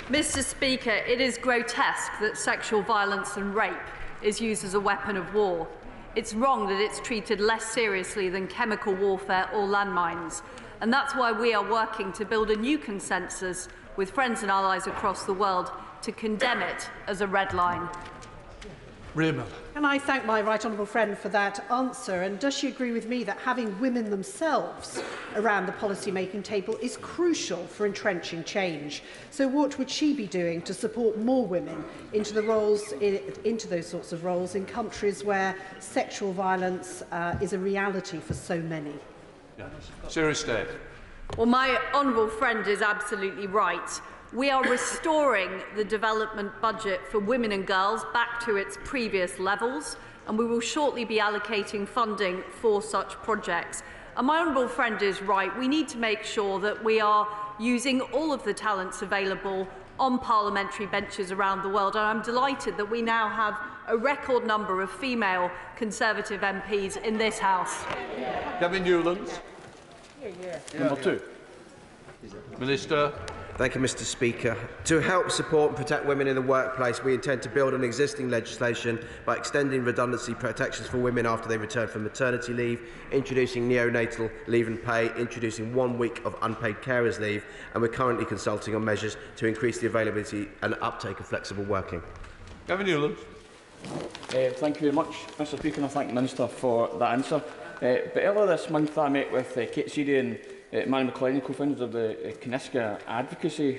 Mr. Speaker, it is grotesque that sexual violence and rape is used as a weapon of war. It's wrong that it's treated less seriously than chemical warfare or landmines. And that's why we are working to build a new consensus with friends and allies across the world to condemn it as a red line. Can I thank my right honourable friend for that answer? And does she agree with me that having women themselves around the policy-making table is crucial for entrenching change? So what would she be doing to support more women into those sorts of roles in countries where sexual violence is a reality for so many? Serious State. Well, my honourable friend is absolutely right. We are restoring the development budget for women and girls back to its previous levels, and we will shortly be allocating funding for such projects. And my honourable friend is right. We need to make sure that we are using all of the talents available on parliamentary benches around the world. And I'm delighted that we now have a record number of female Conservative MPs in this House. Gavin Newlands. Number 2. Minister. Thank you, Mr. Speaker. To help support and protect women in the workplace, we intend to build on existing legislation by extending redundancy protections for women after they return from maternity leave, introducing neonatal leave and pay, introducing 1 week of unpaid carers leave, and we're currently consulting on measures to increase the availability and uptake of flexible working. Gavin Newlands. Thank you very much, Mr. Speaker, and I thank the Minister for that answer. But earlier this month I met with Kate Seedy and Manny McLean, co-founders of the Kiniska Advocacy,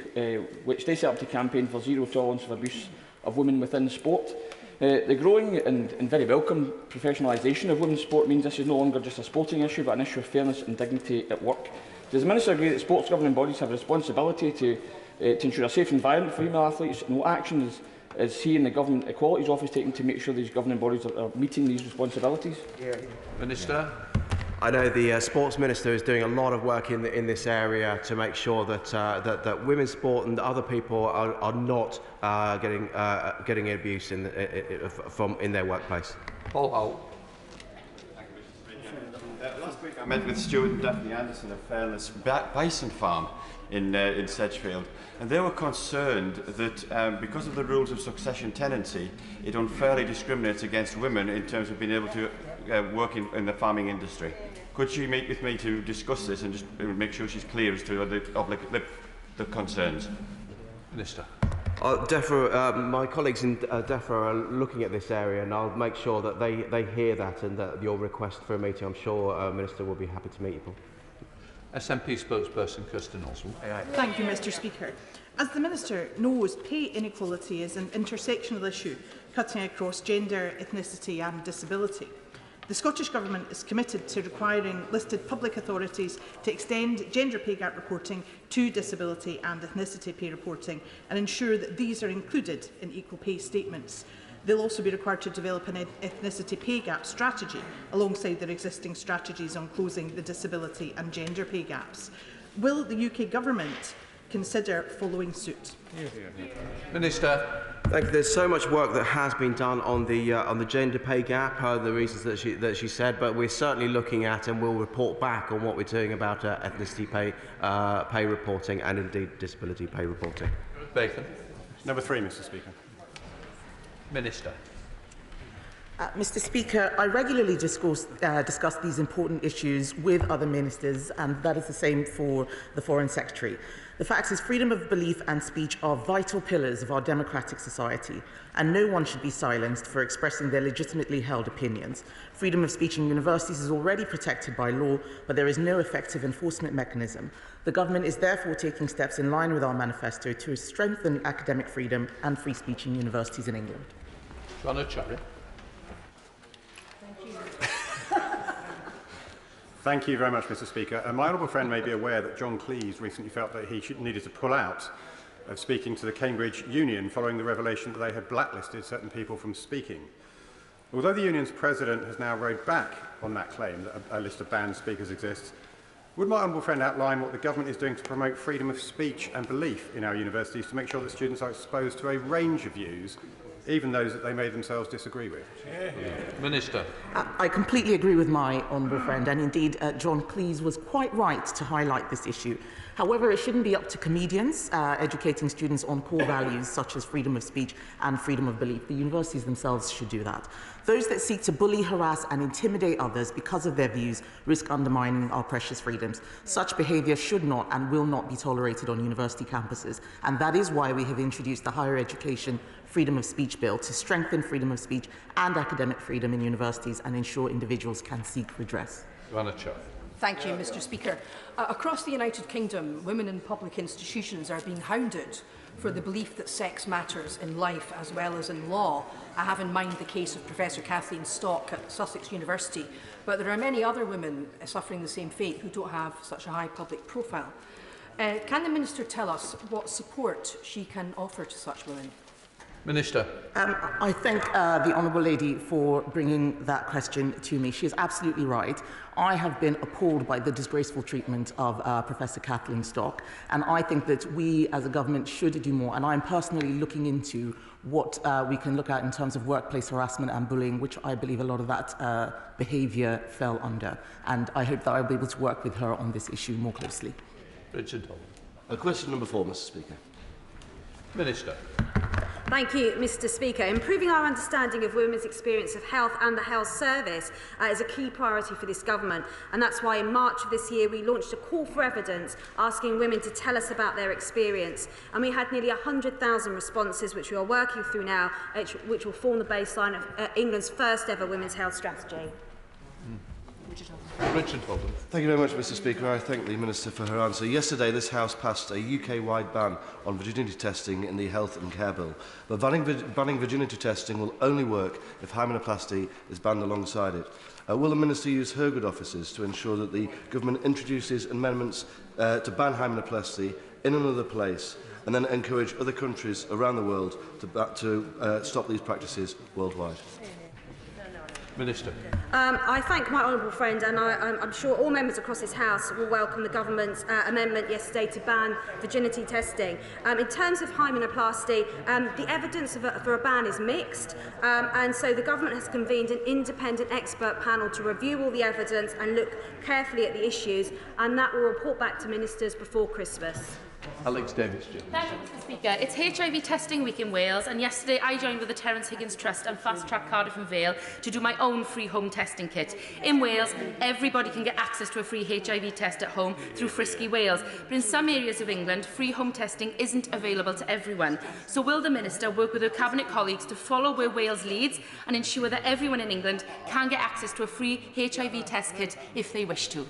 which they set up to campaign for zero tolerance of abuse of women within sport. The growing and very welcome professionalisation of women's sport means this is no longer just a sporting issue, but an issue of fairness and dignity at work. Does the Minister agree that sports governing bodies have a responsibility to ensure a safe environment for female athletes, and what action is he and the Government Equalities Office taking to make sure these governing bodies are meeting these responsibilities? Minister. I know the Sports Minister is doing a lot of work in this area to make sure that that women's sport and other people are not getting abuse in their workplace. Paul Holt. Last week I met with Stuart and Daphne Anderson of Fairness Bison Farm in Sedgefield, and they were concerned that because of the rules of succession tenancy, it unfairly discriminates against women in terms of being able to work in the farming industry. Could she meet with me to discuss this and just make sure she's clear as to the concerns? Minister. My colleagues in DEFRA are looking at this area, and I'll make sure that they hear that and that your request for a meeting, I'm sure Minister will be happy to meet you. SNP spokesperson Kirsten Oswald. Thank you, Mr. Speaker. As the Minister knows, pay inequality is an intersectional issue cutting across gender, ethnicity and disability. The Scottish Government is committed to requiring listed public authorities to extend gender pay gap reporting to disability and ethnicity pay reporting and ensure that these are included in equal pay statements. They'll also be required to develop an ethnicity pay gap strategy alongside their existing strategies on closing the disability and gender pay gaps. Will the UK Government consider following suit? Minister. Thank you. There's so much work that has been done on the gender pay gap, the reasons that she said, but we're certainly looking at and will report back on what we're doing about ethnicity pay reporting and indeed disability pay reporting. Bacon. Number 3, Mr. Speaker. Minister. Mr. Speaker, I regularly discuss these important issues with other ministers, and that is the same for the Foreign Secretary. The fact is, freedom of belief and speech are vital pillars of our democratic society, and no one should be silenced for expressing their legitimately held opinions. Freedom of speech in universities is already protected by law, but there is no effective enforcement mechanism. The Government is therefore taking steps in line with our manifesto to strengthen academic freedom and free speech in universities in England. John O'Charry. Thank you very much, Mr. Speaker. My honourable friend may be aware that John Cleese recently felt that he needed to pull out of speaking to the Cambridge Union following the revelation that they had blacklisted certain people from speaking. Although the union's president has now rowed back on that claim that a list of banned speakers exists, would my honourable friend outline what the government is doing to promote freedom of speech and belief in our universities to make sure that students are exposed to a range of views, even those that they may themselves disagree with? Minister. I completely agree with my honourable friend, and indeed John Cleese was quite right to highlight this issue. However, it shouldn't be up to comedians educating students on core values such as freedom of speech and freedom of belief. The universities themselves should do that. Those that seek to bully, harass and intimidate others because of their views risk undermining our precious freedoms. Such behaviour should not and will not be tolerated on university campuses, and that is why we have introduced the Higher Education Freedom of Speech Bill to strengthen freedom of speech and academic freedom in universities and ensure individuals can seek redress. Thank you, Mr. Speaker. Across the United Kingdom, women in public institutions are being hounded for the belief that sex matters in life as well as in law. I have in mind the case of Professor Kathleen Stock at Sussex University, but there are many other women suffering the same fate who don't have such a high public profile. Can the Minister tell us what support she can offer to such women? Minister. I thank the Honourable Lady for bringing that question to me. She is absolutely right. I have been appalled by the disgraceful treatment of Professor Kathleen Stock, and I think that we as a government should do more. And I'm personally looking into what we can look at in terms of workplace harassment and bullying, which I believe a lot of that behaviour fell under. And I hope that I'll be able to work with her on this issue more closely. Richard. Question number 4, Mr. Speaker. Minister. Thank you, Mr. Speaker. Improving our understanding of women's experience of health and the health service is a key priority for this government, and that's why in March of this year we launched a call for evidence asking women to tell us about their experience, and we had nearly 100,000 responses which we are working through now, which will form the baseline of England's first ever women's health strategy. Richard Holden. Thank you very much, Mr. Speaker. I thank the Minister for her answer. Yesterday, this House passed a UK-wide ban on virginity testing in the Health and Care Bill. But banning virginity testing will only work if hymenoplasty is banned alongside it. Will the Minister use her good offices to ensure that the government introduces amendments to ban hymenoplasty in another place and then encourage other countries around the world to stop these practices worldwide? Minister. I thank my honourable friend, and I'm sure all members across this House will welcome the government's amendment yesterday to ban virginity testing. In terms of hymenoplasty, the evidence for a ban is mixed, and so the government has convened an independent expert panel to review all the evidence and look carefully at the issues, and that will report back to ministers before Christmas. Alex Davis-Jones. Thank you, Mr. Speaker. It's HIV testing week in Wales, and yesterday I joined with the Terence Higgins Trust and Fast Track Cardiff and Vale to do my own free home testing kit. In Wales, everybody can get access to a free HIV test at home through Frisky Wales, but in some areas of England, free home testing isn't available to everyone. So will the Minister work with her Cabinet colleagues to follow where Wales leads and ensure that everyone in England can get access to a free HIV test kit if they wish to?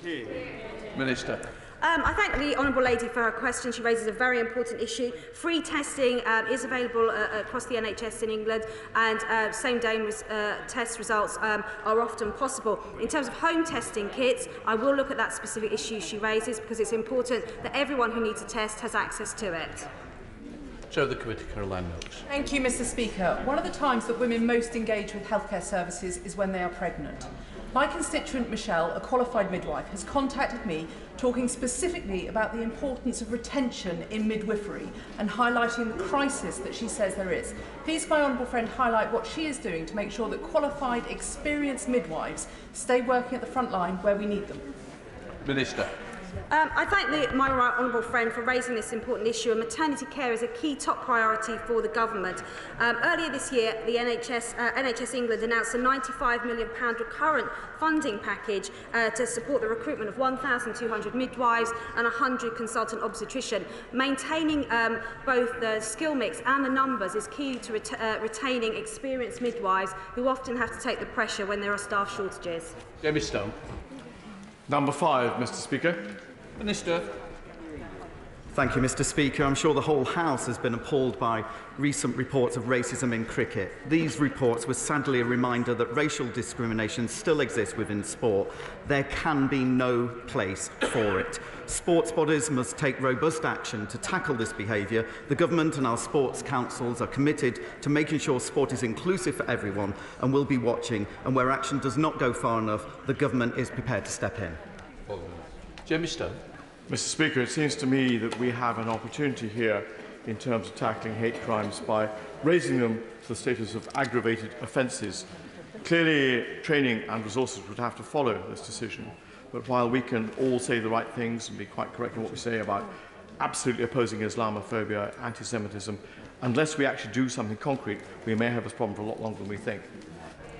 Minister. I thank the Honourable Lady for her question. She raises a very important issue. Free testing is available across the NHS in England, and same-day test results are often possible. In terms of home testing kits, I will look at that specific issue she raises because it's important that everyone who needs a test has access to it. Show the committee, Caroline Milks. Thank you, Mr. Speaker. One of the times that women most engage with healthcare services is when they are pregnant. My constituent Michelle, a qualified midwife, has contacted me talking specifically about the importance of retention in midwifery and highlighting the crisis that she says there is. Please, my honourable friend, highlight what she is doing to make sure that qualified, experienced midwives stay working at the front line where we need them. Minister. I thank my honourable friend for raising this important issue, and maternity care is a key top priority for the government. Earlier this year, the NHS England announced a £95 million recurrent funding package to support the recruitment of 1,200 midwives and 100 consultant obstetricians. Maintaining both the skill mix and the numbers is key to retaining experienced midwives who often have to take the pressure when there are staff shortages. Jamie Stone. Number 5, Mr. Speaker. Minister. Thank you, Mr. Speaker. I'm sure the whole House has been appalled by recent reports of racism in cricket. These reports were sadly a reminder that racial discrimination still exists within sport. There can be no place for it. Sports bodies must take robust action to tackle this behaviour. The government and our sports councils are committed to making sure sport is inclusive for everyone and will be watching, and where action does not go far enough, the government is prepared to step in. Jamie Stone. Mr. Speaker, it seems to me that we have an opportunity here in terms of tackling hate crimes by raising them to the status of aggravated offences. Clearly, training and resources would have to follow this decision. But while we can all say the right things and be quite correct in what we say about absolutely opposing Islamophobia, anti-Semitism, unless we actually do something concrete, we may have this problem for a lot longer than we think.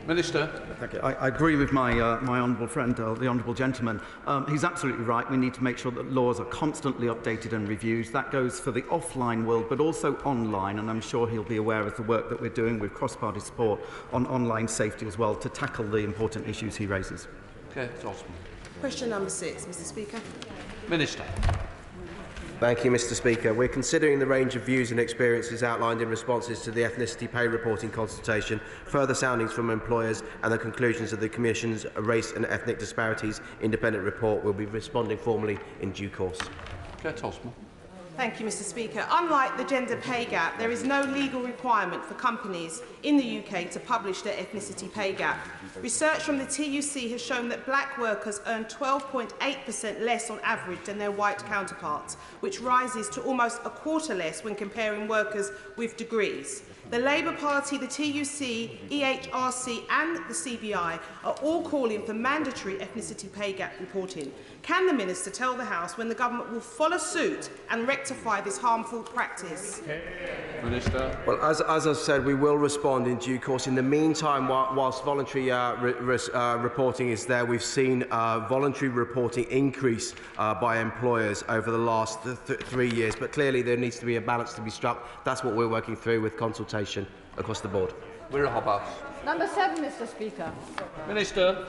Minister. Thank you. I agree with my honourable friend, the honourable gentleman. He's absolutely right. We need to make sure that laws are constantly updated and reviewed. That goes for the offline world, but also online, and I'm sure he'll be aware of the work that we're doing with cross-party support on online safety as well to tackle the important issues he raises. Okay, Osman. Question number 6, Mr. Speaker. Minister. Thank you, Mr. Speaker. We're considering the range of views and experiences outlined in responses to the ethnicity pay reporting consultation, further soundings from employers and the conclusions of the Commission's Race and Ethnic Disparities Independent Report. Will be responding formally in due course. Okay, Osman. Thank you, Mr. Speaker. Unlike the gender pay gap, there is no legal requirement for companies in the UK to publish their ethnicity pay gap. Research from the TUC has shown that black workers earn 12.8% less on average than their white counterparts, which rises to almost a quarter less when comparing workers with degrees. The Labour Party, the TUC, EHRC and the CBI are all calling for mandatory ethnicity pay gap reporting. Can the Minister tell the House when the Government will follow suit and rectify this harmful practice? Minister. Well, as I've said, we will respond in due course. In the meantime, whilst voluntary reporting is there, we've seen voluntary reporting increase by employers over the last 3 years. But clearly there needs to be a balance to be struck. That's what we're working through with consultation across the board. Number 7, Mr. Speaker. Minister.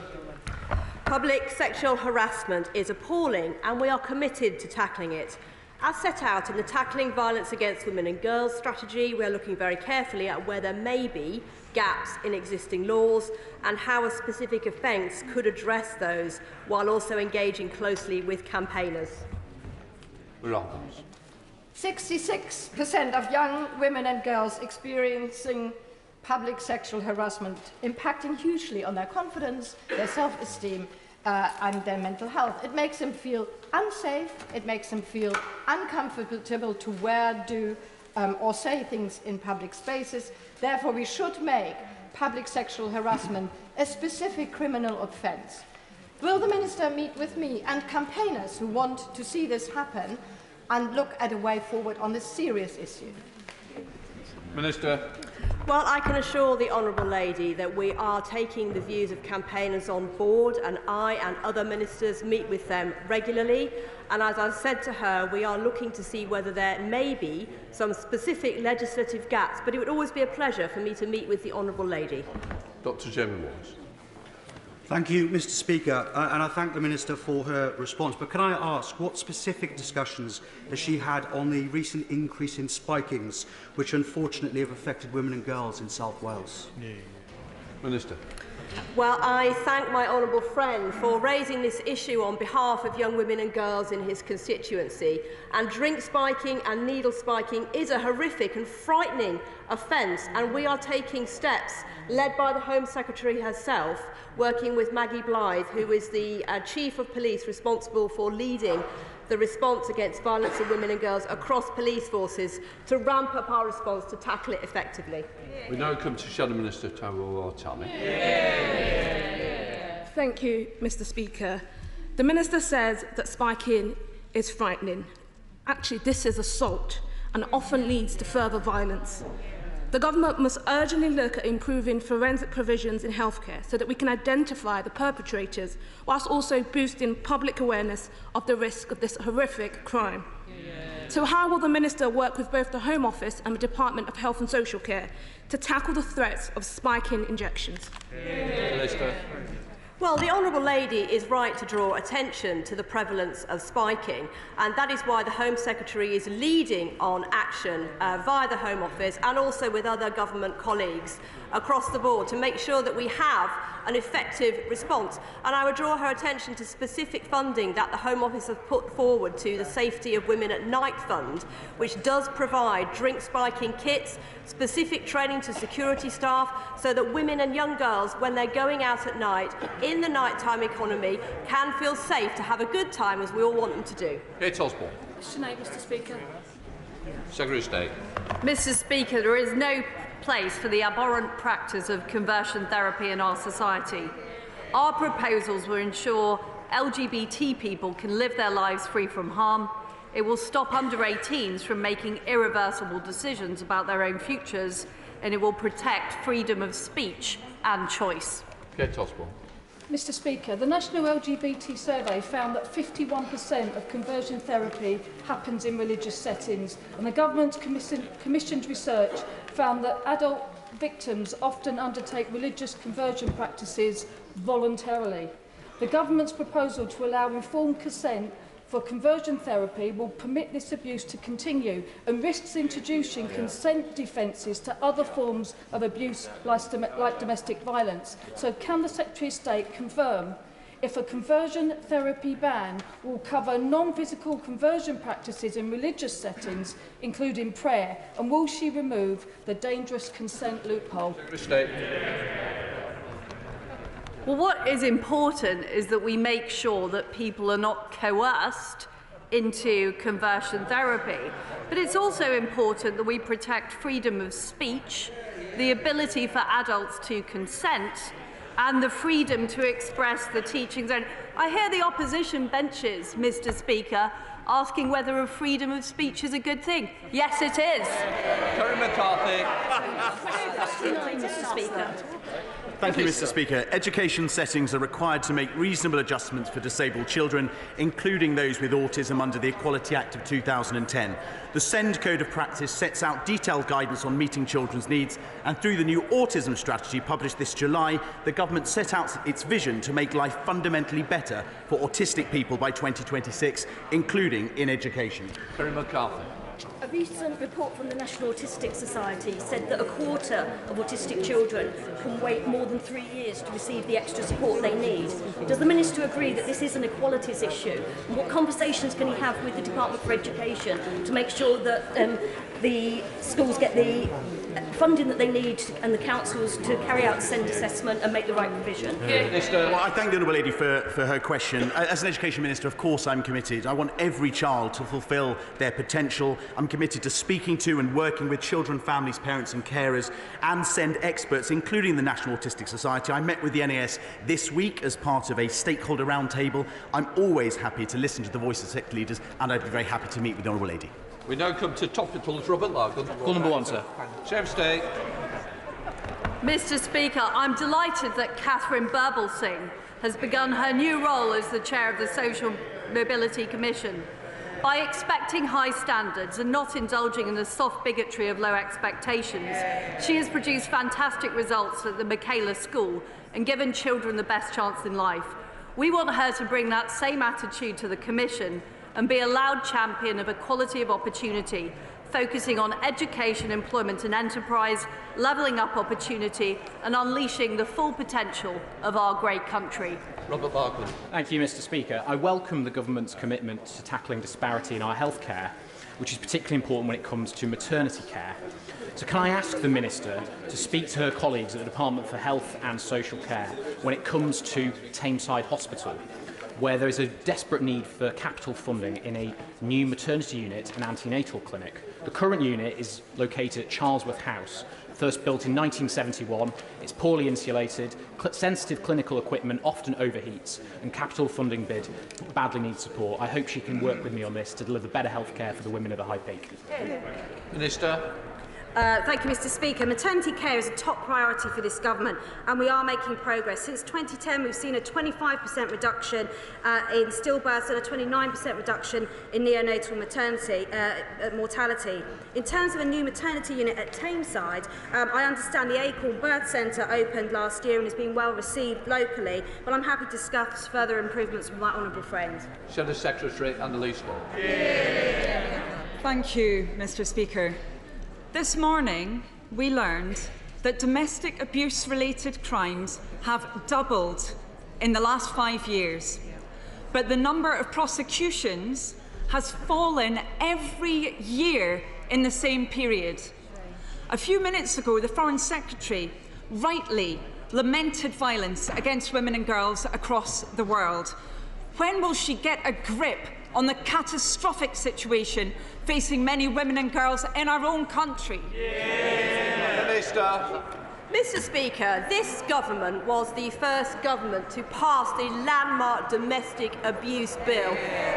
Public sexual harassment is appalling and we are committed to tackling it. As set out in the Tackling Violence Against Women and Girls strategy, we are looking very carefully at where there may be gaps in existing laws and how a specific offence could address those while also engaging closely with campaigners. 66% of young women and girls experiencing public sexual harassment, impacting hugely on their confidence, their self-esteem and their mental health. It makes them feel unsafe, it makes them feel uncomfortable to wear, do or say things in public spaces. Therefore, we should make public sexual harassment a specific criminal offence. Will the Minister meet with me and campaigners who want to see this happen and look at a way forward on this serious issue? Minister. Well, I can assure the Honourable Lady that we are taking the views of campaigners on board, and I and other ministers meet with them regularly. And as I said to her, we are looking to see whether there may be some specific legislative gaps, but it would always be a pleasure for me to meet with the Honourable Lady. Dr. Gemma Watts. Thank you, Mr. Speaker, and I thank the Minister for her response. But can I ask, what specific discussions has she had on the recent increase in spikings, which unfortunately have affected women and girls in South Wales? Minister. Well, I thank my honourable friend for raising this issue on behalf of young women and girls in his constituency. And drink spiking and needle spiking is a horrific and frightening offence, and we are taking steps, led by the Home Secretary herself, working with Maggie Blythe, who is the Chief of Police responsible for leading the response against violence of women and girls across police forces, to ramp up our response to tackle it effectively. We now come to Shadow Minister Taro Tami. Thank you, Mr. Speaker. The Minister says that spiking is frightening. Actually, this is assault and often leads to further violence. The Government must urgently look at improving forensic provisions in healthcare so that we can identify the perpetrators, whilst also boosting public awareness of the risk of this horrific crime. So how will the Minister work with both the Home Office and the Department of Health and Social Care to tackle the threats of spiking injections? Minister. Well, the Honourable Lady is right to draw attention to the prevalence of spiking, and that is why the Home Secretary is leading on action via the Home Office and also with other government colleagues across the board to make sure that we have an effective response. And I would draw her attention to specific funding that the Home Office has put forward to the Safety of Women at Night Fund, which does provide drink spiking kits, specific training to security staff, so that women and young girls, when they're going out at night in the nighttime economy, can feel safe to have a good time, as we all want them to do. Kate Osborne. Mr. Speaker. Secretary of State. Mr. Speaker, there is no place for the abhorrent practice of conversion therapy in our society. Our proposals will ensure LGBT people can live their lives free from harm. It will stop under 18s from making irreversible decisions about their own futures, and it will protect freedom of speech and choice. Kate Osborne. Mr Speaker, the National LGBT Survey found that 51% of conversion therapy happens in religious settings, and the government's commissioned research found that adult victims often undertake religious conversion practices voluntarily. The government's proposal to allow informed consent for conversion therapy will permit this abuse to continue and risks introducing consent defences to other forms of abuse like domestic violence. So can the Secretary of State confirm if a conversion therapy ban will cover non-physical conversion practices in religious settings, including prayer, and will she remove the dangerous consent loophole? Well, what is important is that we make sure that people are not coerced into conversion therapy. But it's also important that we protect freedom of speech, the ability for adults to consent, and the freedom to express the teachings. And I hear the opposition benches, Mr. Speaker, asking whether a freedom of speech is a good thing. Yes, it is. Terry McCarthy. Mr. Speaker. Thank you, Mr. Speaker. Education settings are required to make reasonable adjustments for disabled children, including those with autism under the Equality Act of 2010. The SEND Code of Practice sets out detailed guidance on meeting children's needs, and through the new autism strategy published this July, the government set out its vision to make life fundamentally better for autistic people by 2026, including in education. Terry McCarthy. A recent report from the National Autistic Society said that a quarter of autistic children can wait more than 3 years to receive the extra support they need. Does the Minister agree that this is an equalities issue? And what conversations can he have with the Department for Education to make sure that the schools get the funding that they need and the councils to carry out SEND assessment and make the right provision? Well, I thank the Honourable Lady for her question. As an Education Minister, of course I'm committed. I want every child to fulfil their potential. I'm committed to speaking to and working with children, families, parents and carers and SEND experts, including the National Autistic Society. I met with the NAS this week as part of a stakeholder roundtable. I'm always happy to listen to the voice of sector leaders, and I'd be very happy to meet with the Honourable Lady. We now come to topicals. Robert Larkin. Call number one, sir. Chair of State. Mr. Speaker, I'm delighted that Catherine Birbalsingh has begun her new role as the chair of the Social Mobility Commission. By expecting high standards and not indulging in the soft bigotry of low expectations, she has produced fantastic results at the Michaela School and given children the best chance in life. We want her to bring that same attitude to the Commission and be a loud champion of equality of opportunity, focusing on education, employment and enterprise, levelling up opportunity and unleashing the full potential of our great country. Robert Larkin. Thank you, Mr. Speaker. I welcome the government's commitment to tackling disparity in our healthcare, which is particularly important when it comes to maternity care. So can I ask the Minister to speak to her colleagues at the Department for Health and Social Care when it comes to Tameside Hospital, where there is a desperate need for capital funding in a new maternity unit and antenatal clinic. The current unit is located at Charlesworth House, first built in 1971. It's poorly insulated, sensitive clinical equipment often overheats, and capital funding bid badly needs support. I hope she can work with me on this to deliver better healthcare for the women of the High Peak. Minister. Thank you, Mr. Speaker. Maternity care is a top priority for this government, and we are making progress. Since 2010, we've seen a 25% reduction in stillbirths and a 29% reduction in neonatal maternity mortality. In terms of a new maternity unit at Tameside, I understand the Acorn Birth Centre opened last year and has been well received locally, but I'm happy to discuss further improvements with my honourable friend. Shadow Secretary Annalise Law. Thank you, Mr. Speaker. This morning, we learned that domestic abuse-related crimes have doubled in the last 5 years, but the number of prosecutions has fallen every year in the same period. A few minutes ago, the Foreign Secretary rightly lamented violence against women and girls across the world. When will she get a grip on the catastrophic situation facing many women and girls in our own country? Minister. Mr. Speaker, this government was the first government to pass the landmark domestic abuse bill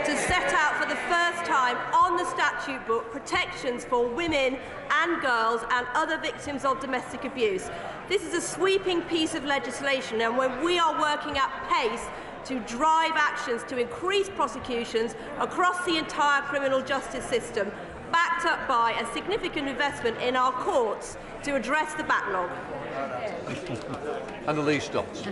to set out for the first time on the statute book protections for women and girls and other victims of domestic abuse. This is a sweeping piece of legislation, and when we are working at pace to drive actions to increase prosecutions across the entire criminal justice system, backed up by a significant investment in our courts to address the backlog. Annalise Dodds.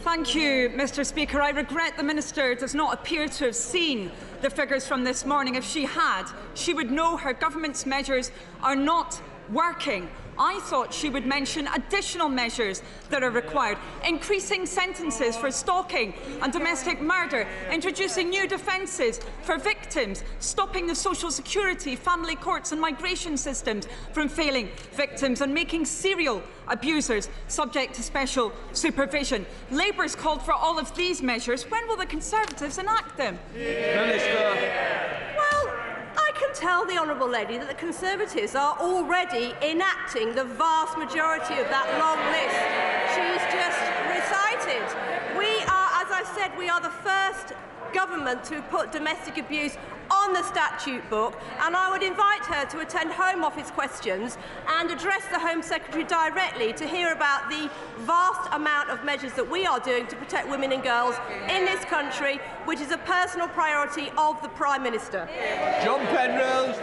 Thank you, Mr. Speaker. I regret the Minister does not appear to have seen the figures from this morning. If she had, she would know her government's measures are not working. I thought she would mention additional measures that are required, increasing sentences for stalking and domestic murder, introducing new defences for victims, stopping the social security, family courts and migration systems from failing victims, and making serial abusers subject to special supervision. Labour's called for all of these measures. When will the Conservatives enact them? Well, I can tell the Honourable Lady that the Conservatives are already enacting the vast majority of that long list she's just recited. We are, as I said, we are the first government to put domestic abuse on the statute book, and I would invite her to attend Home Office questions and address the Home Secretary directly to hear about the vast amount of measures that we are doing to protect women and girls in this country, which is a personal priority of the Prime Minister. John Penrose.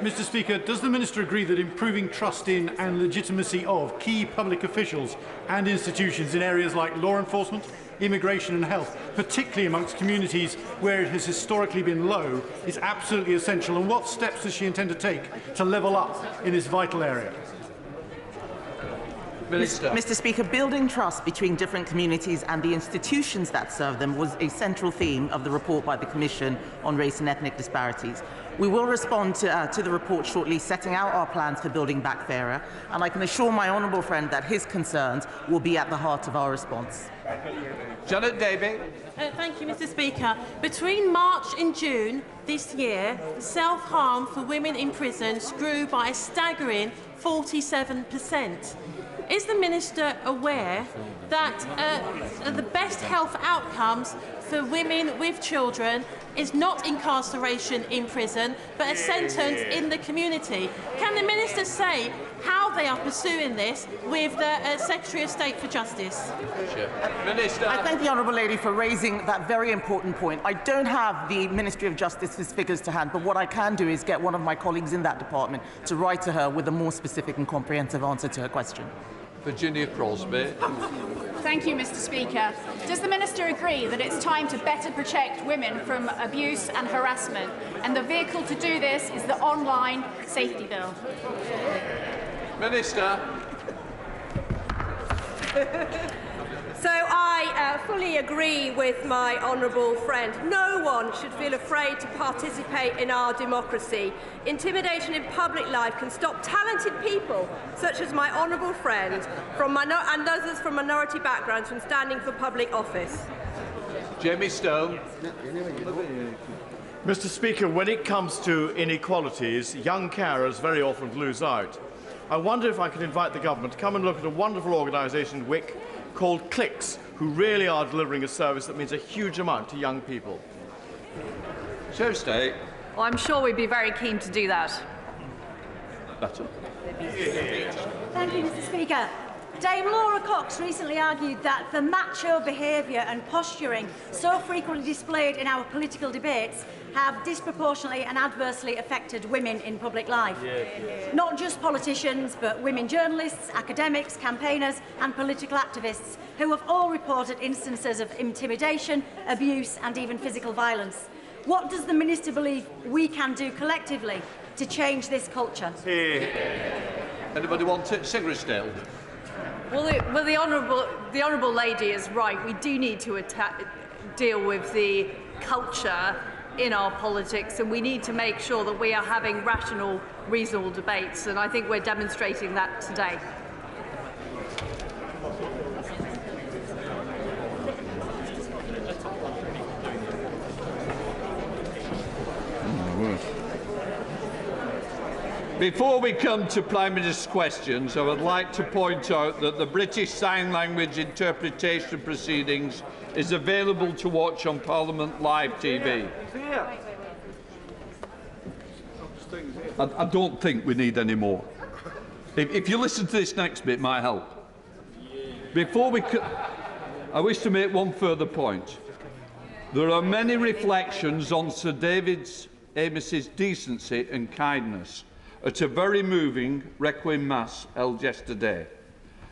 Mr. Speaker, does the Minister agree that improving trust in and legitimacy of key public officials and institutions in areas like law enforcement, immigration and health, particularly amongst communities where it has historically been low, is absolutely essential? And what steps does she intend to take to level up in this vital area? Mr. Speaker, building trust between different communities and the institutions that serve them was a central theme of the report by the Commission on Race and Ethnic Disparities. We will respond to the report shortly, setting out our plans for building back fairer, and I can assure my honourable friend that his concerns will be at the heart of our response. Janet Davey. Thank you, Mr. Speaker. Between March and June this year, self-harm for women in prisons grew by a staggering 47%. Is the Minister aware that the best health outcomes for women with children is not incarceration in prison, but a sentence in the community? Can the Minister say how they are pursuing this with the Secretary of State for Justice? Minister. I thank the Honourable Lady for raising that very important point. I don't have the Ministry of Justice's figures to hand, but what I can do is get one of my colleagues in that department to write to her with a more specific and comprehensive answer to her question. Virginia Crosby. Thank you, Mr. Speaker. Does the Minister agree that it's time to better protect women from abuse and harassment, and the vehicle to do this is the online safety bill? Minister. So I fully agree with my honourable friend. No one should feel afraid to participate in our democracy. Intimidation in public life can stop talented people, such as my honourable friend, and others from minority backgrounds, from standing for public office. Jamie Stone. Mr. Speaker, when it comes to inequalities, young carers very often lose out. I wonder if I could invite the government to come and look at a wonderful organisation, WIC, called Clicks, who really are delivering a service that means a huge amount to young people. Show State. Well, I'm sure we'd be very keen to do that. Better. Thank you, Mr. Speaker. Dame Laura Cox recently argued that the macho behaviour and posturing so frequently displayed in our political debates have disproportionately and adversely affected women in public life. Not just politicians, but women journalists, academics, campaigners and political activists who have all reported instances of intimidation, abuse and even physical violence. What does the Minister believe we can do collectively to change this culture? Anybody want it? Sigridale. Well, the honourable lady is right. We do need to deal with the culture in our politics, and we need to make sure that we are having rational, reasonable debates, and I think we're demonstrating that today. Before we come to Prime Minister's questions, I would like to point out that the British Sign Language interpretation proceedings is available to watch on Parliament Live TV. I don't think we need any more. If you listen to this next bit, it might help. I wish to make one further point. There are many reflections on Sir David Amos's decency and kindness at a very moving Requiem Mass held yesterday.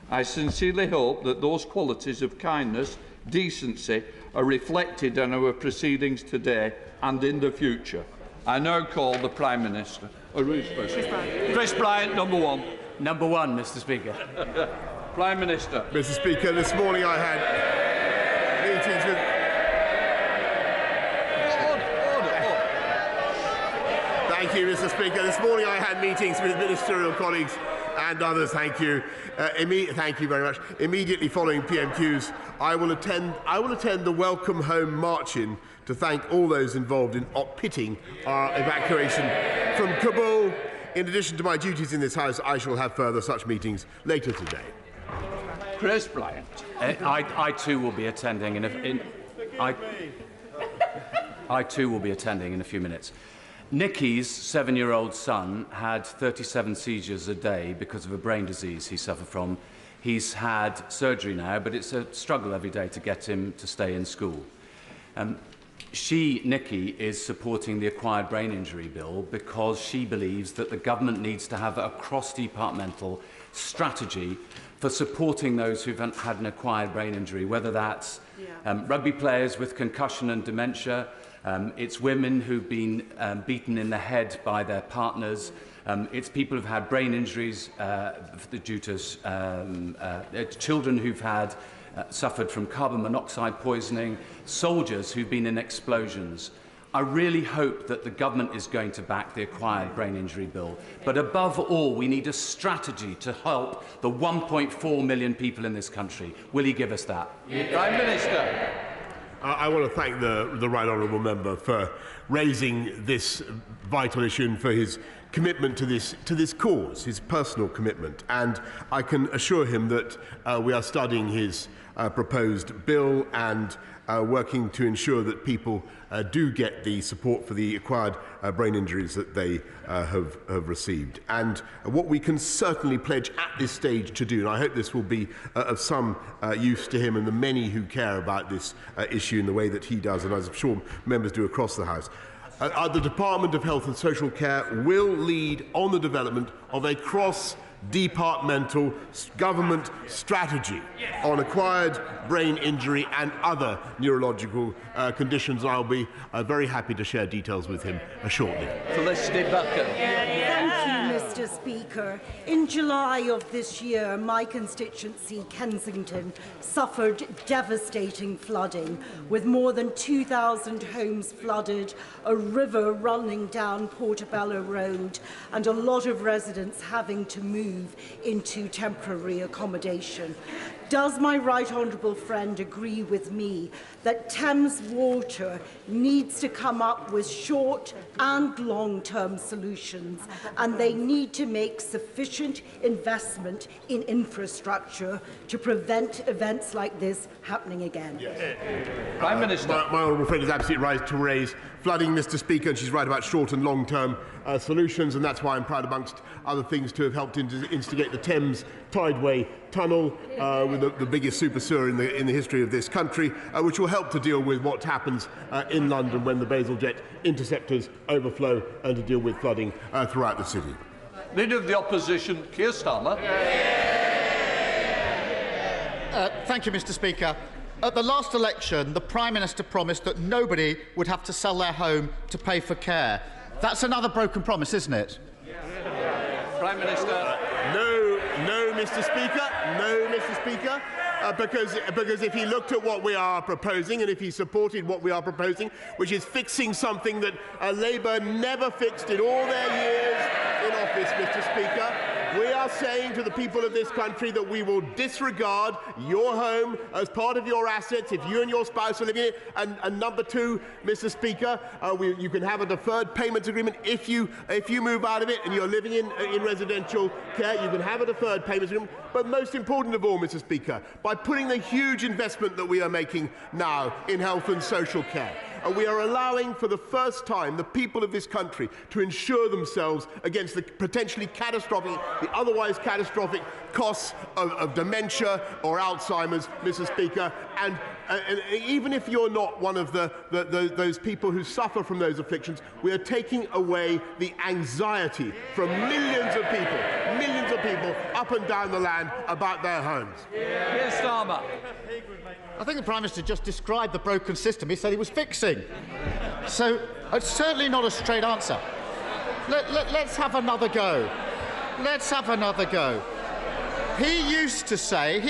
I sincerely hope that those qualities of kindness, decency, are reflected in our proceedings today and in the future. I now call the Prime Minister. Chris Bryant, number one. Number one, Mr. Speaker. Prime Minister. Mr. Speaker, this morning I had meetings with... Thank you, Mr. Speaker. This morning I had meetings with ministerial colleagues and others. Thank you. Thank you very much. Immediately following PMQs, I will attend the Welcome Home march-in to thank all those involved in pitting our evacuation from Kabul. In addition to my duties in this House, I shall have further such meetings later today. Chris Bryant. I too will be attending I too will be attending in a few minutes. Nicky's 7-year-old son had 37 seizures a day because of a brain disease he suffered from. He's had surgery now, but it's a struggle every day to get him to stay in school. Nicky, is supporting the acquired brain injury bill because she believes that the government needs to have a cross-departmental strategy for supporting those who've had an acquired brain injury, whether that's rugby players with concussion and dementia, it's women who've been beaten in the head by their partners, it's people who've had brain injuries due to children who've had suffered from carbon monoxide poisoning, soldiers who've been in explosions. I really hope that the government is going to back the acquired brain injury bill. But above all, we need a strategy to help the 1.4 million people in this country. Will he give us that? Prime Minister. I want to thank the Right Honourable Member for raising this vital issue and for his commitment to this cause, his personal commitment. And I can assure him that we are studying his proposed bill and working to ensure that people do get the support for the acquired brain injuries that they have received. And what we can certainly pledge at this stage to do, and I hope this will be of some use to him and the many who care about this issue in the way that he does, and as I'm sure members do across the House, the Department of Health and Social Care will lead on the development of a cross-departmental government strategy on acquired brain injury and other neurological conditions. I'll be very happy to share details with him shortly. Felicity Buchan. Thank you, Mr. Speaker. In July of this year, my constituency, Kensington, suffered devastating flooding, with more than 2,000 homes flooded, a river running down Portobello Road, and a lot of residents having to move into temporary accommodation. Does my right honourable friend agree with me that Thames Water needs to come up with short and long-term solutions, and they need to make sufficient investment in infrastructure to prevent events like this happening again? Prime Minister. My honourable friend is absolutely right to raise flooding, Mr. Speaker, and she's right about short and long-term solutions, and that's why I'm proud, amongst other things, to have helped instigate the Thames Tideway Tunnel, with the biggest super sewer in the history of this country, which will help to deal with what happens in London when the Basingstoke interceptors overflow, and to deal with flooding throughout the city. Leader of the Opposition, Keir Starmer. Thank you, Mr. Speaker. At the last election, the Prime Minister promised that nobody would have to sell their home to pay for care. That's another broken promise, isn't it? Prime Minister. No, Mr. Speaker. No, Mr. Speaker. Because if he looked at what we are proposing, and if he supported what we are proposing, which is fixing something that Labour never fixed in all their years in office, Mr. Speaker, We are saying to the people of this country that we will disregard your home as part of your assets if you and your spouse are living in it. And number two, Mr. Speaker, you can have a deferred payments agreement if you move out of it and you're living in residential care. You can have a deferred payments agreement. But most important of all, Mr. Speaker, by putting the huge investment that we are making now in health and social care, and we are allowing for the first time the people of this country to insure themselves against the potentially catastrophic, the otherwise catastrophic costs of dementia or Alzheimer's, Mr. Speaker. And even if you're not one of those people who suffer from those afflictions, we are taking away the anxiety from millions of people up and down the land about their homes. Keir Starmer. I think the Prime Minister just described the broken system he said he was fixing. So it's certainly not a straight answer. Let's have another go. Let's have another go. He used to say,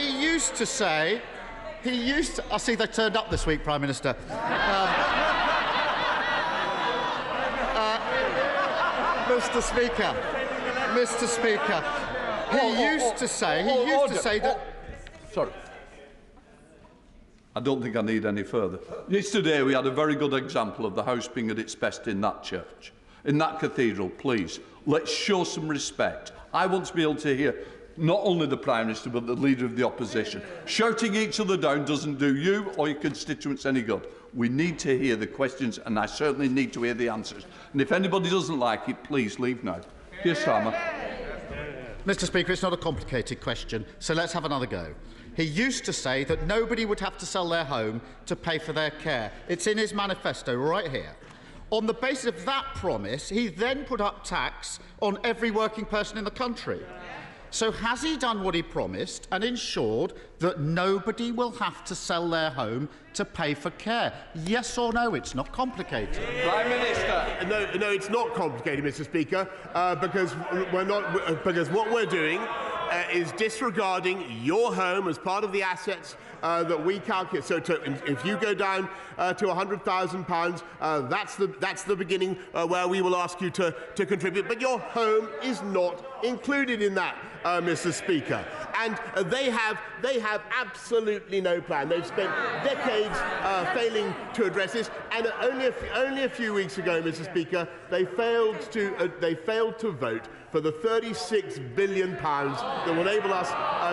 I see they turned up this week, Prime Minister. Mr. Speaker, he used to say that... Sorry. I don't think I need any further. Yesterday we had a very good example of the house being at its best in that church, in that cathedral. Please, let's show some respect. I want to be able to hear not only the Prime Minister but the Leader of the Opposition. Shouting each other down doesn't do you or your constituents any good. We need to hear the questions, and I certainly need to hear the answers. And if anybody doesn't like it, please leave now. Keir Starmer. Mr. Speaker, it's not a complicated question, so let's have another go. He used to say that nobody would have to sell their home to pay for their care. It's in his manifesto right here. On the basis of that promise, he then put up tax on every working person in the country. So has he done what he promised and ensured that nobody will have to sell their home to pay for care? Yes or no? It's not complicated. Prime Minister. No, it's not complicated, Mr. Speaker, because what we're doing is disregarding your home as part of the assets that we calculate. So if you go down to £100,000, that's the beginning where we will ask you to contribute. But your home is not included in that, Mr. Speaker. And they have absolutely no plan. They've spent decades failing to address this. And only a few weeks ago, Mr. Speaker, they failed to vote for the £36 billion that will enable us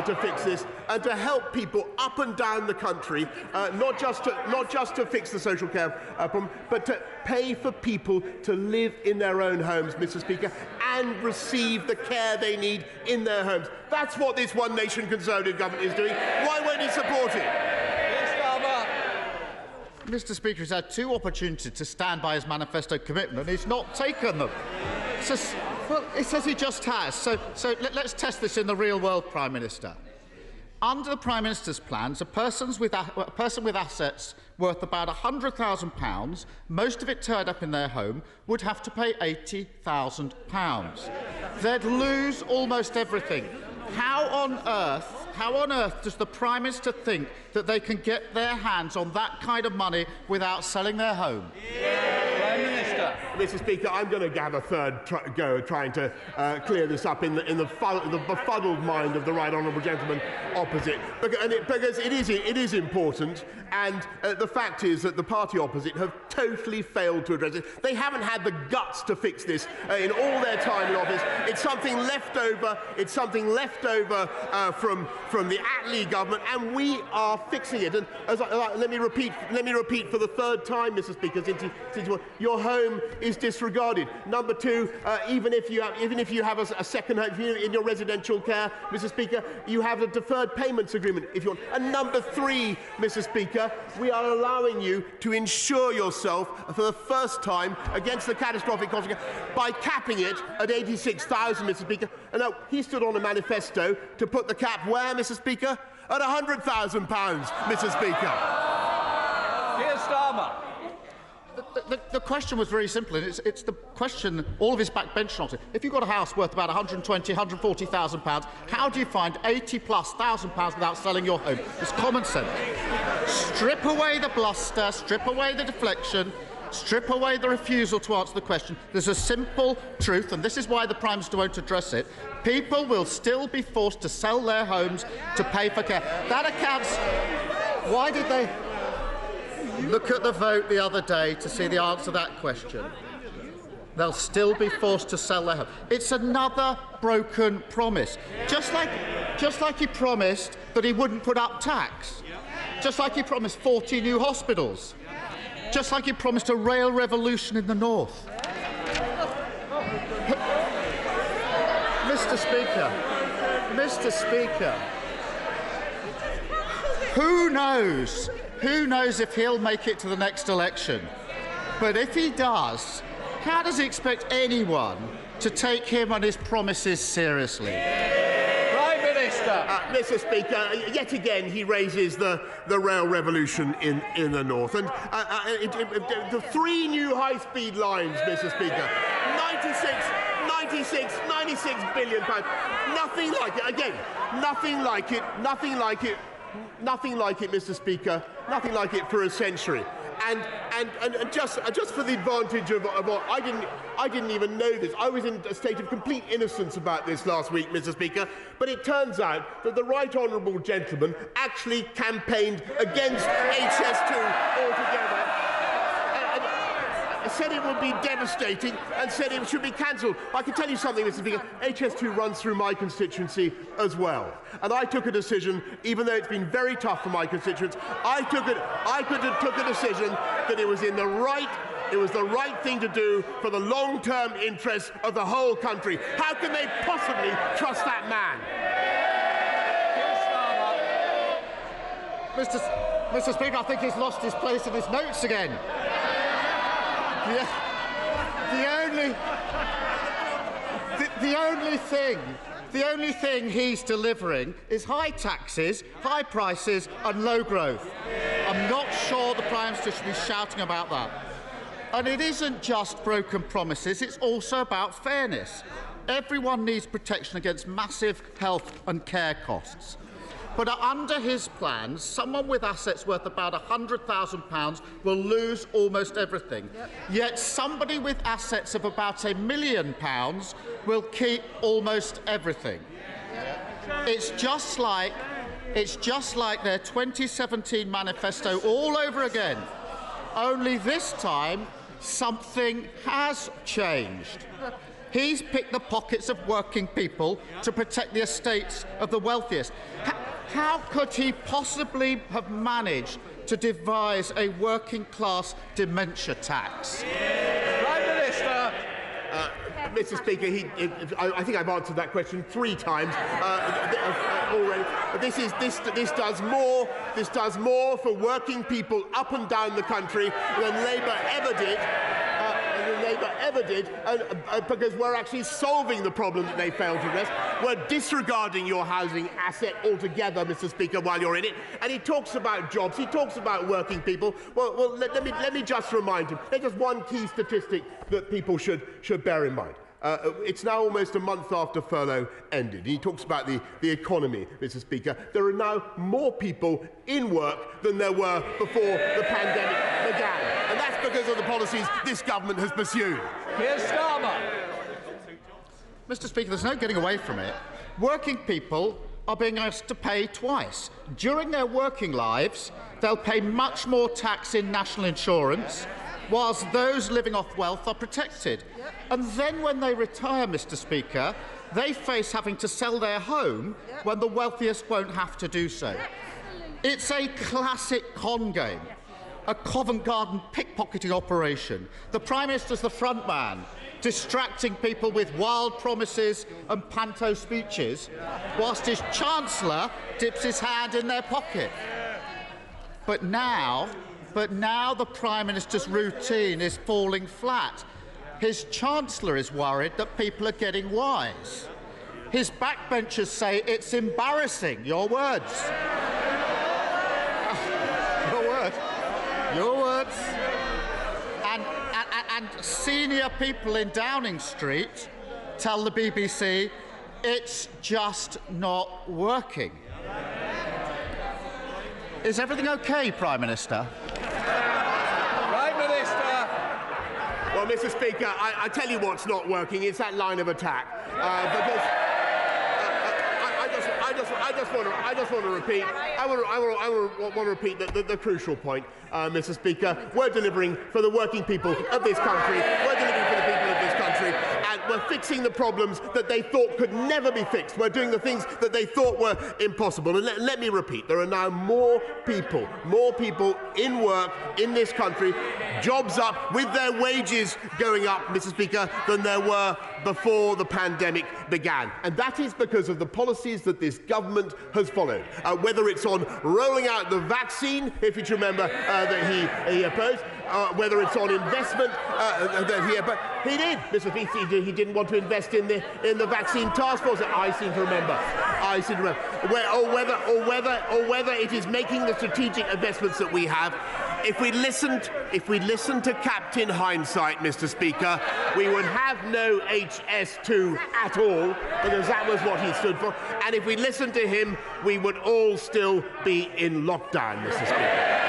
to fix this and to help people up and down the country, not just to fix the social care problem, but to pay for people to live in their own homes, Mr. Speaker, and receive the care they need in their homes. That's what this One Nation Conservative government is doing. Why won't he support it? Mr. Speaker, he's had two opportunities to stand by his manifesto commitment and he's not taken them. Well, it says he just has. So let's test this in the real world, Prime Minister. Under the Prime Minister's plans, a person with assets worth about £100,000, most of it tied up in their home, would have to pay £80,000. They'd lose almost everything. How on earth does the Prime Minister think that they can get their hands on that kind of money without selling their home? Prime Minister. Mr. Speaker, I'm going to have a third go trying to clear this up in the befuddled mind of the right honourable gentleman opposite, because it is important, and the fact is that the party opposite have totally failed to address it. They haven't had the guts to fix this in all their time in office. It's something left over. It's something left over from the Attlee government, and we are fixing it. And let me repeat for the third time, Mr. Speaker, since your home is disregarded. Number two, even if you have a second home in your residential care, Mr. Speaker, you have a deferred payments agreement if you want. And number three, Mr. Speaker, we are allowing you to insure yourself for the first time against the catastrophic consequences by capping it at 86,000, Mr. Speaker. And now he stood on a manifesto to put the cap where, Mr. Speaker? At £100,000, Mr. Speaker. Keir Starmer. The question was very simple, and it's the question all of his backbenchers answered. If you've got a house worth about £120,000, £140,000, how do you find £80,000+ without selling your home? It's common sense. Strip away the bluster, strip away the deflection, strip away the refusal to answer the question. There's a simple truth, and this is why the Prime Minister won't address it. People will still be forced to sell their homes to pay for care. That accounts... Why did they... Look at the vote the other day to see the answer to that question. They'll still be forced to sell their home. It's another broken promise. Just like he promised that he wouldn't put up tax. Just like he promised 40 new hospitals. Just like he promised a rail revolution in the north. Mr. Speaker, who knows if he'll make it to the next election? But if he does, how does he expect anyone to take him and his promises seriously? Prime Minister. Mr. Speaker, yet again he raises the rail revolution in the north. And the 3 new high-speed lines, Mr. Speaker, 96 billion pounds. Nothing like it. Again, nothing like it, Mr. Speaker. Nothing like it for a century. And just for the advantage of what I didn't even know this. I was in a state of complete innocence about this last week, Mr. Speaker. But it turns out that the right honourable gentleman actually campaigned against HS2 altogether. Said it would be devastating and said it should be cancelled. I can tell you something, Mr. Speaker. HS2 runs through my constituency as well. And I took a decision, even though it's been very tough for my constituents, I took a decision that it was the right thing to do for the long-term interests of the whole country. How can they possibly trust that man? Mr. Speaker, I think he's lost his place in his notes again. The only thing he's delivering is high taxes, high prices and low growth. I'm not sure the Prime Minister should be shouting about that. And it isn't just broken promises, it's also about fairness. Everyone needs protection against massive health and care costs. But under his plans, someone with assets worth about £100,000 will lose almost everything. Yet somebody with assets of about £1 million will keep almost everything. It's just like their 2017 manifesto all over again. Only this time, something has changed. He's picked the pockets of working people to protect the estates of the wealthiest. How could he possibly have managed to devise a working-class dementia tax? Prime Minister. Mr. Speaker, I think I've answered that question 3 times already. This does more for working people up and down the country than Labour ever did. Because we're actually solving the problem that they failed to address. We're disregarding your housing asset altogether, Mr. Speaker, while you're in it. And he talks about jobs, he talks about working people. Well, let me just remind him. There's just one key statistic that people should bear in mind. It's now almost a month after furlough ended. He talks about the economy, Mr. Speaker. There are now more people in work than there were before the pandemic began. And that's because of the policies this government has pursued. Keir Starmer. Mr. Speaker, there's no getting away from it. Working people are being asked to pay twice. During their working lives, they'll pay much more tax in national insurance, whilst those living off wealth are protected. And then when they retire, Mr. Speaker, they face having to sell their home when the wealthiest won't have to do so. It's a classic con game, a Covent Garden pickpocketing operation. The Prime Minister's the front man, distracting people with wild promises and panto speeches, whilst his Chancellor dips his hand in their pocket. But now the Prime Minister's routine is falling flat. His Chancellor is worried that people are getting wise. His backbenchers say it's embarrassing. Your words. Your words. And senior people in Downing Street tell the BBC it's just not working. Is everything okay, Prime Minister? Prime Minister. Well, Mr. Speaker, I tell you what's not working. It's that line of attack. Because I just want to repeat. I want to repeat the crucial point, Mr. Speaker. We're delivering for the working people of this country. We're delivering for the people of this country, and we're fixing the problems that they thought could never be fixed. We're doing the things that they thought were impossible. And let me repeat: there are now more people in work in this country, jobs up, with their wages going up, Mr. Speaker, than there were before the pandemic began. And that is because of the policies that this government has followed. Whether it's on rolling out the vaccine, if you remember, that he opposed, whether it's on investment that he opposed. He did, Mr. Speaker. He didn't want to invest in the vaccine task force. I seem to remember. Or whether it is making the strategic investments that we have. If we listened to Captain Hindsight, Mr. Speaker, we would have no HS2 at all, because that was what he stood for. And if we listened to him, we would all still be in lockdown, Mr. Speaker.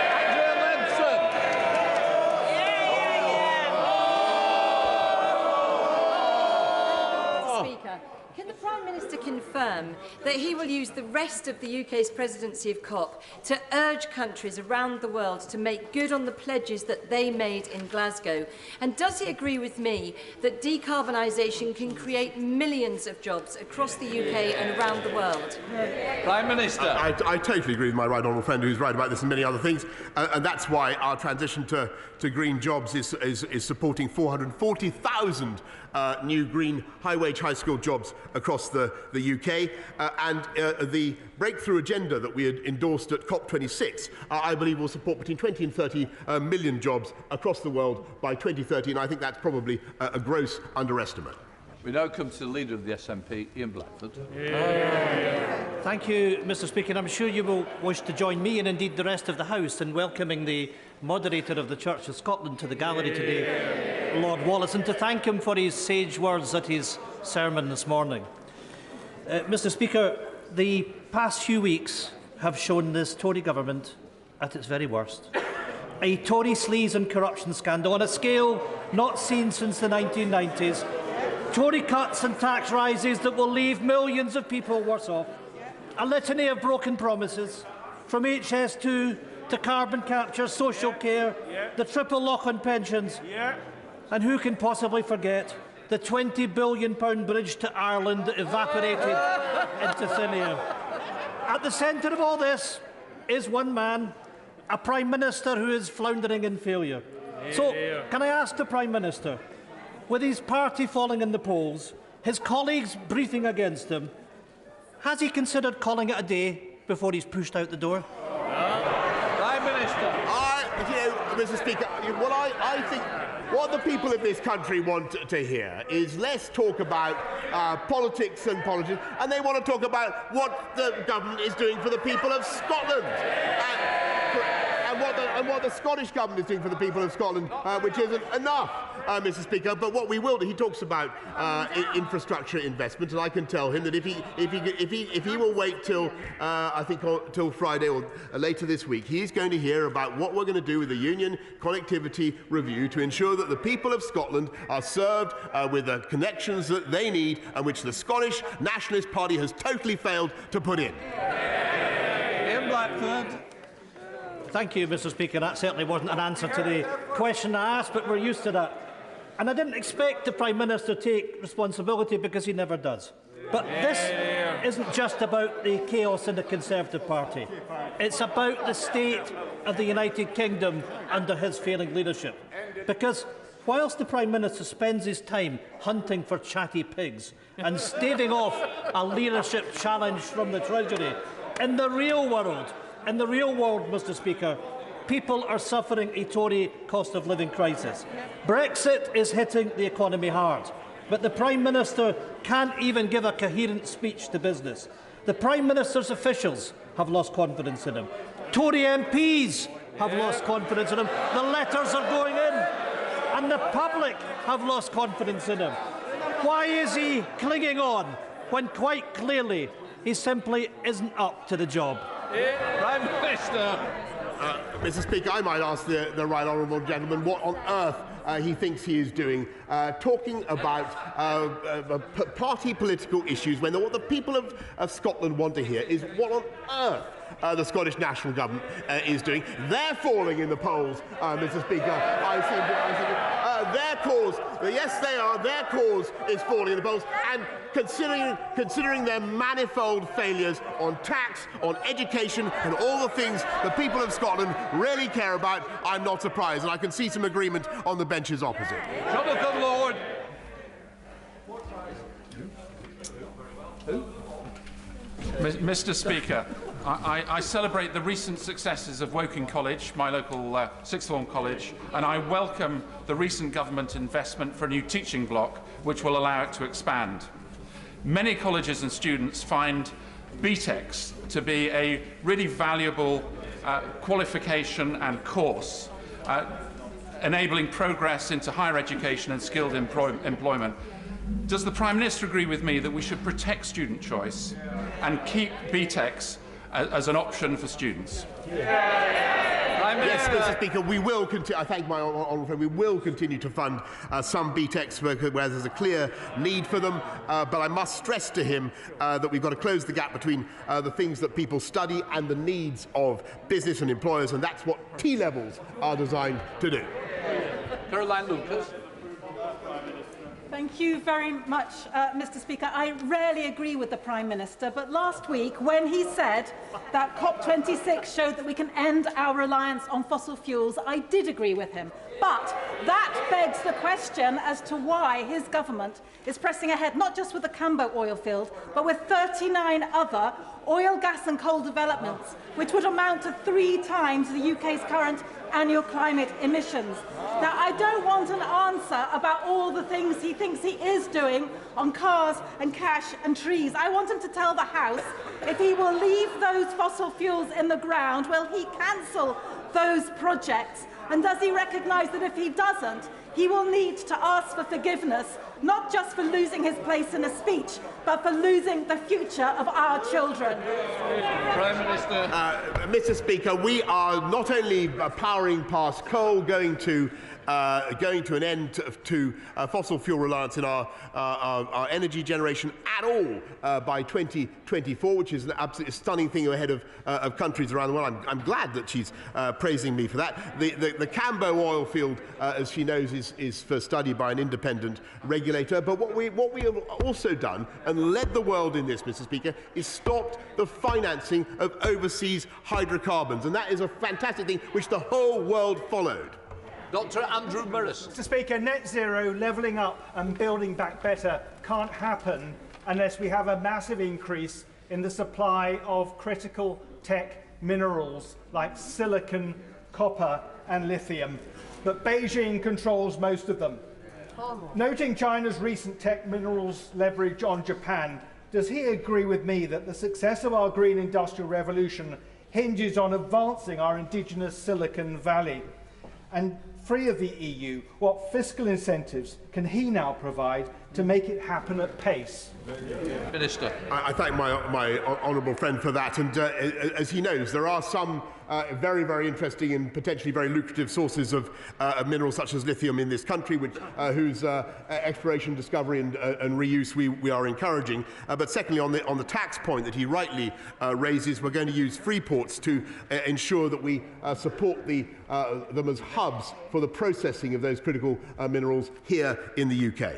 Can the Prime Minister confirm that he will use the rest of the UK's presidency of COP to urge countries around the world to make good on the pledges that they made in Glasgow? And does he agree with me that decarbonisation can create millions of jobs across the UK and around the world? Prime Minister. I totally agree with my right honourable friend, who's right about this and many other things, and that's why our transition to green jobs is supporting 440,000 new green high-wage, high-skilled jobs across the UK, and the breakthrough agenda that we had endorsed at COP26, I believe will support between 20 and 30 million jobs across the world by 2030, and I think that's probably a gross underestimate. We now come to the Leader of the SNP, Ian Blackford. Thank you, Mr. Speaker. I'm sure you will wish to join me and indeed the rest of the House in welcoming the moderator of the Church of Scotland to the gallery today, Lord Wallace, and to thank him for his sage words at his sermon this morning. Mr. Speaker, the past few weeks have shown this Tory government at its very worst. A Tory sleaze and corruption scandal on a scale not seen since the 1990s. Tory cuts and tax rises that will leave millions of people worse off. A litany of broken promises, from HS2 to carbon capture, social care, the triple lock on pensions. And who can possibly forget the £20 billion bridge to Ireland that evaporated into thin air? At the centre of all this is one man, a Prime Minister who is floundering in failure. So, can I ask the Prime Minister, with his party falling in the polls, his colleagues briefing against him, has he considered calling it a day before he's pushed out the door? Prime Minister. Mr. Speaker, I think what the people of this country want to hear is less talk about politics and politics, and they want to talk about what the government is doing for the people of Scotland. And what the Scottish government is doing for the people of Scotland, which isn't enough, Mr. Speaker. But what we will do, he talks about infrastructure investment, and I can tell him that if he will wait till till Friday or later this week, he's going to hear about what we're going to do with the Union Connectivity Review to ensure that the people of Scotland are served with the connections that they need, and which the Scottish Nationalist Party has totally failed to put in. Ian Blackford. Thank you, Mr. Speaker. That certainly wasn't an answer to the question I asked, but we're used to that. And I didn't expect the Prime Minister to take responsibility, because he never does. But this isn't just about the chaos in the Conservative Party. It's about the state of the United Kingdom under his failing leadership. Because whilst the Prime Minister spends his time hunting for chatty pigs and staving off a leadership challenge from the Treasury, in the real world, Mr. Speaker, people are suffering a Tory cost of living crisis. Brexit is hitting the economy hard, but the Prime Minister can't even give a coherent speech to business. The Prime Minister's officials have lost confidence in him. Tory MPs have lost confidence in him. The letters are going in, and the public have lost confidence in him. Why is he clinging on when quite clearly he simply isn't up to the job? Prime Minister. Mr. Speaker, I might ask the right honourable gentleman what on earth he thinks he is doing, talking about party political issues, when what the people of Scotland want to hear is what on earth the Scottish National Government is doing. They're falling in the polls, Mr. Speaker. Their cause, yes they are, their cause is falling in the polls, and considering their manifold failures on tax, on education, and all the things the people of Scotland really care about, I'm not surprised, and I can see some agreement on the benches opposite. Jonathan Lord. Mr. Speaker, I celebrate the recent successes of Woking College, my local sixth form college, and I welcome the recent government investment for a new teaching block, which will allow it to expand. Many colleges and students find BTECs to be a really valuable qualification and course, enabling progress into higher education and skilled employment. Does the Prime Minister agree with me that we should protect student choice and keep BTECs as an option for students? Yes, Mr. Speaker, we will continue. I thank my honourable friend. We will continue to fund some BTECs where there's a clear need for them. But I must stress to him that we've got to close the gap between the things that people study and the needs of business and employers, and that's what T-levels are designed to do. Caroline Lucas. Thank you very much, Mr. Speaker. I rarely agree with the Prime Minister, but last week, when he said that COP26 showed that we can end our reliance on fossil fuels, I did agree with him. But that begs the question as to why his government is pressing ahead not just with the Cambo oil field, but with 39 other oil, gas and coal developments, which would amount to 3 times the UK's current annual climate emissions. Now, I don't want an answer about all the things he thinks he is doing on cars and cash and trees. I want him to tell the House if he will leave those fossil fuels in the ground, will he cancel those projects? And does he recognise that if he doesn't, he will need to ask for forgiveness, not just for losing his place in a speech, but for losing the future of our children? Prime Minister. Mr. Speaker, we are not only powering past coal, going to an end to fossil fuel reliance in our energy generation at all by 2024, which is an absolutely stunning thing ahead of countries around the world. I'm glad that she's praising me for that. The Cambo oil field, as she knows, is for study by an independent regulator. But what we have also done, and led the world in this, Mr. Speaker, is stopped the financing of overseas hydrocarbons. And that is a fantastic thing which the whole world followed. Dr. Andrew Murris. Mr. Speaker, net zero, levelling up and building back better can't happen unless we have a massive increase in the supply of critical tech minerals like silicon, copper and lithium. But Beijing controls most of them. Noting China's recent tech minerals leverage on Japan, does he agree with me that the success of our green industrial revolution hinges on advancing our indigenous Silicon Valley? And free of the EU, what fiscal incentives can he now provide to make it happen at pace? Minister. I thank my honourable friend for that. And as he knows, there are some very, very interesting and potentially very lucrative sources of minerals such as lithium in this country, whose exploration, discovery and reuse we are encouraging. But secondly, on the tax point that he rightly raises, we're going to use free ports to ensure that we support them as hubs for the processing of those critical minerals here in the UK.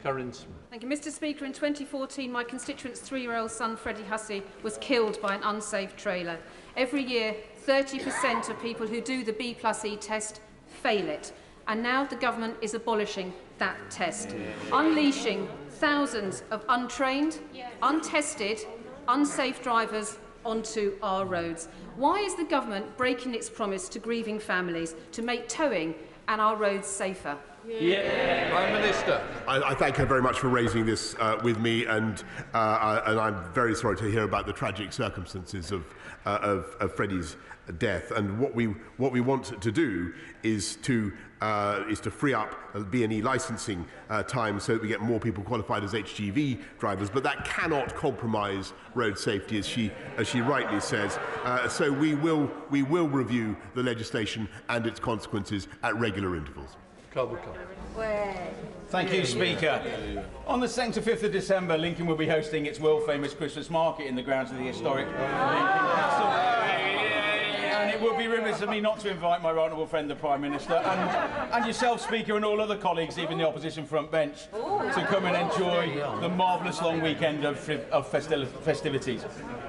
Thank you, Mr. Speaker. In 2014, my constituent's 3-year-old son, Freddie Hussey, was killed by an unsafe trailer. Every year, 30% of people who do the B+E test fail it. And now the government is abolishing that test, unleashing thousands of untrained, untested, unsafe drivers onto our roads. Why is the government breaking its promise to grieving families to make towing and our roads safer? Prime Minister. I thank her very much for raising this with me, and I'm very sorry to hear about the tragic circumstances of Freddie's death. And what we want to do is to free up B&E licensing time so that we get more people qualified as HGV drivers. But that cannot compromise road safety, as she rightly says. So we will review the legislation and its consequences at regular intervals. Thank you, Speaker. On the 2nd to 5th of December, Lincoln will be hosting its world-famous Christmas market in the grounds of the historic Lincoln Castle. And it would be remiss of me not to invite my right honourable friend, the Prime Minister, and yourself, Speaker, and all other colleagues, even the opposition front bench, to come and enjoy the marvellous long weekend of festivities.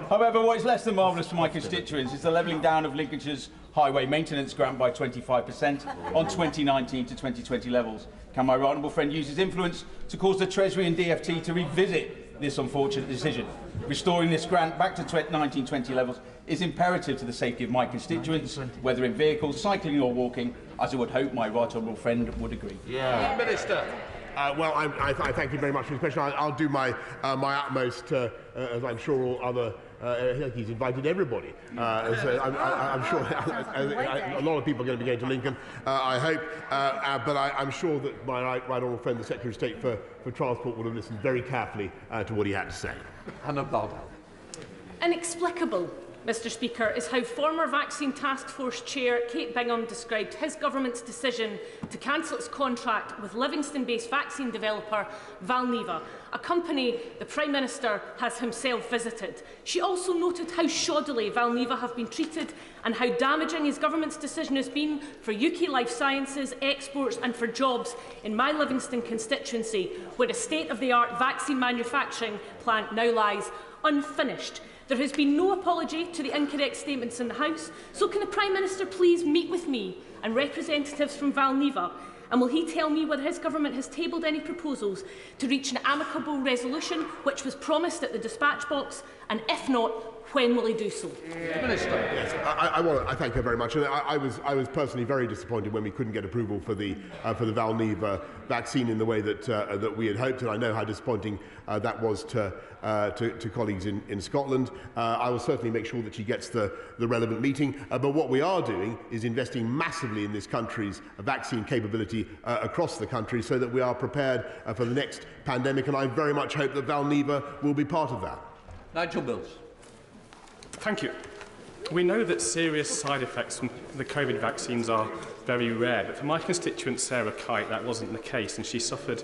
However, what is less than marvellous for my constituents is the levelling down of Lincolnshire's highway maintenance grant by 25% on 2019 to 2020 levels. Can my right honourable friend use his influence to cause the Treasury and DfT to revisit this unfortunate decision? Restoring this grant back to 1920 levels is imperative to the safety of my constituents, whether in vehicles, cycling or walking, as I would hope my right honourable friend would agree. Minister. Well, I thank you very much for the question. I'll do my utmost, as I'm sure all other. He's invited everybody. So I'm sure a lot of people are going to be going to Lincoln, I hope. But I'm sure that my right honourable friend, the Secretary of State for Transport, would have listened very carefully to what he had to say. Hannah Baldwin. Inexplicable, Mr Speaker, is how former Vaccine Task Force Chair Kate Bingham described his government's decision to cancel its contract with Livingston-based vaccine developer Valneva, a company the Prime Minister has himself visited. She also noted how shoddily Valneva have been treated and how damaging his government's decision has been for UK life sciences, exports and for jobs in my Livingston constituency, where a state-of-the-art vaccine manufacturing plant now lies unfinished. There has been no apology to the incorrect statements in the House, so can the Prime Minister please meet with me and representatives from Valneva, and will he tell me whether his government has tabled any proposals to reach an amicable resolution which was promised at the dispatch box, and if not, when will he do so? Minister. Yes, I thank her very much. And I was personally very disappointed when we couldn't get approval for the Valneva vaccine in the way that we had hoped, and I know how disappointing that was to colleagues in Scotland. I will certainly make sure that she gets the relevant meeting. But what we are doing is investing massively in this country's vaccine capability across the country, so that we are prepared for the next pandemic. And I very much hope that Valneva will be part of that. Nigel Bills. Thank you. We know that serious side effects from the COVID vaccines are very rare, but for my constituent Sarah Kite that wasn't the case, and she suffered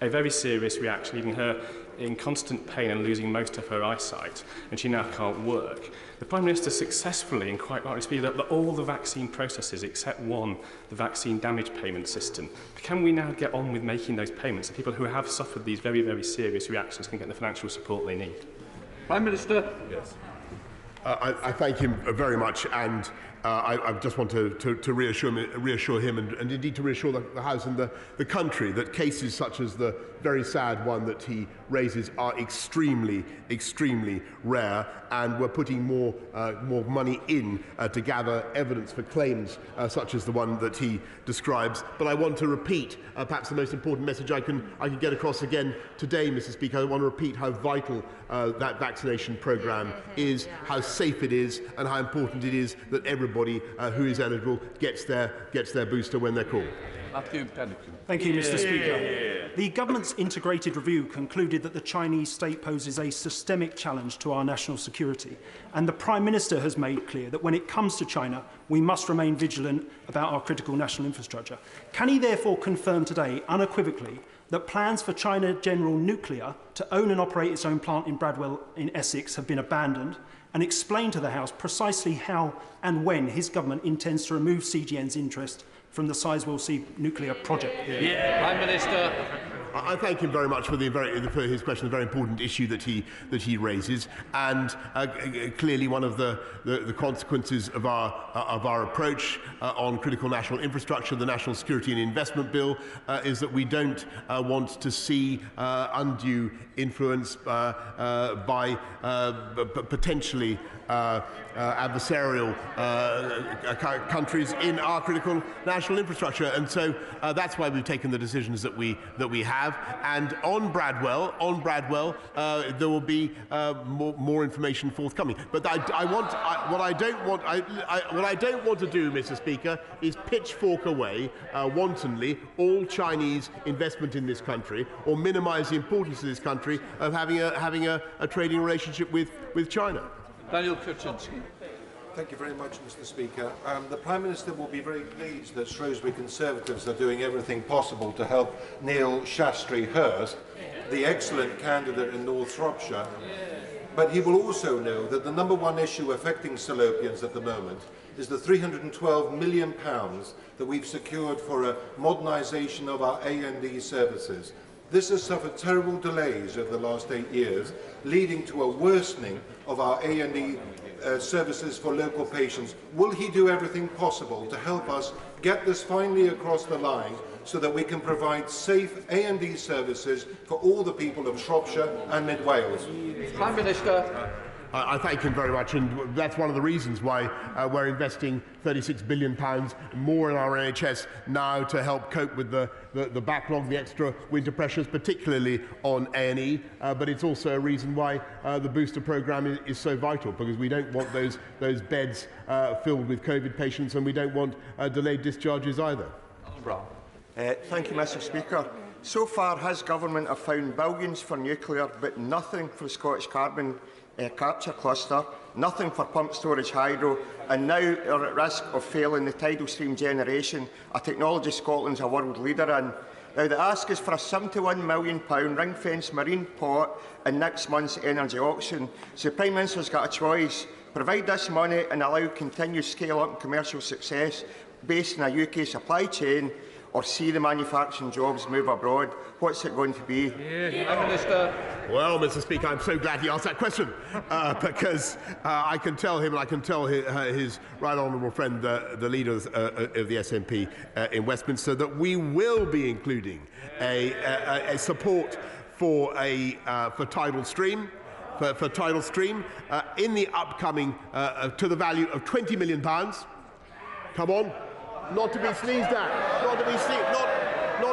a very serious reaction, leaving her in constant pain and losing most of her eyesight, and she now can't work. The Prime Minister successfully and quite rightly speeded up all the vaccine processes except one, the vaccine damage payment system. Can we now get on with making those payments so people who have suffered these very, very serious reactions can get the financial support they need? Prime Minister. Yes. I thank him very much, and I just want to reassure him and indeed to reassure the House and the country that cases such as the very sad one that he raises are extremely, extremely rare, and we're putting more money in to gather evidence for claims such as the one that he describes. But I want to repeat perhaps the most important message I can get across again today, Mr. Speaker. I want to repeat how vital that vaccination programme is, how safe it is, and how important it is that everybody who is eligible gets their booster when they're called. Matthew Pennington. Thank you, Mr. Speaker. The government's integrated review concluded that the Chinese state poses a systemic challenge to our national security, and the Prime Minister has made clear that when it comes to China, we must remain vigilant about our critical national infrastructure. Can he therefore confirm today, unequivocally, that plans for China General Nuclear to own and operate its own plant in Bradwell in Essex have been abandoned, and explain to the House precisely how and when his government intends to remove CGN's interest from the Sizewell C nuclear project? Prime Minister. I thank him very much for his question, a very important issue that he raises, and clearly one of the consequences of our approach on critical national infrastructure, the National Security and Investment Bill, is that we don't want to see undue influence by potentially adversarial countries in our critical national infrastructure, and so that's why we've taken the decisions that we have. And on Bradwell, there will be more information forthcoming. But what I don't want to do, Mr. Speaker, is pitchfork away wantonly all Chinese investment in this country, or minimise the importance of this country of having a trading relationship with China. Daniel Kaczynski. Thank you very much, Mr. Speaker. The Prime Minister will be very pleased that Shrewsbury Conservatives are doing everything possible to help Neil Shastri-Hurst, the excellent candidate in North Shropshire. But he will also know that the #1 issue affecting Salopians at the moment is the £312 million that we've secured for a modernisation of our A&E services. This has suffered terrible delays over the last 8 years, leading to a worsening of our A&E services for local patients. Will he do everything possible to help us get this finally across the line so that we can provide safe A&E services for all the people of Shropshire and Mid Wales? Prime Minister. I thank him very much, and that's one of the reasons why we're investing £36 billion more in our NHS now to help cope with the backlog, the extra winter pressures, particularly on A&E. But it's also a reason why the booster programme is so vital, because we don't want those beds filled with COVID patients, and we don't want delayed discharges either. Thank you, Mr. Speaker. So far, his government have found billions for nuclear, but nothing for the Scottish carbon capture cluster, nothing for pump storage hydro, and now are at risk of failing the tidal stream generation, a technology Scotland's a world leader in. Now, the ask is for a £71 million ring-fenced marine pot in next month's energy auction. So the Prime Minister's got a choice: provide this money and allow continued scale-up and commercial success based on a UK supply chain, or see the manufacturing jobs move abroad. What's it going to be? Prime Minister. Well, Mr. Speaker, I'm so glad he asked that question, because I can tell him, and I can tell his right honourable friend, the leader of the SNP in Westminster, that we will be including a support for tidal stream. For tidal stream in the upcoming to the value of £20 million. Come on. Not to be sneezed at. Not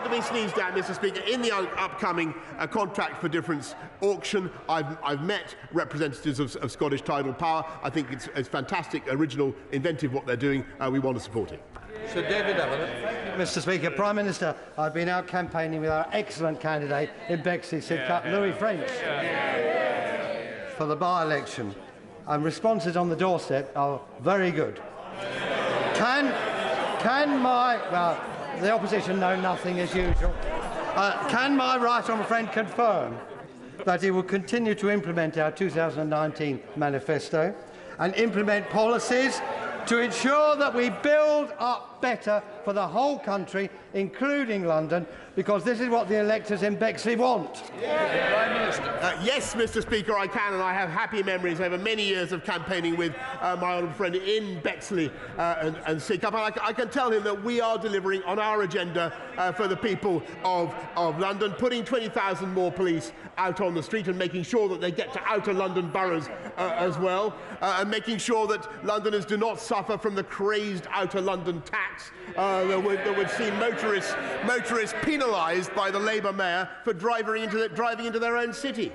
to be sneezed at, Mr. Speaker. In the upcoming Contract for Difference auction, I've met representatives of Scottish Tidal Power. I think it's fantastic, original, inventive what they're doing. We want to support it. Sir David Evelyn. Mr. Speaker, Prime Minister, I've been out campaigning with our excellent candidate in Bexley, Sidcup, Louis French, for the by-election, and responses on the doorstep are very good. Well, the opposition know nothing as usual. Can my right honourable friend confirm that he will continue to implement our 2019 manifesto and implement policies to ensure that we build up better for the whole country, including London, because this is what the electors in Bexley want? Yes, Mr. Speaker, I can, and I have happy memories over many years of campaigning with my honourable friend in Bexley and Sidcup. And I can tell him that we are delivering on our agenda for the people of London, putting 20,000 more police out on the street and making sure that they get to outer London boroughs as well, and making sure that Londoners do not suffer from the crazed outer London tax that would see motorists penalised by the Labour mayor for driving into their own city.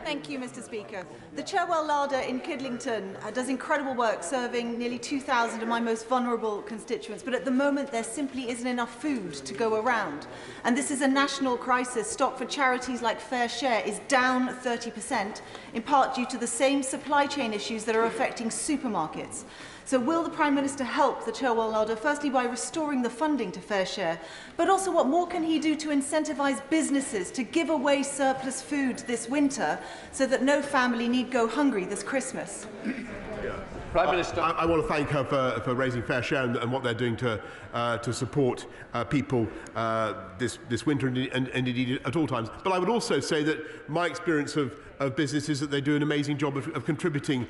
Thank you, Mr. Speaker. The Cherwell Larder in Kidlington does incredible work serving nearly 2,000 of my most vulnerable constituents, but at the moment there simply isn't enough food to go around. And this is a national crisis. Stock for charities like Fair Share is down 30%, in part due to the same supply chain issues that are affecting supermarkets. So will the Prime Minister help the Cherwell Larder, firstly by restoring the funding to Fair Share, but also what more can he do to incentivise businesses to give away surplus food this winter so that no family need go hungry this Christmas? Prime Minister. I want to thank her for raising Fair Share and what they're doing to support people this winter and indeed at all times. But I would also say that my experience of business is that they do an amazing job of contributing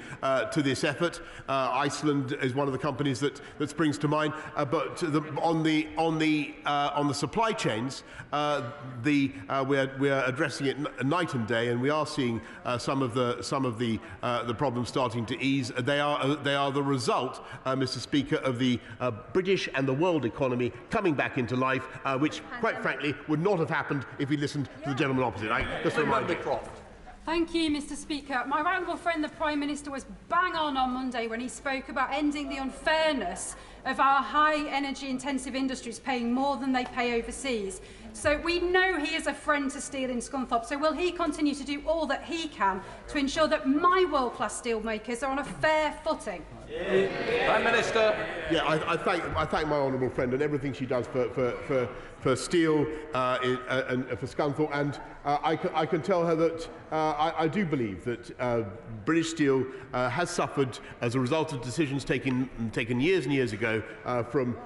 to this effort. Iceland is one of the companies that springs to mind. But on the supply chains, we're addressing it night and day, and we are seeing some of the problems starting to ease. They are the result, Mr. Speaker, of the British and the world economy coming back into life, which, quite frankly, would not have happened if we listened to the gentleman opposite. Just a reminder. Thank you, Mr. Speaker. My right honourable friend, the Prime Minister, was bang on Monday when he spoke about ending the unfairness of our high energy-intensive industries paying more than they pay overseas. So we know he is a friend to steel in Scunthorpe. So will he continue to do all that he can to ensure that my world-class steelmakers are on a fair footing? Prime Minister. Yeah, I thank my honourable friend and everything she does for steel and for Scunthorpe, and I can tell her that I do believe that British Steel has suffered as a result of decisions taken years and years ago from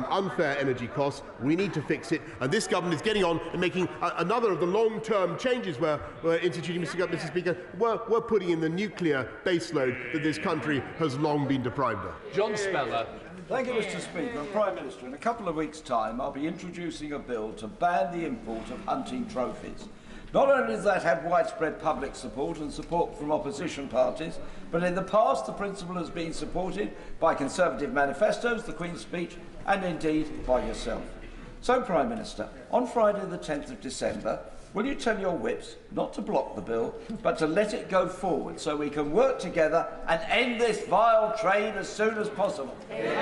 unfair energy costs. We need to fix it, and this government is getting on and making another of the long-term changes we're instituting, Mr. Speaker. We're putting in the nuclear baseload that this country has long been deprived of. John Speller. Thank you, Mr. Speaker. And Prime Minister, in a couple of weeks' time, I'll be introducing a bill to ban the import of hunting trophies. Not only does that have widespread public support and support from opposition parties, but in the past the principle has been supported by Conservative manifestos, the Queen's Speech, and indeed by yourself. So, Prime Minister, on Friday the 10th of December, will you tell your whips not to block the bill, but to let it go forward so we can work together and end this vile trade as soon as possible? The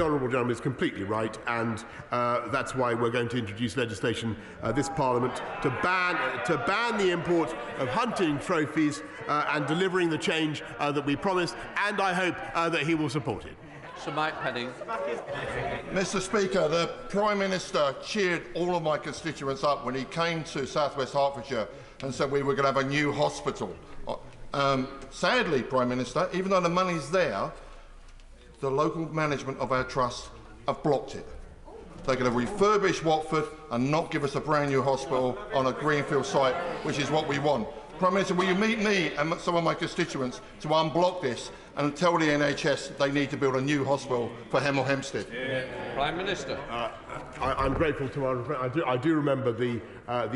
honourable gentleman is completely right, and that's why we're going to introduce legislation this Parliament to ban the import of hunting trophies and delivering the change that we promised, and I hope that he will support it. Sir Mike Penning. Mr. Speaker, the Prime Minister cheered all of my constituents up when he came to South West Hertfordshire and said we were going to have a new hospital. Sadly, Prime Minister, even though the money's there, the local management of our trust have blocked it. They're going to refurbish Watford and not give us a brand new hospital on a greenfield site, which is what we want. Prime Minister, will you meet me and some of my constituents to unblock this and tell the NHS they need to build a new hospital for Hemel Hempstead? Prime Minister. I'm grateful to my friend. I do remember the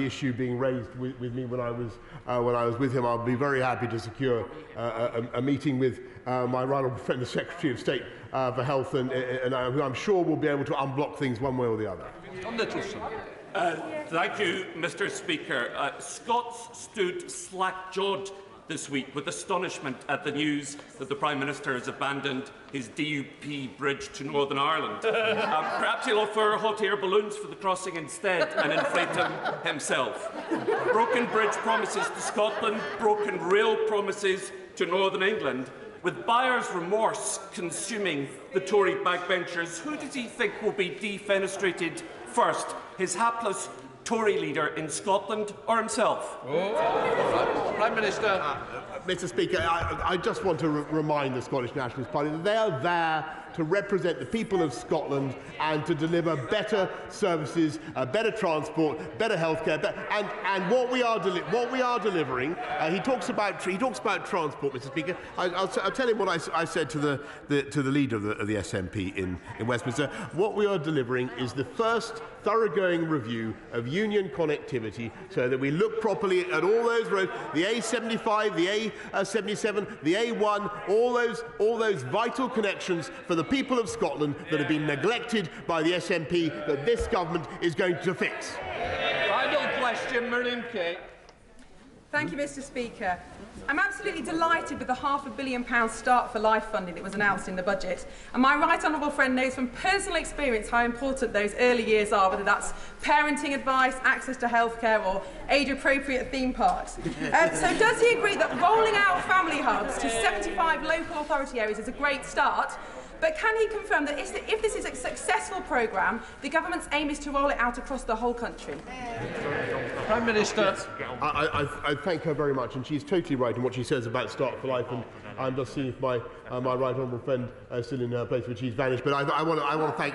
issue being raised with me when I was with him. I'll be very happy to secure a meeting with my right honourable friend, the Secretary of State for Health, and who I'm sure will be able to unblock things one way or the other. John Nicholson. Thank you, Mr. Speaker. Scots stood slack-jawed this week with astonishment at the news that the Prime Minister has abandoned his DUP bridge to Northern Ireland. Perhaps he'll offer hot air balloons for the crossing instead and inflate them himself. Broken bridge promises to Scotland, broken rail promises to Northern England. With buyer's remorse consuming the Tory backbenchers, who does he think will be defenestrated first? His hapless Tory leader in Scotland or himself? Prime Minister. Mr. Speaker, I just want to remind the Scottish Nationalist Party that they are there to represent the people of Scotland and to deliver better services, better transport, better healthcare, and what we are delivering. He talks about transport, Mr. Speaker. I'll tell him what I said to the leader of the SNP in Westminster. What we are delivering is the first thoroughgoing review of union connectivity, so that we look properly at all those roads, the A75, the A77, the A1, all those vital connections for the people of Scotland that have been neglected by the SNP, that this government is going to fix. Final question, Miriam Kate. Thank you, Mr. Speaker. I'm absolutely delighted with the £500 million Start for Life funding that was announced in the budget. And my right honourable friend knows from personal experience how important those early years are, whether that's parenting advice, access to healthcare or age-appropriate theme parks. So does he agree that rolling out family hubs to 75 local authority areas is a great start? But can he confirm that if this is a successful programme, the government's aim is to roll it out across the whole country? Prime Minister. Yes. I thank her very much, and she's totally right in what she says about Start for Life, and I'm just seeing if my right honourable friend is still in her place, which she's vanished. But I want to thank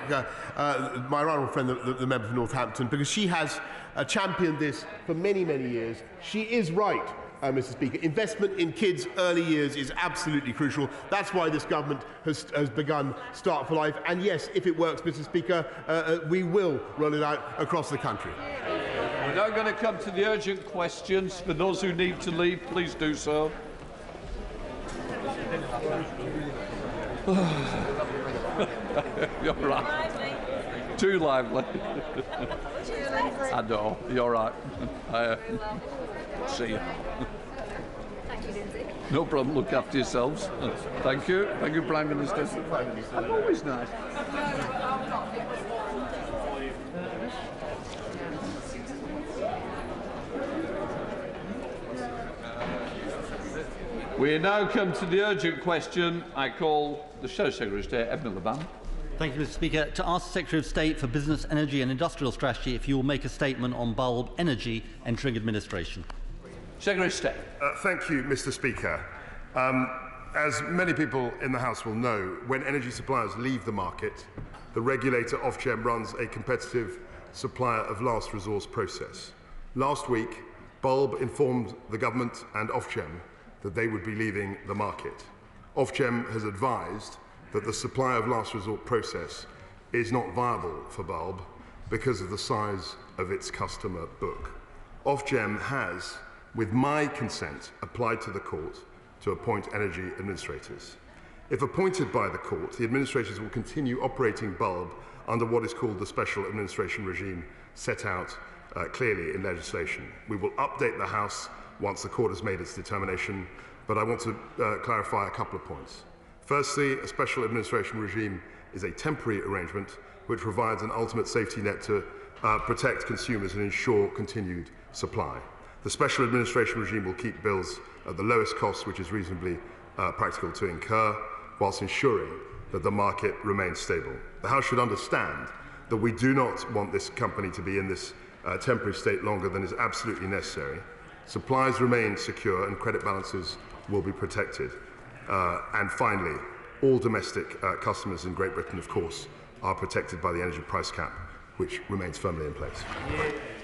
my right honourable friend, the member for Northampton, because she has championed this for many, many years. She is right. Mr. Speaker, investment in kids' early years is absolutely crucial. That's why this government has begun Start for Life. And yes, if it works, Mr. Speaker, we will roll it out across the country. We're now going to come to the urgent questions. For those who need to leave, please do so. You're right. Too lively. I know. You're right. See you. No problem. Look after yourselves. Thank you. Thank you, Prime Minister. Always nice. We now come to the urgent question. I call the Show Secretary of State, Ed Miliband. Thank you, Mr. Speaker. To ask the Secretary of State for Business, Energy and Industrial Strategy if you will make a statement on bulb energy entering administration. Secretary of State. Thank you, Mr. Speaker. As many people in the House will know, when energy suppliers leave the market, the regulator Ofgem runs a competitive supplier of last resource process. Last week, Bulb informed the government and Ofgem that they would be leaving the market. Ofgem has advised that the supply of last resort process is not viable for Bulb because of the size of its customer book. Ofgem has, with my consent, applied to the court to appoint energy administrators. If appointed by the court, the administrators will continue operating Bulb under what is called the special administration regime set out clearly in legislation. We will update the House once the court has made its determination, but I want to clarify a couple of points. Firstly, a special administration regime is a temporary arrangement which provides an ultimate safety net to protect consumers and ensure continued supply. The special administration regime will keep bills at the lowest cost, which is reasonably practical to incur, whilst ensuring that the market remains stable. The House should understand that we do not want this company to be in this temporary state longer than is absolutely necessary. Supplies remain secure and credit balances will be protected. And finally, all domestic customers in Great Britain, of course, are protected by the energy price cap, which remains firmly in place.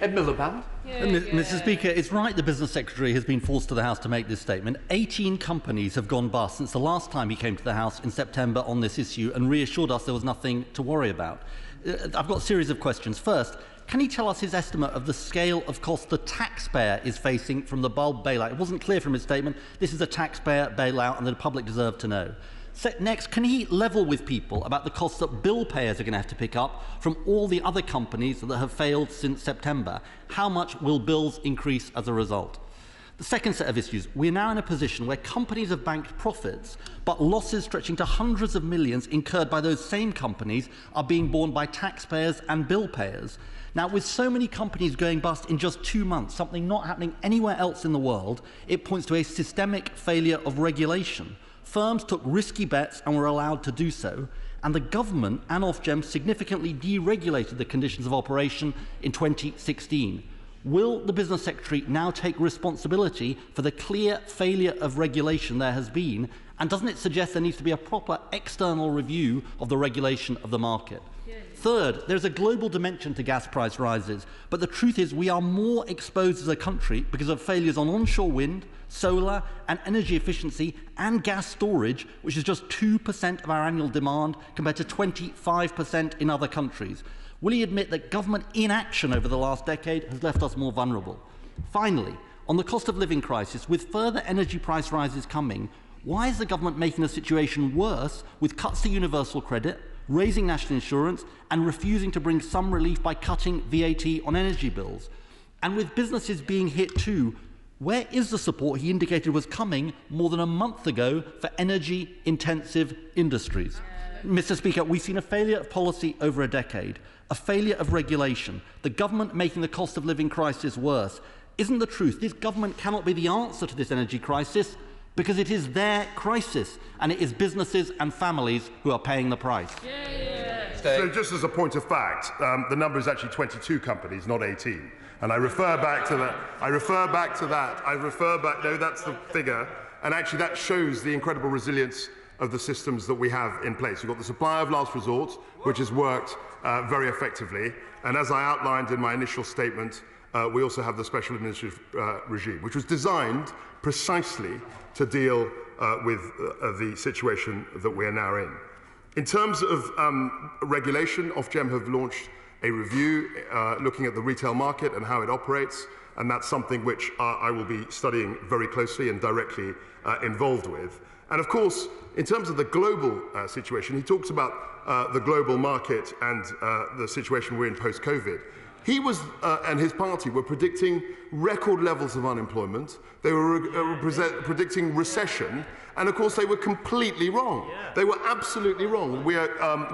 Ed Miliband. Mr. Speaker, it's right the Business Secretary has been forced to the House to make this statement. 18 companies have gone bust since the last time he came to the House in September on this issue and reassured us there was nothing to worry about. I've got a series of questions. First, can he tell us his estimate of the scale of cost the taxpayer is facing from the Bulb bailout? It wasn't clear from his statement. This is a taxpayer bailout and the public deserve to know. Next, can he level with people about the costs that bill payers are going to have to pick up from all the other companies that have failed since September? How much will bills increase as a result? The second set of issues, we're now in a position where companies have banked profits, but losses stretching to hundreds of millions incurred by those same companies are being borne by taxpayers and bill payers. Now, with so many companies going bust in just 2 months, something not happening anywhere else in the world, it points to a systemic failure of regulation. Firms took risky bets and were allowed to do so, and the government and Ofgem significantly deregulated the conditions of operation in 2016. Will the Business Secretary now take responsibility for the clear failure of regulation there has been, and doesn't it suggest there needs to be a proper external review of the regulation of the market? Third, there's a global dimension to gas price rises, but the truth is we are more exposed as a country because of failures on onshore wind, solar and energy efficiency and gas storage, which is just 2% of our annual demand compared to 25% in other countries. Will he admit that government inaction over the last decade has left us more vulnerable? Finally, on the cost of living crisis, with further energy price rises coming, why is the government making the situation worse with cuts to universal credit, raising national insurance and refusing to bring some relief by cutting VAT on energy bills? And with businesses being hit too, where is the support he indicated was coming more than a month ago for energy-intensive industries? Mr. Speaker, we've seen a failure of policy over a decade, a failure of regulation, the government making the cost of living crisis worse. Isn't the truth this government cannot be the answer to this energy crisis because it is their crisis and it is businesses and families who are paying the price? So just as a point of fact, the number is actually 22 companies, not 18. And I refer back to that. No, that's the figure. And actually that shows the incredible resilience of the systems that we have in place. We've got the supply of last resort, which has worked very effectively. And as I outlined in my initial statement, we also have the special administrative regime, which was designed precisely to deal with the situation that we are now in. In terms of regulation, Ofgem have launched a review looking at the retail market and how it operates, and that's something which I will be studying very closely and directly involved with. And of course, in terms of the global situation, he talks about the global market and the situation we're in post-COVID. He was and his party were predicting record levels of unemployment. They were predicting recession, And of course, they were completely wrong. They were absolutely wrong. We are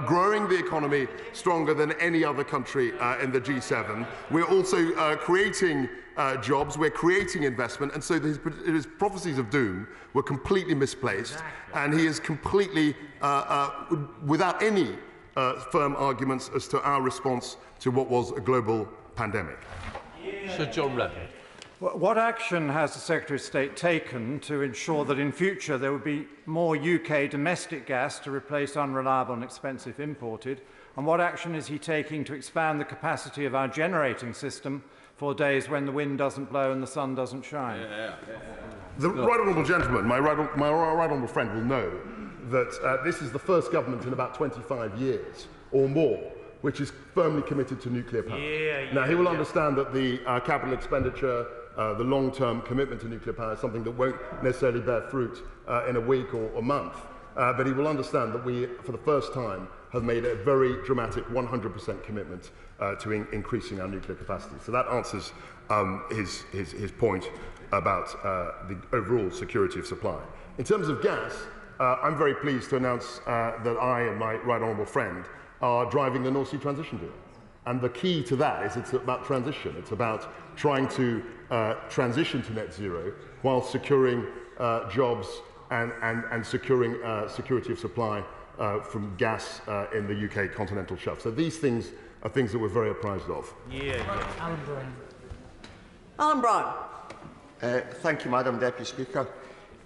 growing the economy stronger than any other country in the G7. We're also creating jobs, we're creating investment, and so his prophecies of doom were completely misplaced, and he is completely, without any firm arguments as to our response to what was a global pandemic. Sir John Redmond. What action has the Secretary of State taken to ensure that in future there will be more UK domestic gas to replace unreliable and expensive imported? And what action is he taking to expand the capacity of our generating system for days when the wind doesn't blow and the sun doesn't shine? The right honourable gentleman, my right honourable friend, will know that this is the first government in about 25 years or more which is firmly committed to nuclear power. Now, he will understand that the capital expenditure, the long-term commitment to nuclear power is something that won't necessarily bear fruit in a week or a month. But he will understand that we, for the first time, have made a very dramatic 100% commitment to increasing our nuclear capacity. So that answers his point about the overall security of supply. In terms of gas, I'm very pleased to announce that I and my right honourable friend are driving the North Sea transition deal. And the key to that is it's about transition. It's about trying to transition to net zero while securing jobs and securing security of supply from gas in the UK continental shelf. So these things are things that we're very apprised of. Alan Brown. Alan Brown. Thank you, Madam Deputy Speaker.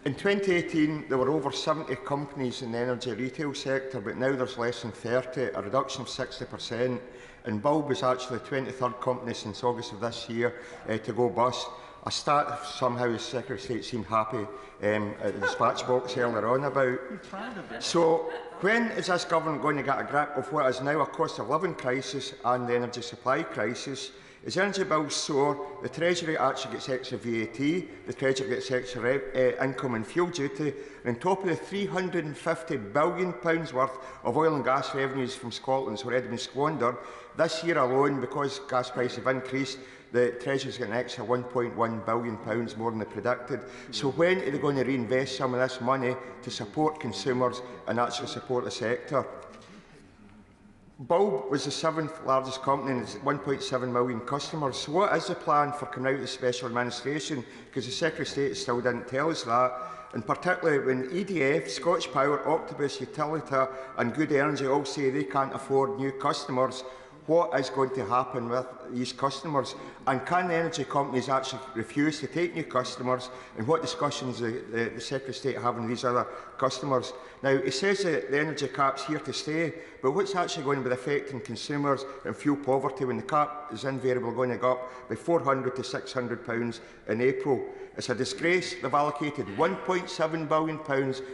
In 2018, there were over 70 companies in the energy retail sector, but now there's less than 30, a reduction of 60%. And Bulb is actually the 23rd company since August of this year to go bust. A stat somehow the Secretary of State seemed happy at the dispatch box earlier on about. So when is this government going to get a grip of what is now a cost of living crisis and the energy supply crisis? As energy bills soar, the Treasury actually gets extra VAT, the Treasury gets extra income and fuel duty, and on top of the £350 billion worth of oil and gas revenues from Scotland's already been squandered, this year alone, because gas prices have increased, the Treasury's got an extra £1.1 billion more than they predicted. So when are they going to reinvest some of this money to support consumers and actually support the sector? Bulb was the 7th largest company and has 1.7 million customers. So what is the plan for coming out of the special administration? Because the Secretary of State still didn't tell us that. And particularly when EDF, Scottish Power, Octopus, Utilita and Good Energy all say they can't afford new customers, what is going to happen with these customers? And can the energy companies actually refuse to take new customers? And what discussions the Secretary of State having with these other customers? Now, he says that the energy cap's here to stay, but what's actually going to be affecting consumers and fuel poverty when the cap is invariably going to go up by £400 to £600 in April? It's a disgrace they've allocated £1.7 billion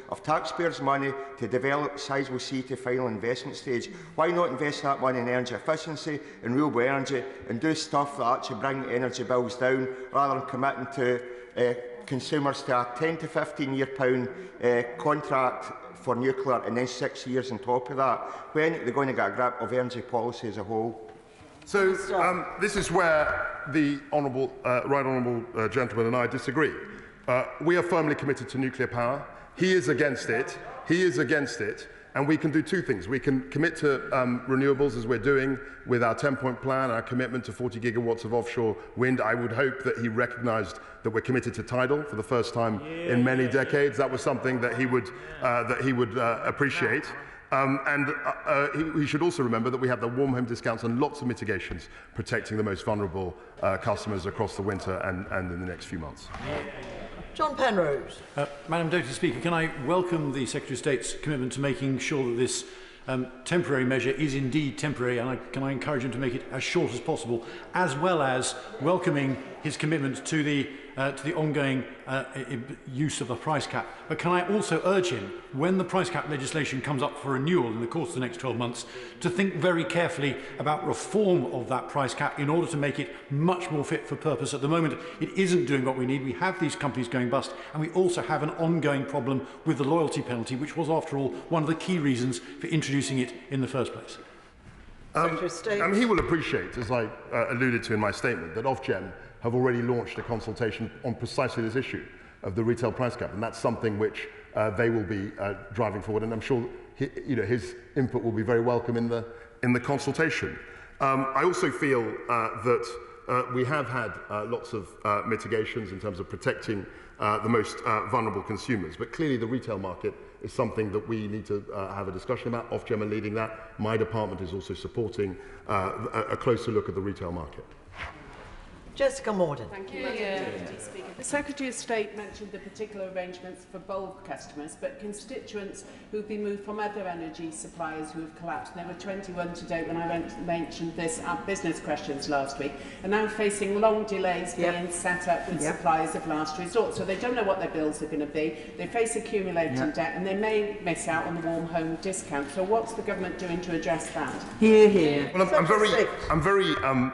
of taxpayers' money to develop Sizewell C to final investment stage. Why not invest that money in energy efficiency and renewable energy and do stuff that actually bring energy bills down, rather than committing to consumers to a £10 to £15 contract for nuclear and then 6 years on top of that? When are they going to get a grip of energy policy as a whole? So this is where the right honourable gentleman and I disagree. We are firmly committed to nuclear power. He is against it. He is against it. And we can do two things. We can commit to renewables, as we're doing with our 10-point plan, our commitment to 40 gigawatts of offshore wind. I would hope that he recognised that we're committed to tidal for the first time in many decades. That was something that he would appreciate. He should also remember that we have the warm home discounts and lots of mitigations protecting the most vulnerable customers across the winter and in the next few months. John Penrose. Madam Deputy Speaker, can I welcome the Secretary of State's commitment to making sure that this temporary measure is indeed temporary, and can I encourage him to make it as short as possible, as well as welcoming his commitment to the ongoing use of the price cap. But can I also urge him, when the price cap legislation comes up for renewal in the course of the next 12 months, to think very carefully about reform of that price cap in order to make it much more fit for purpose. At the moment, it isn't doing what we need. We have these companies going bust, and we also have an ongoing problem with the loyalty penalty, which was, after all, one of the key reasons for introducing it in the first place. He will appreciate, as I alluded to in my statement, that Ofgem have already launched a consultation on precisely this issue. of the retail price cap, and that's something which they will be driving forward, and I'm sure his input will be very welcome in the consultation. I also feel that we have had lots of mitigations in terms of protecting the most vulnerable consumers, but clearly the retail market is something that we need to have a discussion about. Ofgem are leading that. My department is also supporting a closer look at the retail market. Jessica Morden. Thank you, Deputy Speaker. The Secretary of State mentioned the particular arrangements for bulk customers, but constituents who've been moved from other energy suppliers who have collapsed, there were 21 to date when I mentioned this at business questions last week, are now facing long delays being set up with suppliers of last resort. So they don't know what their bills are going to be, they face accumulating debt, and they may miss out on the warm home discount. So what's the government doing to address that? Hear, hear. Well,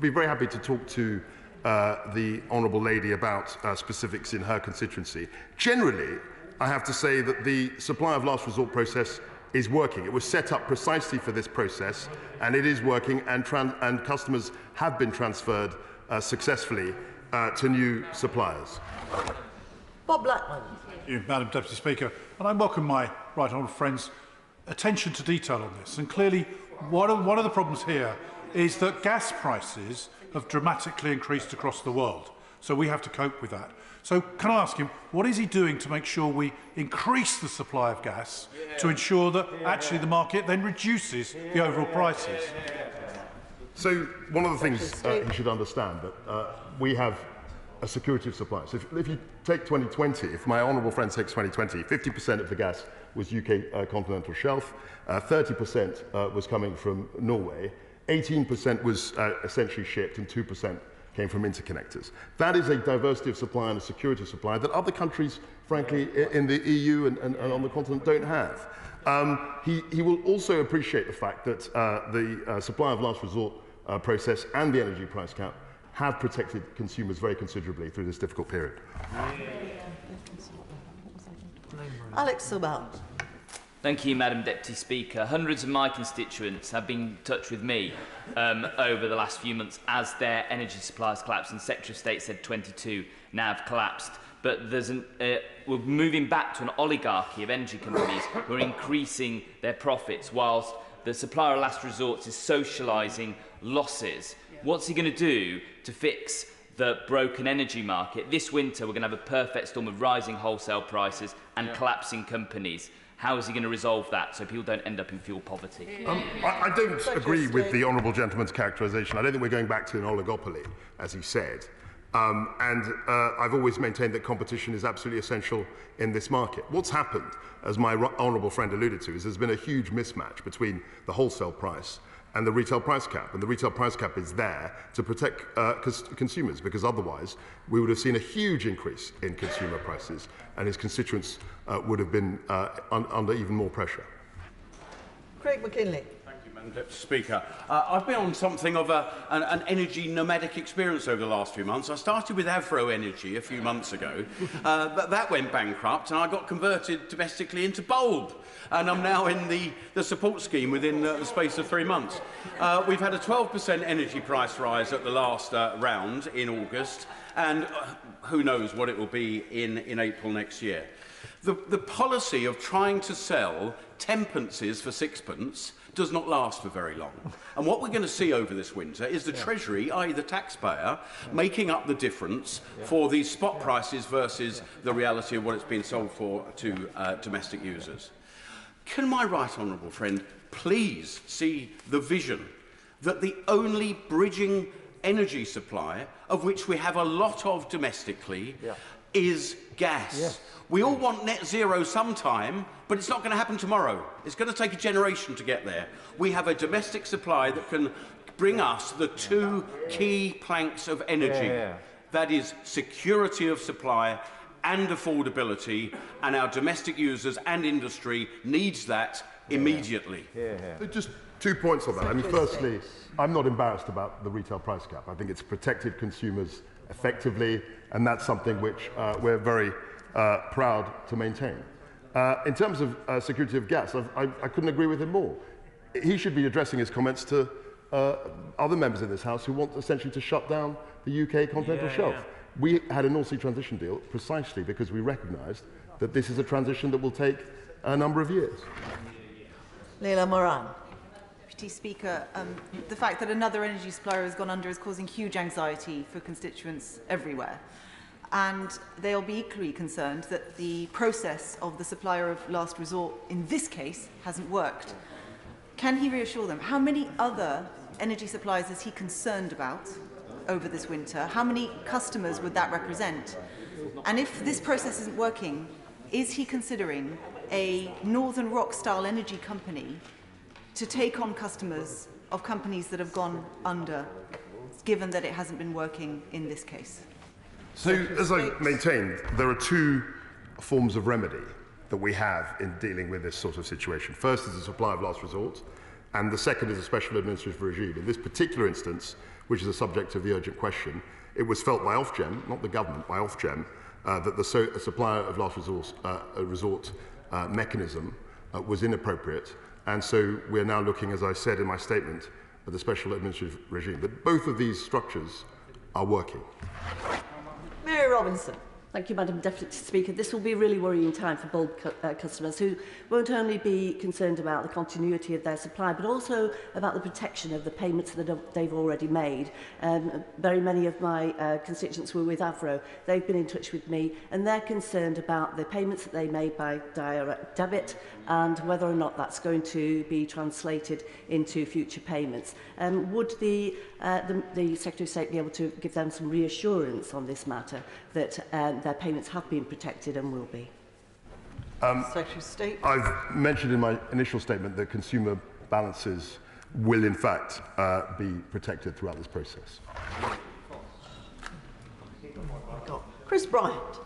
be very happy to talk to the Honourable Lady about specifics in her constituency. Generally, I have to say that the supply of last resort process is working. It was set up precisely for this process, and it is working, and customers have been transferred successfully to new suppliers. Bob Blackman. Thank you, Madam Deputy Speaker. And I welcome my right honourable friend's attention to detail on this. And clearly, one of the problems here is that gas prices have dramatically increased across the world. So we have to cope with that. So can I ask him, what is he doing to make sure we increase the supply of gas to ensure that actually the market then reduces the overall prices? So one of the things you should understand that we have a security of supply. So if you take 2020, if my honourable friend takes 2020, 50% of the gas was UK continental shelf, 30% was coming from Norway, 18% was essentially shipped, and 2% came from interconnectors. That is a diversity of supply and a security of supply that other countries, frankly, in the EU and on the continent don't have. He will also appreciate the fact that the supply of last resort process and the energy price cap have protected consumers very considerably through this difficult period. Alex Sobel. Thank you, Madam Deputy Speaker. Hundreds of my constituents have been in touch with me over the last few months as their energy supplies collapsed, and Secretary of State said 22 now have collapsed. But we're moving back to an oligarchy of energy companies who are increasing their profits whilst the supplier of last resorts is socialising losses. What's he going to do to fix the broken energy market? This winter, we're going to have a perfect storm of rising wholesale prices and collapsing companies. How is he going to resolve that so people don't end up in fuel poverty? I don't agree with the honourable gentleman's characterisation. I don't think we're going back to an oligopoly, as he said. I've always maintained that competition is absolutely essential in this market. What's happened, as my honourable friend alluded to, is there's been a huge mismatch between the wholesale price and the retail price cap. And the retail price cap is there to protect consumers, because otherwise we would have seen a huge increase in consumer prices and his constituents would have been under even more pressure. Craig McKinley. Thank you, Madam Deputy Speaker. I've been on something of an energy nomadic experience over the last few months. I started with Avro Energy a few months ago, but that went bankrupt and I got converted domestically into Bulb. And I'm now in the support scheme within the space of 3 months. We've had a 12% energy price rise at the last round in August, and who knows what it will be in April next year. The policy of trying to sell tenpences for sixpence does not last for very long. And what we're going to see over this winter is the Treasury, i.e. the taxpayer, making up the difference for these spot prices versus the reality of what it's being sold for to domestic users. Can my right honourable friend please see the vision that the only bridging energy supply, of which we have a lot of domestically, is gas? Yes. We all want net zero sometime, but it's not going to happen tomorrow. It's going to take a generation to get there. We have a domestic supply that can bring us the two key planks of energy. That is security of supply and affordability, and our domestic users and industry needs that immediately. Just 2 points on that. I mean, firstly, I'm not embarrassed about the retail price cap. I think it's protected consumers effectively, and that's something which we're very proud to maintain. In terms of security of gas, I couldn't agree with him more. He should be addressing his comments to other members in this House who want essentially to shut down the UK continental shelf. We had a North Sea transition deal precisely because we recognised that this is a transition that will take a number of years. Leila Moran. Deputy Speaker, the fact that another energy supplier has gone under is causing huge anxiety for constituents everywhere. And they'll be equally concerned that the process of the supplier of last resort in this case hasn't worked. Can he reassure them? How many other energy suppliers is he concerned about over this winter? How many customers would that represent? And if this process isn't working, is he considering a Northern Rock-style energy company to take on customers of companies that have gone under, given that it hasn't been working in this case? So, as I maintained, there are two forms of remedy that we have in dealing with this sort of situation. First is a supply of last resort, and the second is a special administrative regime. In this particular instance, which is the subject of the urgent question, it was felt by Ofgem, not the government, by Ofgem, that the supplier of last resort mechanism was inappropriate. And so we're now looking, as I said in my statement, at the special administrative regime. But both of these structures are working. Mary Robinson. Thank you, Madam Deputy Speaker. This will be a really worrying time for bulb customers who won't only be concerned about the continuity of their supply, but also about the protection of the payments that they've already made. Very many of my constituents were with Avro. They've been in touch with me, and they're concerned about the payments that they made by direct debit and whether or not that's going to be translated into future payments. Would the Secretary of State be able to give them some reassurance on this matter that their payments have been protected and will be? Secretary of State. I've mentioned in my initial statement that consumer balances will in fact be protected throughout this process. Chris Bryant.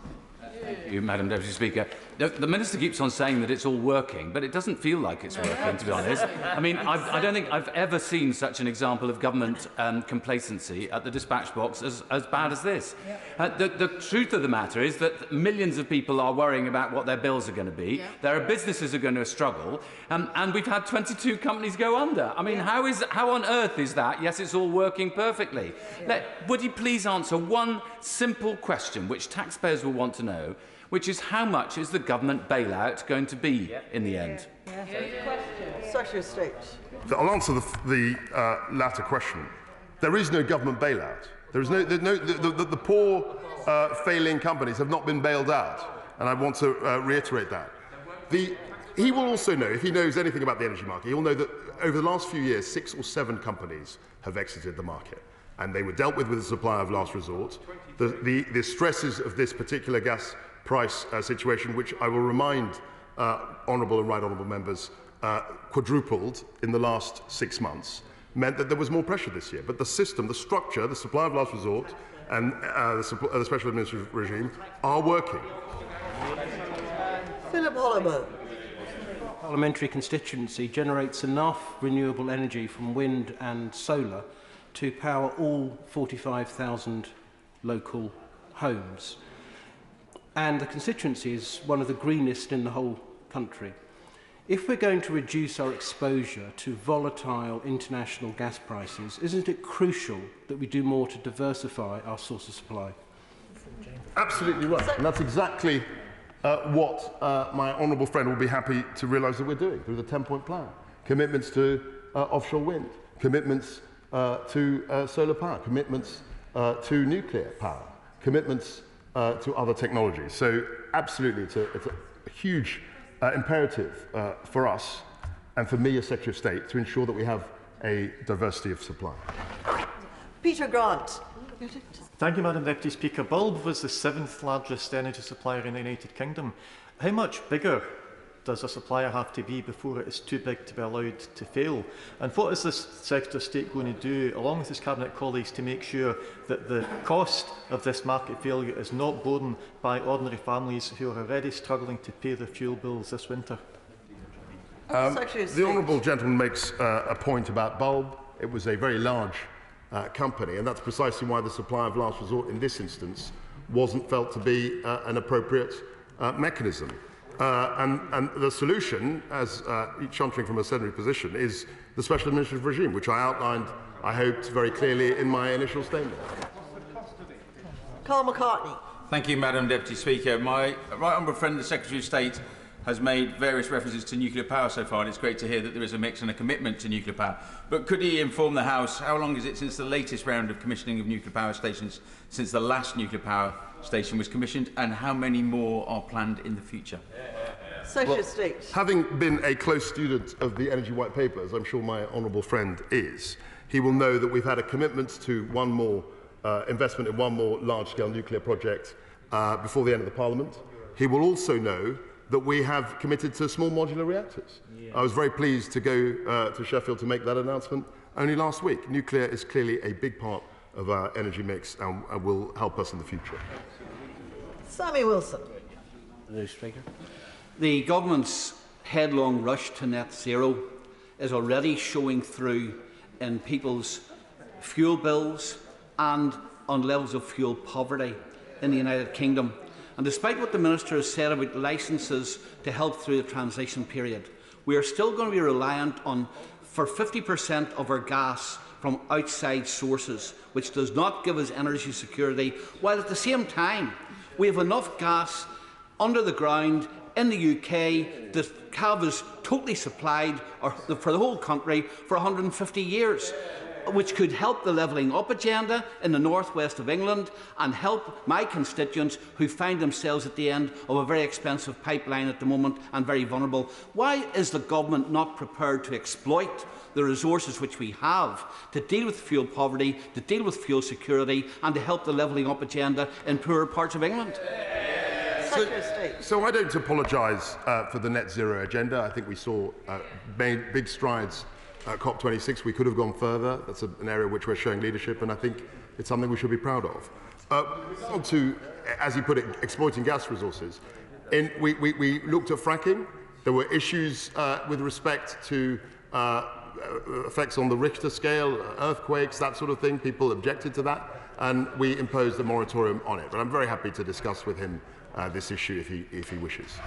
Thank you, Madam Deputy Speaker. The Minister keeps on saying that it's all working, but it doesn't feel like it's working, to be honest. I mean, I don't think I've ever seen such an example of government complacency at the dispatch box as bad as this. The truth of the matter is that millions of people are worrying about what their bills are going to be. There are businesses who are going to struggle, and we've had 22 companies go under. I mean, how on earth is that? Yes, it's all working perfectly. Would you please answer one simple question, which taxpayers will want to know, which is how much is the government bailout going to be in the end? Secretary of State. I'll answer the latter question. There is no government bailout. There is the poor, failing companies have not been bailed out, and I want to reiterate that. He will also know, if he knows anything about the energy market, he will know that over the last few years, 6 or 7 companies have exited the market, and they were dealt with a supply of last resort. The stresses of this particular gas price situation, which I will remind honourable and right honourable members quadrupled in the last 6 months, meant that there was more pressure this year. But the system, the structure, the supply of last resort and the special administrative regime are working. Philip Holloway. Parliamentary constituency generates enough renewable energy from wind and solar to power all 45,000 local homes. And the constituency is one of the greenest in the whole country. If we're going to reduce our exposure to volatile international gas prices, isn't it crucial that we do more to diversify our source of supply? Absolutely right. And that's exactly what my honourable friend will be happy to realise that we're doing through the 10-point plan. Commitments to offshore wind, commitments to solar power, commitments to nuclear power, commitments to other technologies. So absolutely, it's a huge imperative for us and for me as Secretary of State to ensure that we have a diversity of supply. Peter Grant. Thank you, Madam Deputy Speaker. Bulb was the 7th largest energy supplier in the United Kingdom. How much bigger does a supplier have to be before it is too big to be allowed to fail? And what is this Secretary of State going to do, along with his Cabinet colleagues, to make sure that the cost of this market failure is not borne by ordinary families who are already struggling to pay their fuel bills this winter? The honourable gentleman makes a point about Bulb. It was a very large company, and that's precisely why the supply of last resort in this instance wasn't felt to be an appropriate mechanism. And the solution, as chuntering from a secondary position, is the special administrative regime, which I outlined, I hoped, very clearly in my initial statement. Carl McCartney. Thank you, Madam Deputy Speaker. My right honourable friend, the Secretary of State, has made various references to nuclear power so far, and it's great to hear that there is a mix and a commitment to nuclear power. But could he inform the House how long is it since the latest round of commissioning of nuclear power stations, since the last nuclear power station was commissioned, and how many more are planned in the future? Secretary of State. Having been a close student of the Energy White Paper, as I'm sure my honourable friend is, he will know that we've had a commitment to one more investment in one more large-scale nuclear project before the end of the Parliament. He will also know that we have committed to small modular reactors. Yeah. I was very pleased to go to Sheffield to make that announcement only last week. Nuclear is clearly a big part of our energy mix and will help us in the future. Sammy Wilson. Mr. Speaker. The government's headlong rush to net zero is already showing through in people's fuel bills and on levels of fuel poverty in the United Kingdom. And despite what the Minister has said about licences to help through the transition period, we are still going to be reliant for 50% of our gas from outside sources, which does not give us energy security, while at the same time we have enough gas under the ground in the UK that have us totally supplied for the whole country for 150 years. Which could help the levelling up agenda in the northwest of England and help my constituents who find themselves at the end of a very expensive pipeline at the moment and very vulnerable. Why is the government not prepared to exploit the resources which we have to deal with fuel poverty, to deal with fuel security and to help the levelling up agenda in poorer parts of England? So I don't apologise for the net zero agenda. I think we saw big strides at COP26. We could have gone further. That's an area which we're showing leadership, and I think it's something we should be proud of. On to, as you put it, exploiting gas resources. We looked at fracking. There were issues with respect to effects on the Richter scale, earthquakes, that sort of thing. People objected to that, and we imposed a moratorium on it. But I'm very happy to discuss with him this issue if he wishes.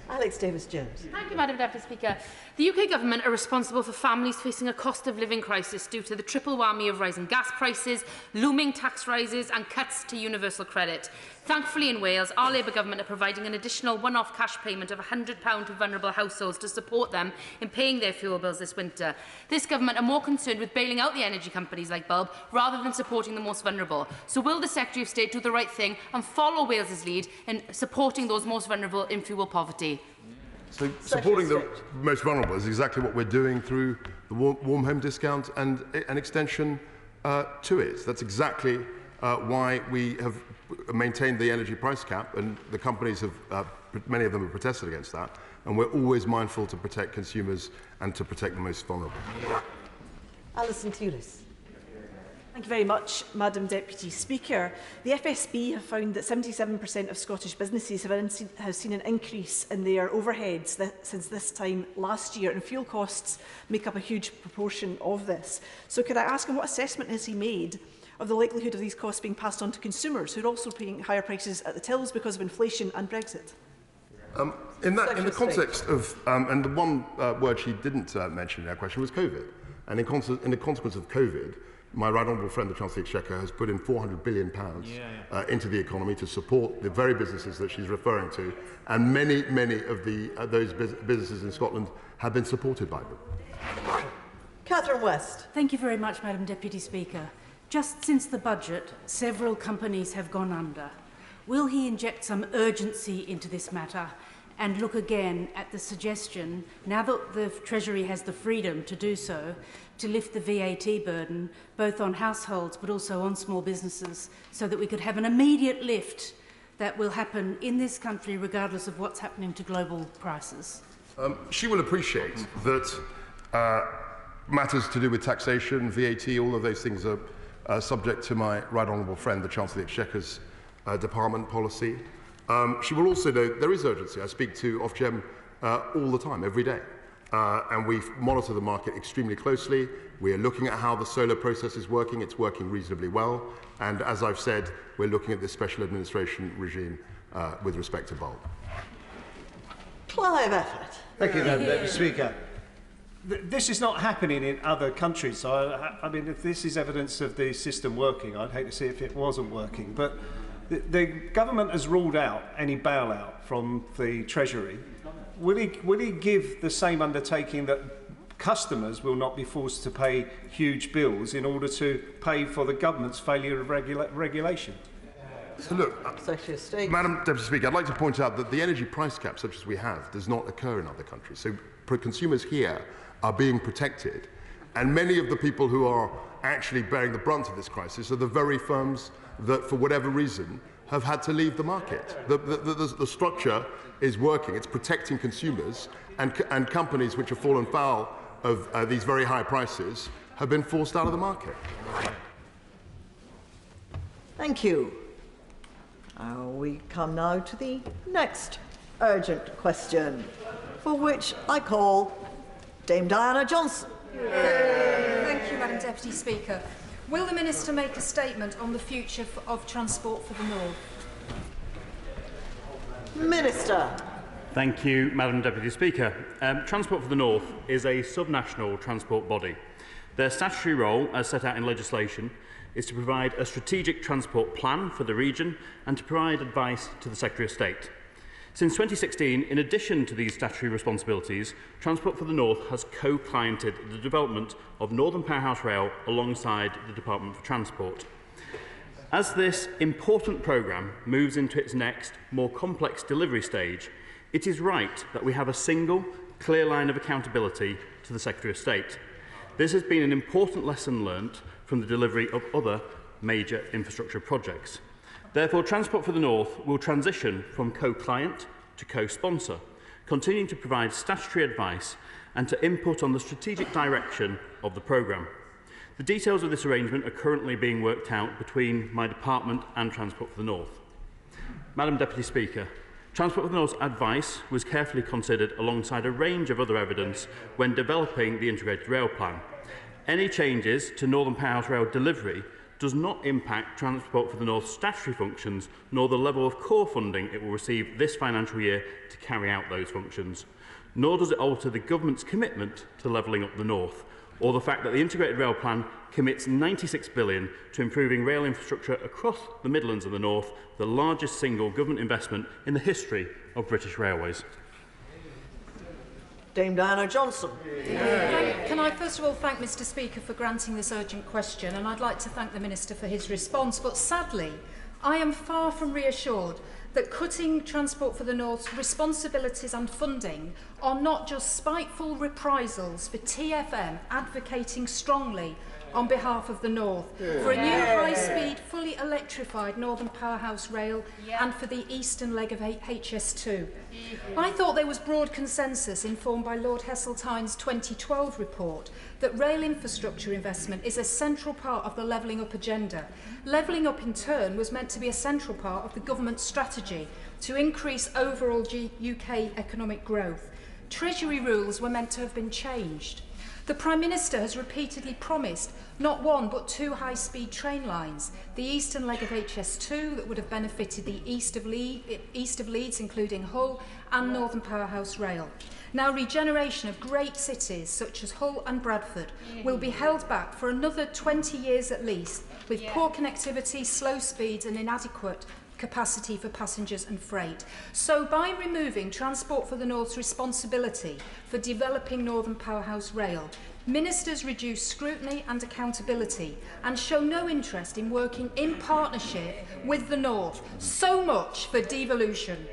Alex Davis-Jones. Thank you, Madam Deputy Speaker. The UK Government are responsible for families facing a cost of living crisis due to the triple whammy of rising gas prices, looming tax rises and cuts to universal credit. Thankfully, in Wales, our Labour Government are providing an additional one-off cash payment of £100 to vulnerable households to support them in paying their fuel bills this winter. This Government are more concerned with bailing out the energy companies like Bulb rather than supporting the most vulnerable. So will the Secretary of State do the right thing and follow Wales's lead in supporting those most vulnerable in fuel poverty? So supporting the most vulnerable is exactly what we're doing through the warm home discount and an extension to it. That's exactly why we have maintained the energy price cap, and the companies have, many of them have protested against that, and we're always mindful to protect consumers and to protect the most vulnerable. Alison Tulis. Thank you very much, Madam Deputy Speaker. The FSB have found that 77% of Scottish businesses have seen an increase in their overheads since this time last year, and fuel costs make up a huge proportion of this. So could I ask him what assessment has he made of the likelihood of these costs being passed on to consumers who are also paying higher prices at the tills because of inflation and Brexit? In the context of, and the one word she didn't mention in her question was COVID. And in the consequence of COVID, my right honourable friend, the Chancellor of the Exchequer, has put in £400 billion into the economy to support the very businesses that she's referring to, and many of those businesses in Scotland have been supported by them. Catherine West. Thank you very much, Madam Deputy Speaker. Just since the budget, several companies have gone under. Will he inject some urgency into this matter and look again at the suggestion, now that the Treasury has the freedom to do so, to lift the VAT burden both on households but also on small businesses, so that we could have an immediate lift that will happen in this country regardless of what's happening to global prices? She will appreciate that matters to do with taxation, VAT, all of those things are subject to my right honourable friend, the Chancellor of the Exchequer's department policy. She will also know there is urgency. I speak to Ofgem all the time, every day. And we monitor the market extremely closely. We are looking at how the solar process is working. It's working reasonably well. And as I've said, we're looking at this special administration regime with respect to Bulb. Clive Effort. Thank you, Madam Deputy Speaker. This is not happening in other countries. So, I mean, if this is evidence of the system working, I'd hate to see if it wasn't working. But the government has ruled out any bailout from the Treasury. Will he give the same undertaking that customers will not be forced to pay huge bills in order to pay for the government's failure of regulation? So look, Madam Deputy Speaker, I'd like to point out that the energy price cap, such as we have, does not occur in other countries. So consumers here are being protected, and many of the people who are actually bearing the brunt of this crisis are the very firms that, for whatever reason, have had to leave the market. The structure is working. It's protecting consumers, and companies which have fallen foul of these very high prices have been forced out of the market. Thank you. We come now to the next urgent question, for which I call Dame Diana Johnson. Thank you, Madam Deputy Speaker. Will the Minister make a statement on the future of transport for the North? Minister. Thank you, Madam Deputy Speaker. Transport for the North is a subnational transport body. Their statutory role, as set out in legislation, is to provide a strategic transport plan for the region and to provide advice to the Secretary of State. Since 2016, in addition to these statutory responsibilities, Transport for the North has co-cliented the development of Northern Powerhouse Rail alongside the Department for Transport. As this important programme moves into its next, more complex delivery stage, it is right that we have a single, clear line of accountability to the Secretary of State. This has been an important lesson learnt from the delivery of other major infrastructure projects. Therefore, Transport for the North will transition from co-client to co-sponsor, continuing to provide statutory advice and to input on the strategic direction of the programme. The details of this arrangement are currently being worked out between my department and Transport for the North. Madam Deputy Speaker, Transport for the North's advice was carefully considered alongside a range of other evidence when developing the Integrated Rail Plan. Any changes to Northern Powerhouse Rail delivery does not impact Transport for the North's statutory functions, nor the level of core funding it will receive this financial year to carry out those functions. Nor does it alter the Government's commitment to levelling up the North, or the fact that the Integrated Rail Plan commits £96 billion to improving rail infrastructure across the Midlands and the North, the largest single government investment in the history of British Railways. Dame Diana Johnson. Can I first of all thank Mr Speaker for granting this urgent question, and I'd like to thank the Minister for his response. But sadly, I am far from reassured that cutting Transport for the North's responsibilities and funding are not just spiteful reprisals for TfM advocating strongly on behalf of the North for a new high-speed, fully electrified Northern Powerhouse Rail and for the eastern leg of HS2. I thought there was broad consensus informed by Lord Heseltine's 2012 report that rail infrastructure investment is a central part of the levelling up agenda. Levelling up in turn was meant to be a central part of the government's strategy to increase overall UK economic growth. Treasury rules were meant to have been changed. The Prime Minister has repeatedly promised not one but two high-speed train lines, the eastern leg of HS2 that would have benefited the east of Leeds, including Hull, and Northern Powerhouse Rail. Now, regeneration of great cities such as Hull and Bradford will be held back for another 20 years at least, with poor connectivity, slow speeds and inadequate capacity for passengers and freight. So by removing Transport for the North's responsibility for developing Northern Powerhouse Rail, ministers reduce scrutiny and accountability and show no interest in working in partnership with the North. So much for devolution.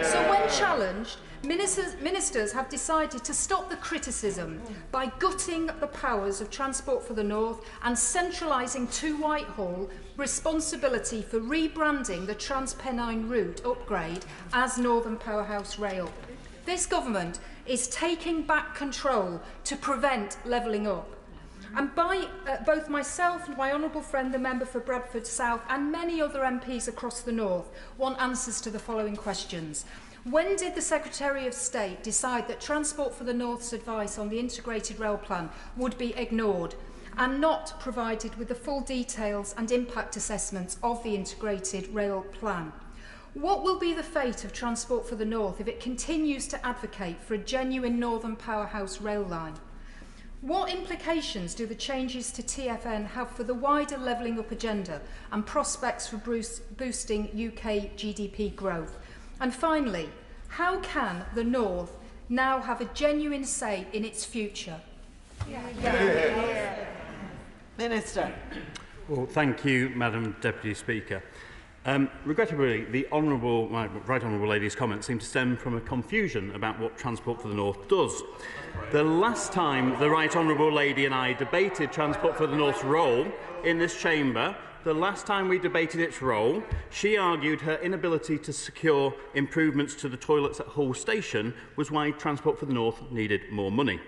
So when challenged, ministers have decided to stop the criticism by gutting the powers of Transport for the North and centralising to Whitehall responsibility for rebranding the Transpennine route upgrade as Northern Powerhouse Rail. This government is taking back control to prevent levelling up. And both myself and my honourable friend, the member for Bradford South, and many other MPs across the North want answers to the following questions. When did the Secretary of State decide that Transport for the North's advice on the Integrated Rail Plan would be ignored and not provided with the full details and impact assessments of the Integrated Rail Plan? What will be the fate of Transport for the North if it continues to advocate for a genuine Northern Powerhouse rail line? What implications do the changes to TfN have for the wider levelling up agenda and prospects for boosting UK GDP growth? And finally, how can the North now have a genuine say in its future? Minister. Well, thank you, Madam Deputy Speaker. Regrettably, my Right Honourable Lady's comments seem to stem from a confusion about what Transport for the North does. The last time the Right Honourable Lady and I debated Transport for the North's role in this chamber, the last time we debated its role, she argued her inability to secure improvements to the toilets at Hull Station was why Transport for the North needed more money.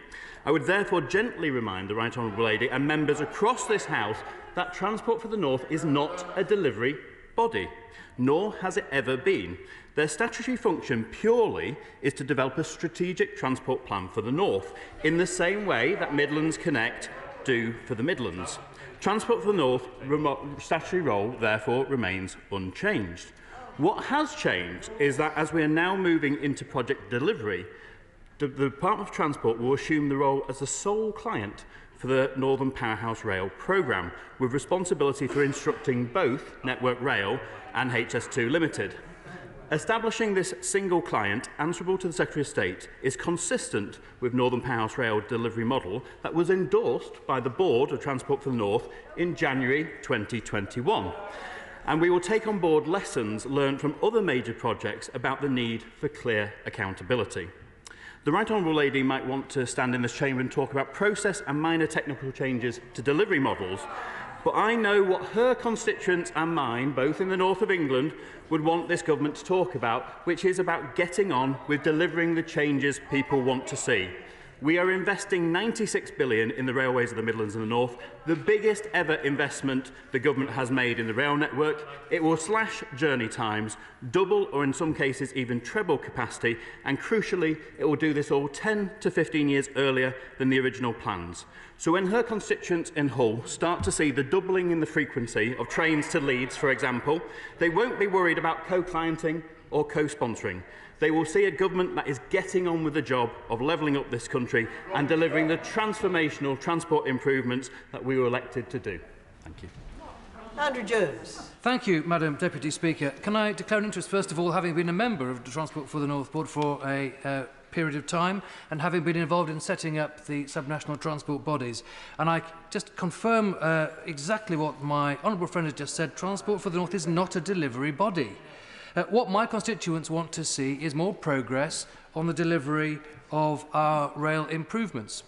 I would therefore gently remind the Right Honourable Lady and members across this House that Transport for the North is not a delivery body, nor has it ever been. Their statutory function purely is to develop a strategic transport plan for the North, in the same way that Midlands Connect do for the Midlands. Transport for the North statutory role, therefore, remains unchanged. What has changed is that as we are now moving into project delivery, the Department of Transport will assume the role as the sole client for the Northern Powerhouse Rail programme, with responsibility for instructing both Network Rail and HS2 Limited. Establishing this single client, answerable to the Secretary of State, is consistent with Northern Powerhouse Rail delivery model that was endorsed by the Board of Transport for the North in January 2021. And we will take on board lessons learned from other major projects about the need for clear accountability. The Right Honourable Lady might want to stand in this chamber and talk about process and minor technical changes to delivery models, but I know what her constituents and mine, both in the north of England, would want this government to talk about, which is about getting on with delivering the changes people want to see. We are investing £96 billion in the railways of the Midlands and the North, the biggest ever investment the government has made in the rail network. It will slash journey times, double or in some cases even treble capacity, and crucially, it will do this all 10 to 15 years earlier than the original plans. So when her constituents in Hull start to see the doubling in the frequency of trains to Leeds, for example, they won't be worried about co-clienting or co-sponsoring. They will see a government that is getting on with the job of levelling up this country and delivering the transformational transport improvements that we were elected to do. Thank you. Andrew Jones. Thank you, Madam Deputy Speaker. Can I declare an interest, first of all, having been a member of the Transport for the North Board for a period of time and having been involved in setting up the subnational transport bodies. And I just confirm exactly what my honourable friend has just said. Transport for the North is not a delivery body. What my constituents want to see is more progress on the delivery of our rail improvements.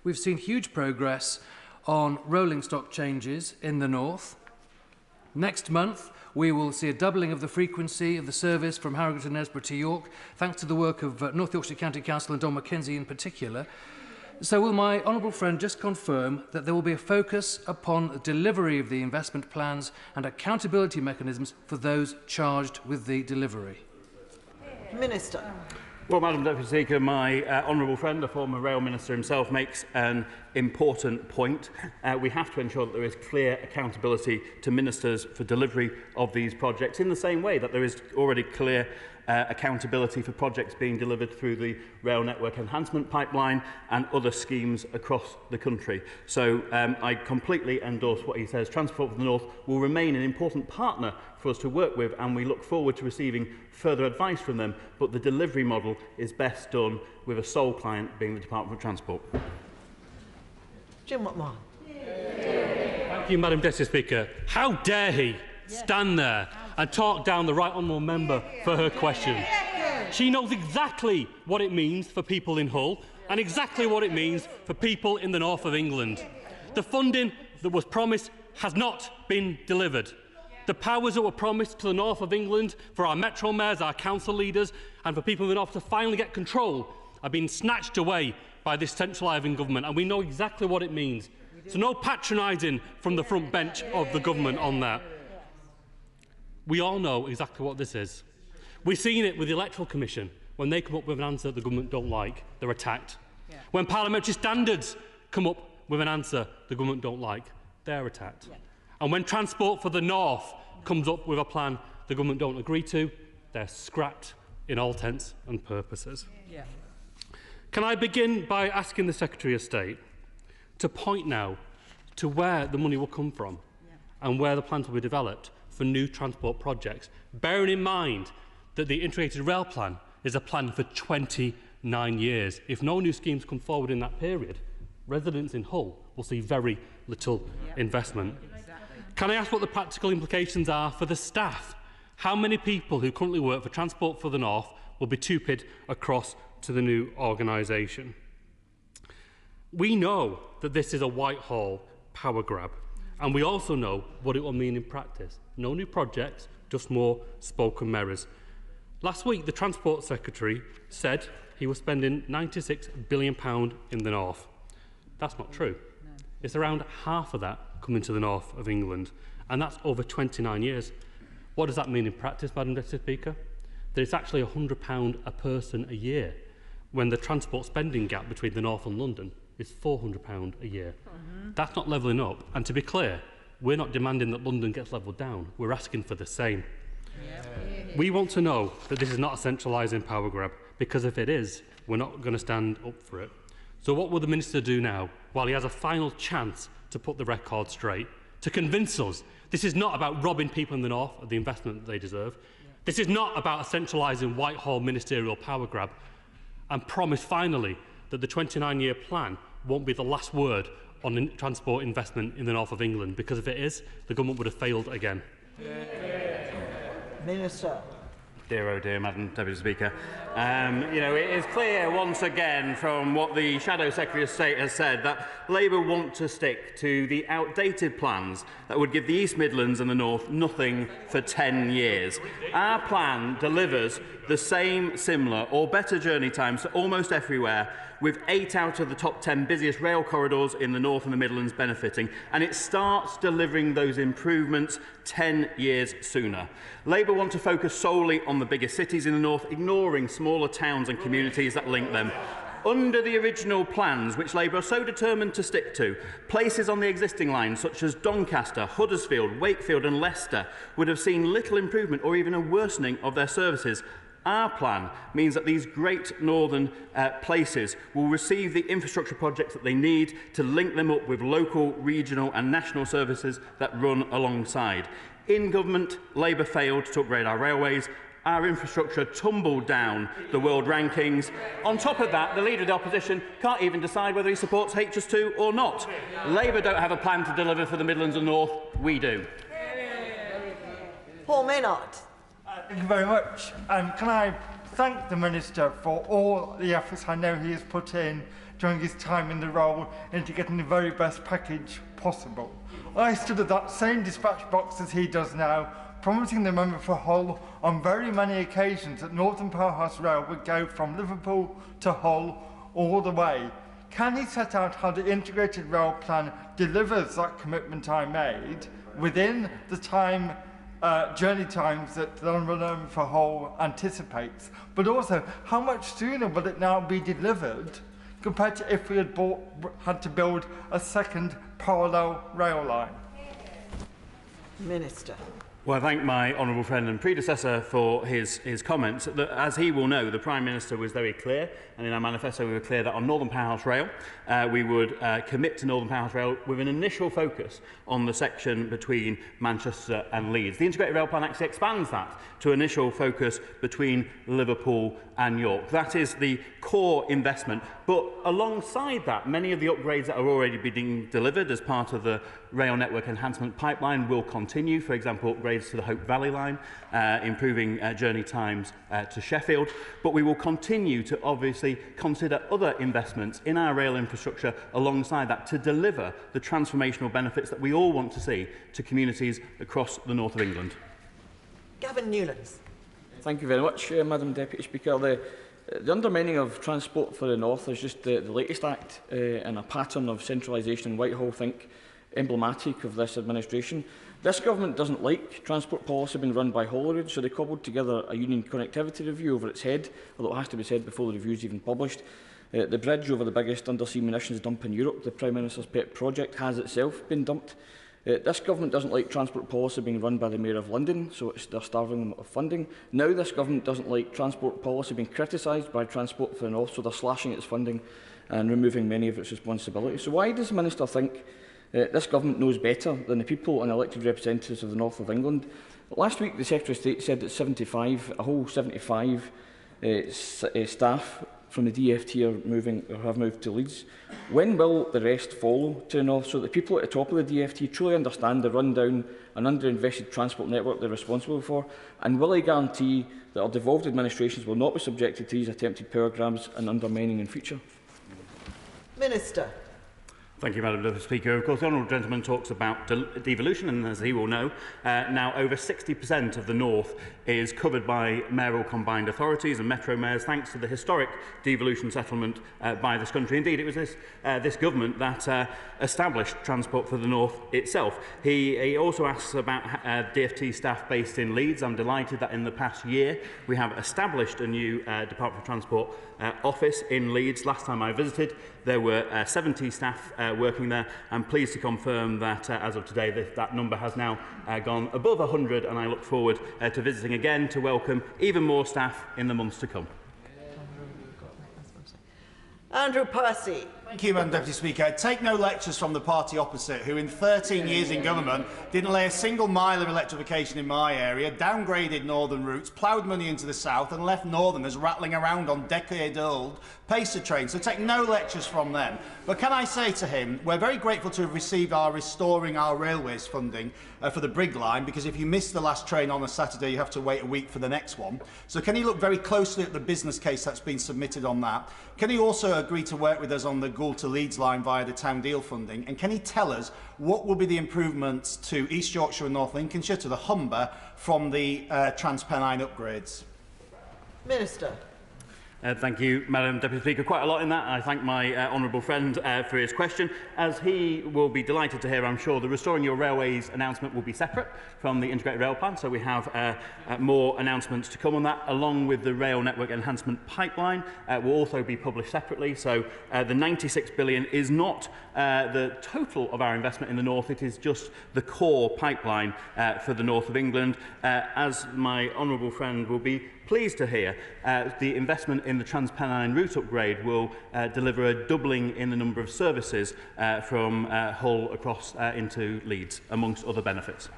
We've seen huge progress on rolling stock changes in the north. Next month, we will see a doubling of the frequency of the service from Harrogate and Nesborough to York, thanks to the work of North Yorkshire County Council and Don Mackenzie in particular. So will my honourable friend just confirm that there will be a focus upon the delivery of the investment plans and accountability mechanisms for those charged with the delivery? Minister. Well, Madam Deputy Speaker, my honourable friend, the former Rail Minister himself, makes an important point. We have to ensure that there is clear accountability to ministers for delivery of these projects, in the same way that there is already clear accountability for projects being delivered through the Rail Network Enhancement Pipeline and other schemes across the country. So I completely endorse what he says. Transport for the North will remain an important partner for us to work with, and we look forward to receiving further advice from them, but the delivery model is best done with a sole client being the Department of Transport. Jim McMahon. Thank you, Madam Deputy Speaker. How dare he stand there and talk down the Right Honourable Member for her question. She knows exactly what it means for people in Hull and exactly what it means for people in the north of England. The funding that was promised has not been delivered. The powers that were promised to the north of England for our metro mayors, our council leaders and for people in the north to finally get control have been snatched away by this centralising government, and we know exactly what it means. So no patronising from the front bench of the government on that. We all know exactly what this is. We've seen it with the Electoral Commission. When they come up with an answer the government don't like, they're attacked. When parliamentary standards come up with an answer the government don't like, they're attacked. And when Transport for the North comes up with a plan the government don't agree to, they're scrapped in all intents and purposes. Can I begin by asking the Secretary of State to point now to where the money will come from and where the plans will be developed for new transport projects, bearing in mind that the Integrated Rail Plan is a plan for 29 years. If no new schemes come forward in that period, residents in Hull will see very little investment. Can I ask what the practical implications are for the staff? How many people who currently work for Transport for the North will be TUPE'd across to the new organisation? We know that this is a Whitehall power grab, and we also know what it will mean in practice. No new projects, just more spoken mirrors. Last week, the Transport Secretary said he was spending £96 billion in the North. That's not true. No. It's around half of that coming to the north of England, and that's over 29 years. What does that mean in practice, Madam Deputy Speaker? That it's actually £100 a person a year, when the transport spending gap between the North and London is £400 a year. That's not levelling up, and to be clear, we're not demanding that London gets levelled down. We're asking for the same. We want to know that this is not a centralising power grab, because if it is, we're not going to stand up for it. So what will the Minister do now, while he has a final chance to put the record straight, to convince us this is not about robbing people in the North of the investment that they deserve, this is not about a centralising Whitehall ministerial power grab, and promise finally that the 29-year plan won't be the last word on transport investment in the north of England, because if it is, the government would have failed again. Minister. Dear, oh dear, Madam Deputy Speaker. It is clear once again from what the Shadow Secretary of State has said that Labour want to stick to the outdated plans that would give the East Midlands and the North nothing for 10 years. Our plan delivers the same, similar or better journey times to almost everywhere, with 8 out of the top 10 busiest rail corridors in the North and the Midlands benefiting, and it starts delivering those improvements 10 years sooner. Labour want to focus solely on the biggest cities in the North, ignoring smaller towns and communities that link them. Under the original plans, which Labour are so determined to stick to, places on the existing lines such as Doncaster, Huddersfield, Wakefield and Leicester would have seen little improvement or even a worsening of their services. Our plan means that these great northern places will receive the infrastructure projects that they need to link them up with local, regional and national services that run alongside. In government, Labour failed to upgrade our railways. Our infrastructure tumbled down the world rankings. On top of that, the Leader of the Opposition can't even decide whether he supports HS2 or not. Labour don't have a plan to deliver for the Midlands and North. We do. Paul Maynard. Thank you very much. Can I thank the Minister for all the efforts I know he has put in during his time in the role into getting the very best package possible. I stood at that same dispatch box as he does now, promising the member for Hull on very many occasions that Northern Powerhouse Rail would go from Liverpool to Hull all the way. Can he set out how the integrated rail plan delivers that commitment I made within the time journey times that the Honourable for Hull anticipates, but also how much sooner will it now be delivered compared to if we had to build a second parallel rail line? Minister. Well, I thank my honourable friend and predecessor for his comments. As he will know, the Prime Minister was very clear, and in our manifesto we were clear that on Northern Powerhouse Rail we would commit to Northern Powerhouse Rail with an initial focus on the section between Manchester and Leeds. The Integrated Rail Plan actually expands that to initial focus between Liverpool and York. That is the core investment, but alongside that, many of the upgrades that are already being delivered as part of the rail network enhancement pipeline will continue. For example, upgrades to the Hope Valley line, improving journey times to Sheffield. But we will continue to obviously consider other investments in our rail infrastructure alongside that to deliver the transformational benefits that we all want to see to communities across the north of England. Gavin Newlands. Thank you very much, Madam Deputy Speaker. The undermining of Transport for the North is just the latest act in a pattern of centralisation in Whitehall, I think, emblematic of this administration. This government doesn't like transport policy being run by Holyrood, so they cobbled together a union connectivity review over its head, although it has to be said before the review is even published. The bridge over the biggest undersea munitions dump in Europe, the Prime Minister's pet project, has itself been dumped. This government doesn't like transport policy being run by the Mayor of London, so they're starving them of funding. Now this government doesn't like transport policy being criticised by Transport for the North, so they're slashing its funding and removing many of its responsibilities. So why does the Minister think this government knows better than the people and elected representatives of the North of England? Last week, the Secretary of State said that a whole 75 staff from the DfT have moved to Leeds. When will the rest follow to the north so that people at the top of the DfT truly understand the rundown and underinvested transport network they're responsible for? And will he guarantee that our devolved administrations will not be subjected to these attempted power grabs and undermining in future? Minister. Thank you, Madam Deputy Speaker. Of course, the honourable gentleman talks about devolution, and as he will know, now over 60% of the North is covered by mayoral combined authorities and metro mayors, thanks to the historic devolution settlement by this country. Indeed, it was this government that established Transport for the North itself. He also asks about DfT staff based in Leeds. I'm delighted that in the past year we have established a new Department for Transport office in Leeds. Last time I visited, there were 70 staff working there. I'm pleased to confirm that as of today, that number has now gone above 100, and I look forward to visiting again to welcome even more staff in the months to come. Andrew Percy. Thank you, Madam Deputy Speaker. Take no lectures from the party opposite, who in 13 years in government didn't lay a single mile of electrification in my area, downgraded northern routes, ploughed money into the south and left northerners rattling around on decade-old Pacer trains. So take no lectures from them. But can I say to him, we're very grateful to have received our Restoring Our Railways funding for the Brigg line, because if you miss the last train on a Saturday, you have to wait a week for the next one. So can he look very closely at the business case that's been submitted on that? Can he also agree to work with us on the Gould to Leeds line via the Town Deal funding? And can he tell us what will be the improvements to East Yorkshire and North Lincolnshire, to the Humber, from the Transpennine upgrades? Minister. Thank you, Madam Deputy Speaker. Quite a lot in that. I thank my honourable friend for his question. As he will be delighted to hear, I'm sure, the Restoring Your Railways announcement will be separate from the Integrated Rail Plan, so we have more announcements to come on that, along with the Rail Network Enhancement Pipeline will also be published separately. So the 96 billion is not the total of our investment in the North, it is just the core pipeline for the North of England. As my honourable friend will be pleased to hear, the investment in the Transpennine route upgrade will deliver a doubling in the number of services from Hull across into Leeds, amongst other benefits.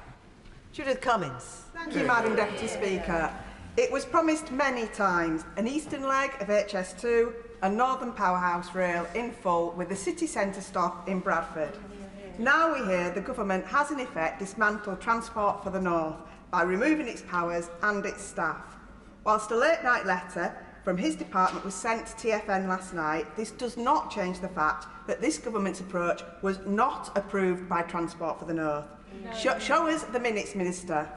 Judith Cummings. Thank you, Madam Deputy Speaker. It was promised many times an eastern leg of HS2 and Northern Powerhouse Rail in full with the city centre stop in Bradford. Now we hear the government has in effect dismantled Transport for the North by removing its powers and its staff. Whilst a late-night letter from his department was sent to TFN last night, this does not change the fact that this government's approach was not approved by Transport for the North. No. Show us the minutes, Minister.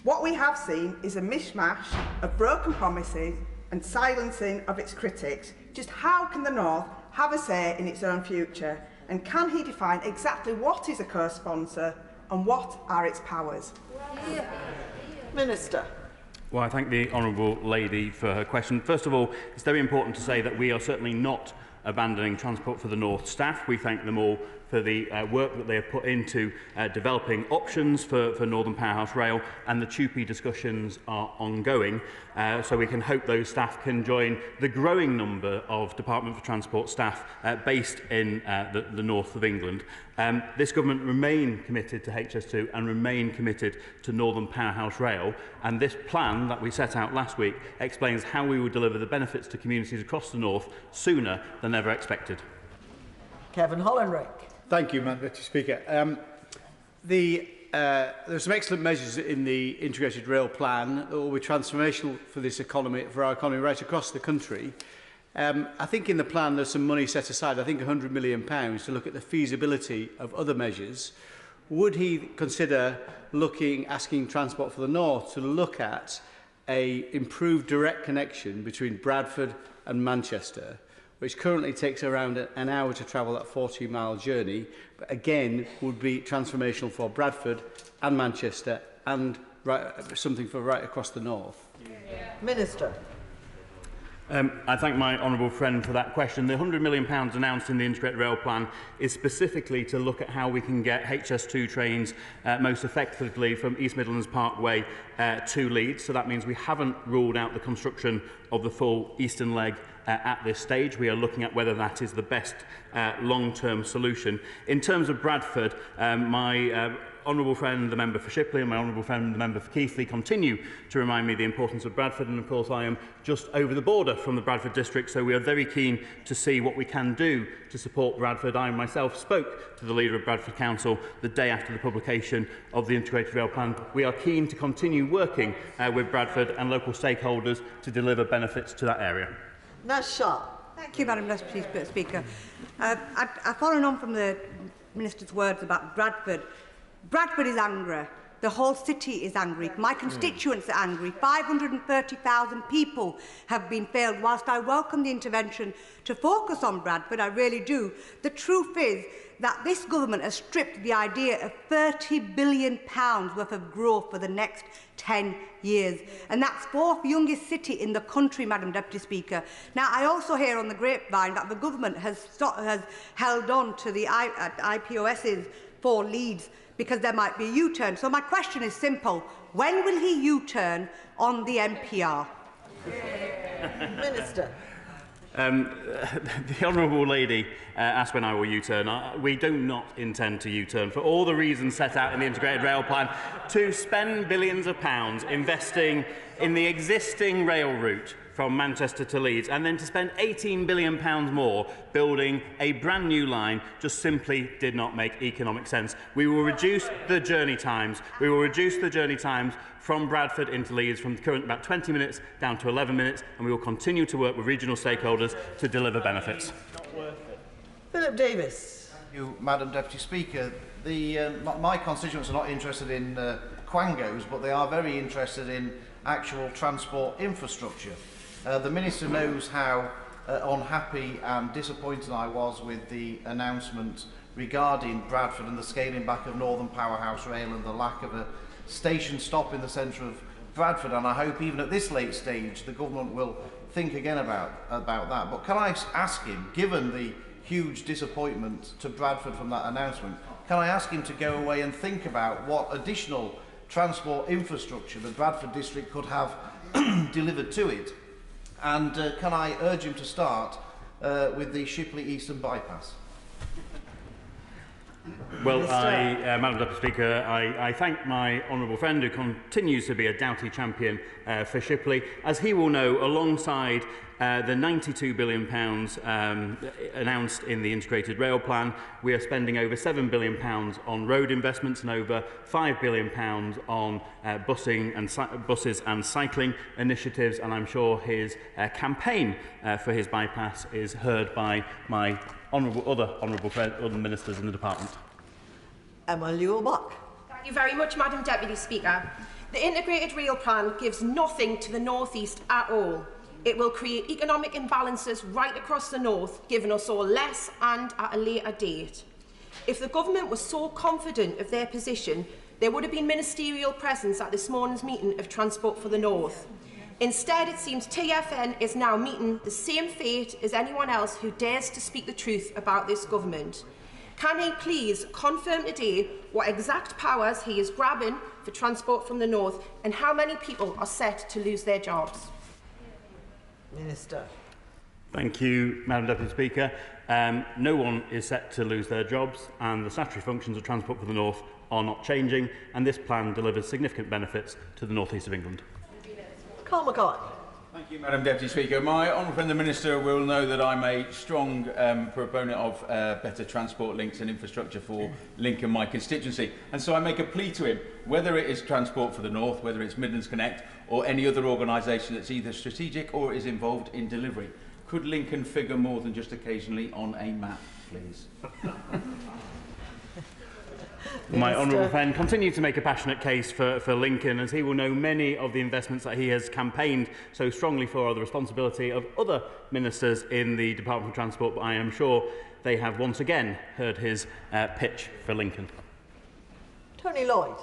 What we have seen is a mishmash of broken promises and silencing of its critics. Just how can the North have a say in its own future? And can he define exactly what is a co-sponsor and what are its powers? Minister. Well, I thank the honourable lady for her question. First of all, it's very important to say that we are certainly not abandoning Transport for the North staff. We thank them all for the work that they have put into developing options for Northern Powerhouse Rail, and the TUPE discussions are ongoing. So we can hope those staff can join the growing number of Department for Transport staff based in the north of England. This government remain committed to HS2 and remain committed to Northern Powerhouse Rail, and this plan that we set out last week explains how we will deliver the benefits to communities across the north sooner than ever expected. Kevin Hollenrick. Thank you, Madam Deputy Speaker. There are some excellent measures in the integrated rail plan that will be transformational for this economy, for our economy right across the country. I think in the plan there's some money set aside, I think £100 million, to look at the feasibility of other measures. Would he consider asking Transport for the North to look at an improved direct connection between Bradford and Manchester, which currently takes around an hour to travel that 40-mile journey, but again would be transformational for Bradford and Manchester and something for right across the north? Minister. I thank my honourable friend for that question. The £100 million announced in the Integrated Rail Plan is specifically to look at how we can get HS2 trains most effectively from East Midlands Parkway to Leeds. So that means we haven't ruled out the construction of the full eastern leg at this stage. We are looking at whether that is the best long-term solution. In terms of Bradford, my honourable friend, the member for Shipley, and my honourable friend, the member for Keighley, continue to remind me of the importance of Bradford, and of course I am just over the border from the Bradford district, so we are very keen to see what we can do to support Bradford. I myself spoke to the leader of Bradford Council the day after the publication of the Integrated Rail Plan. We are keen to continue working with Bradford and local stakeholders to deliver benefits to that area. Thank you, Madam Deputy Speaker. I've followed on from the Minister's words about Bradford. Bradford is angry. The whole city is angry. My constituents are angry. 530,000 people have been failed. Whilst I welcome the intervention to focus on Bradford, I really do, the truth is that this government has stripped the idea of £30 billion worth of growth for the next 10 years. And that's the fourth youngest city in the country, Madam Deputy Speaker. Now, I also hear on the grapevine that the government has held on to the IPOSs for Leeds because there might be a U-turn. So my question is simple. When will he U-turn on the MPR? Minister. The honourable lady asked when I will U-turn. We do not intend to U-turn for all the reasons set out in the Integrated Rail Plan to spend billions of pounds investing in the existing rail route from Manchester to Leeds, and then to spend £18 billion more building a brand new line just simply did not make economic sense. We will reduce the journey times. We will reduce the journey times from Bradford into Leeds from the current about 20 minutes down to 11 minutes, and we will continue to work with regional stakeholders to deliver benefits. Philip Davis. Thank you, Madam Deputy Speaker. My constituents are not interested in quangos, but they are very interested in actual transport infrastructure. The Minister knows how unhappy and disappointed I was with the announcement regarding Bradford and the scaling back of Northern Powerhouse Rail and the lack of a station stop in the centre of Bradford, and I hope even at this late stage the government will think again about that. But can I ask him, given the huge disappointment to Bradford from that announcement, can I ask him to go away and think about what additional transport infrastructure the Bradford district could have delivered to it? And can I urge him to start with the Shipley Eastern Bypass? Well, Madam Deputy Speaker, I thank my honourable friend who continues to be a doughty champion for Shipley. As he will know, alongside the £92 billion announced in the Integrated Rail Plan, we are spending over £7 billion on road investments and over £5 billion on buses and cycling initiatives, and I'm sure his campaign for his bypass is heard by my other ministers in the department. Emma Lewell-Buck. Thank you very much, Madam Deputy Speaker. The Integrated Rail Plan gives nothing to the North East at all. It will create economic imbalances right across the North, giving us all less and at a later date. If the government was so confident of their position, there would have been ministerial presence at this morning's meeting of Transport for the North. Instead, it seems TFN is now meeting the same fate as anyone else who dares to speak the truth about this government. Can he please confirm today what exact powers he is grabbing for Transport from the North and how many people are set to lose their jobs? Minister. Thank you, Madam Deputy Speaker. No one is set to lose their jobs, and the statutory functions of Transport for the North are not changing, and this plan delivers significant benefits to the North East of England. Carl McCoy. Thank you, Madam Deputy Speaker. My honourable friend the Minister will know that I'm a strong proponent of better transport links and infrastructure for Lincoln, my constituency. And so I make a plea to him, whether it is Transport for the North, whether it's Midlands Connect or any other organisation that's either strategic or is involved in delivery. Could Lincoln figure more than just occasionally on a map, please? My honourable friend continues to make a passionate case for Lincoln, as he will know many of the investments that he has campaigned so strongly for are the responsibility of other ministers in the Department of Transport, but I am sure they have once again heard his pitch for Lincoln. Tony Lloyd.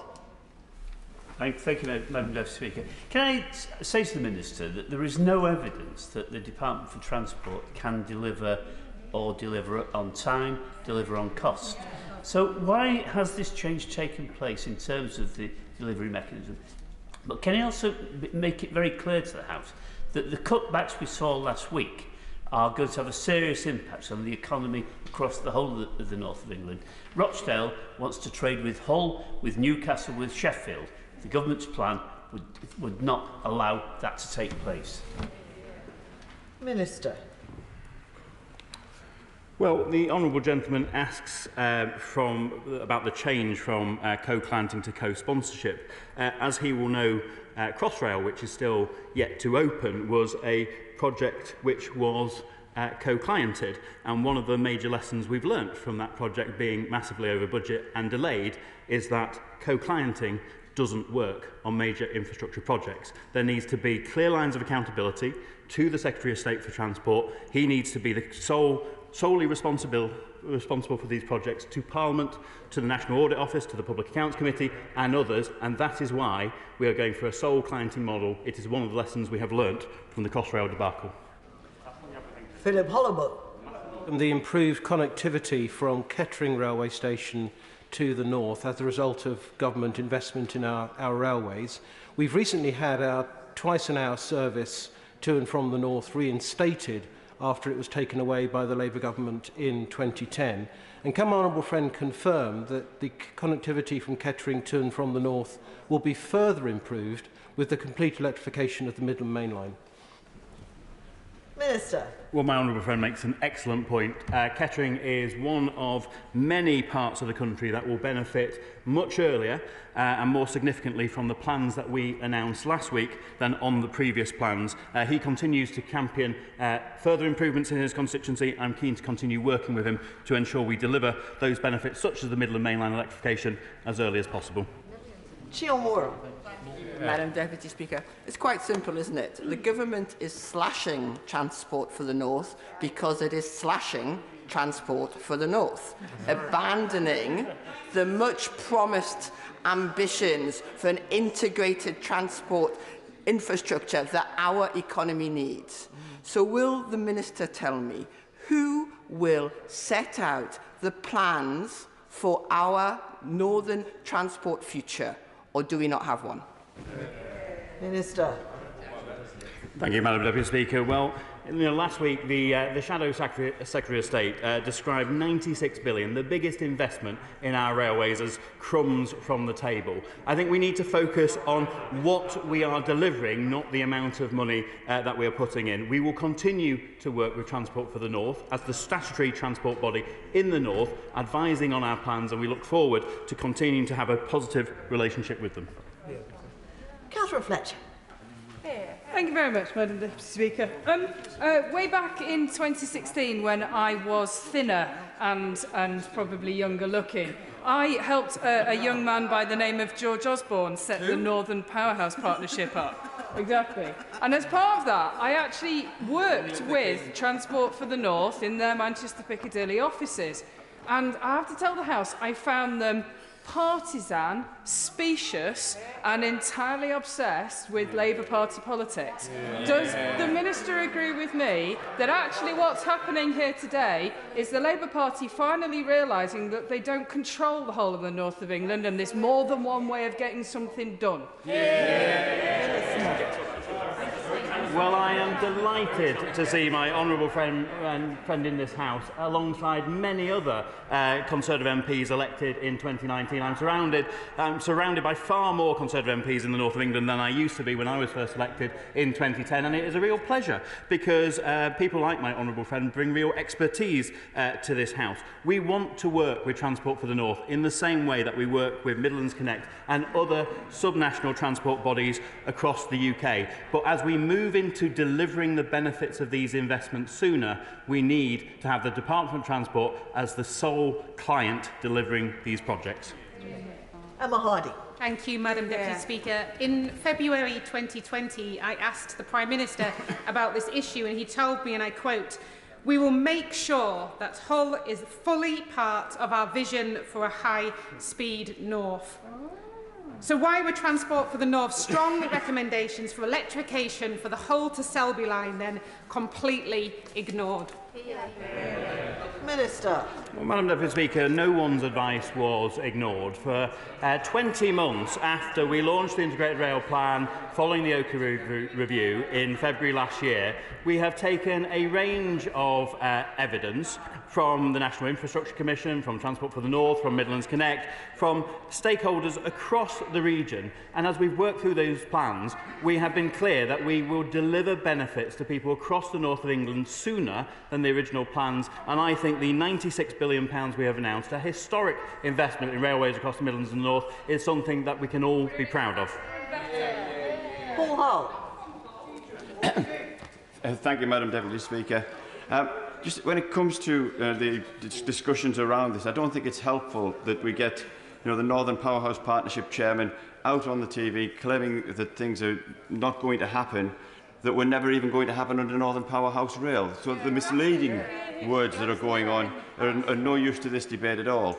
Thank you, Madam Deputy Speaker. Can I say to the Minister that there is no evidence that the Department for Transport can deliver or deliver on time, deliver on cost? So why has this change taken place in terms of the delivery mechanism? But can I also make it very clear to the House that the cutbacks we saw last week are going to have a serious impact on the economy across the whole of the north of England? Rochdale wants to trade with Hull, with Newcastle, with Sheffield. The government's plan would not allow that to take place. Minister. Well, the honourable gentleman asks about the change from co-planting to co-sponsorship. As he will know, Crossrail, which is still yet to open, was a project which was co-cliented, and one of the major lessons we've learnt from that project being massively over budget and delayed is that co-clienting doesn't work on major infrastructure projects. There needs to be clear lines of accountability to the Secretary of State for Transport. He needs to be the solely responsible for these projects, to Parliament, to the National Audit Office, to the Public Accounts Committee and others, and that is why we are going for a sole clienting model. It is one of the lessons we have learnt from the Crossrail debacle. Philip Holloway. The improved connectivity from Kettering railway station to the north as a result of government investment in our railways. We've recently had our twice-an-hour service to and from the north reinstated after it was taken away by the Labour government in 2010. And can my honourable friend confirm that the connectivity from Kettering to and from the north will be further improved with the complete electrification of the Midland Main Line? Minister. Well, my honourable friend makes an excellent point. Kettering is one of many parts of the country that will benefit much earlier and more significantly from the plans that we announced last week than on the previous plans. He continues to champion further improvements in his constituency. I'm keen to continue working with him to ensure we deliver those benefits, such as the Midland Main Line electrification, as early as possible. Chiel Moore. Madam Deputy Speaker, it's quite simple, isn't it? The government is slashing transport for the north because it is slashing transport for the north, abandoning the much promised ambitions for an integrated transport infrastructure that our economy needs. So will the Minister tell me who will set out the plans for our northern transport future, or do we not have one? Minister. Thank you, Madam Deputy Speaker. Well, last week the Shadow Secretary of State described 96 billion, the biggest investment in our railways, as crumbs from the table. I think we need to focus on what we are delivering, not the amount of money that we are putting in. We will continue to work with Transport for the North as the statutory transport body in the North, advising on our plans, and we look forward to continuing to have a positive relationship with them. Catherine Fletcher. Thank you very much, Madam Deputy Speaker. Way back in 2016, when I was thinner and probably younger looking, I helped a young man by the name of George Osborne set the Northern Powerhouse Partnership up. Exactly. And as part of that, I actually worked with Transport for the North in their Manchester Piccadilly offices. And I have to tell the House, I found them partisan, specious and entirely obsessed with Labour Party politics. Does the Minister agree with me that actually what's happening here today is the Labour Party finally realising that they don't control the whole of the north of England and there's more than one way of getting something done? Well, I am delighted to see my honourable friend in this House, alongside many other Conservative MPs elected in 2019. I'm surrounded by far more Conservative MPs in the north of England than I used to be when I was first elected in 2010, and it is a real pleasure because people like my honourable friend bring real expertise to this House. We want to work with Transport for the North in the same way that we work with Midlands Connect and other subnational transport bodies across the UK. But as we move into delivering the benefits of these investments sooner, we need to have the Department of Transport as the sole client delivering these projects. Emma Hardy. Thank you, Madam Deputy Speaker. In February 2020, I asked the Prime Minister about this issue and he told me, and I quote, "We will make sure that Hull is fully part of our vision for a high-speed north." So why were Transport for the North's strong recommendations for electrification for the Hull to Selby line then completely ignored? Minister. Well, Madam Deputy Speaker, no one's advice was ignored. For 20 months after we launched the Integrated Rail Plan following the Oakley Review in February last year, we have taken a range of evidence from the National Infrastructure Commission, from Transport for the North, from Midlands Connect, from stakeholders across the region. And as we've worked through those plans, we have been clear that we will deliver benefits to people across the north of England sooner than the original plans. And I think the £96 billion we have announced, a historic investment in railways across the Midlands and the North, is something that we can all be proud of. Paul Hull. Thank you, Madam Deputy Speaker. Just when it comes to the discussions around this, I don't think it's helpful that we get the Northern Powerhouse Partnership Chairman out on the TV claiming that things are not going to happen, that were never even going to happen under Northern Powerhouse Rail. So the misleading words that are going on are no use to this debate at all.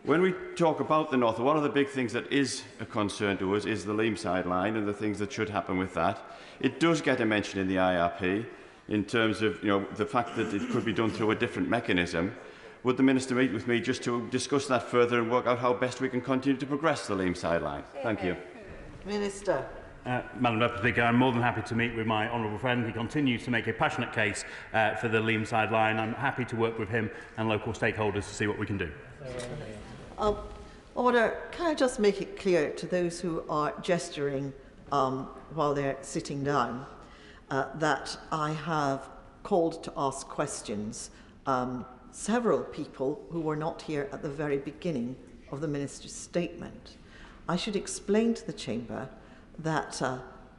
When we talk about the North, one of the big things that is a concern to us is the Leamside line and the things that should happen with that. It does get a mention in the IRP in terms of the fact that it could be done through a different mechanism. Would the Minister meet with me just to discuss that further and work out how best we can continue to progress the Leamside line? Thank you. Minister. Madam Deputy Speaker, I'm more than happy to meet with my honourable friend. He continues to make a passionate case for the Leamside line. I'm happy to work with him and local stakeholders to see what we can do. Order. Can I just make it clear to those who are gesturing while they're sitting down that I have called to ask questions several people who were not here at the very beginning of the Minister's statement. I should explain to the Chamber that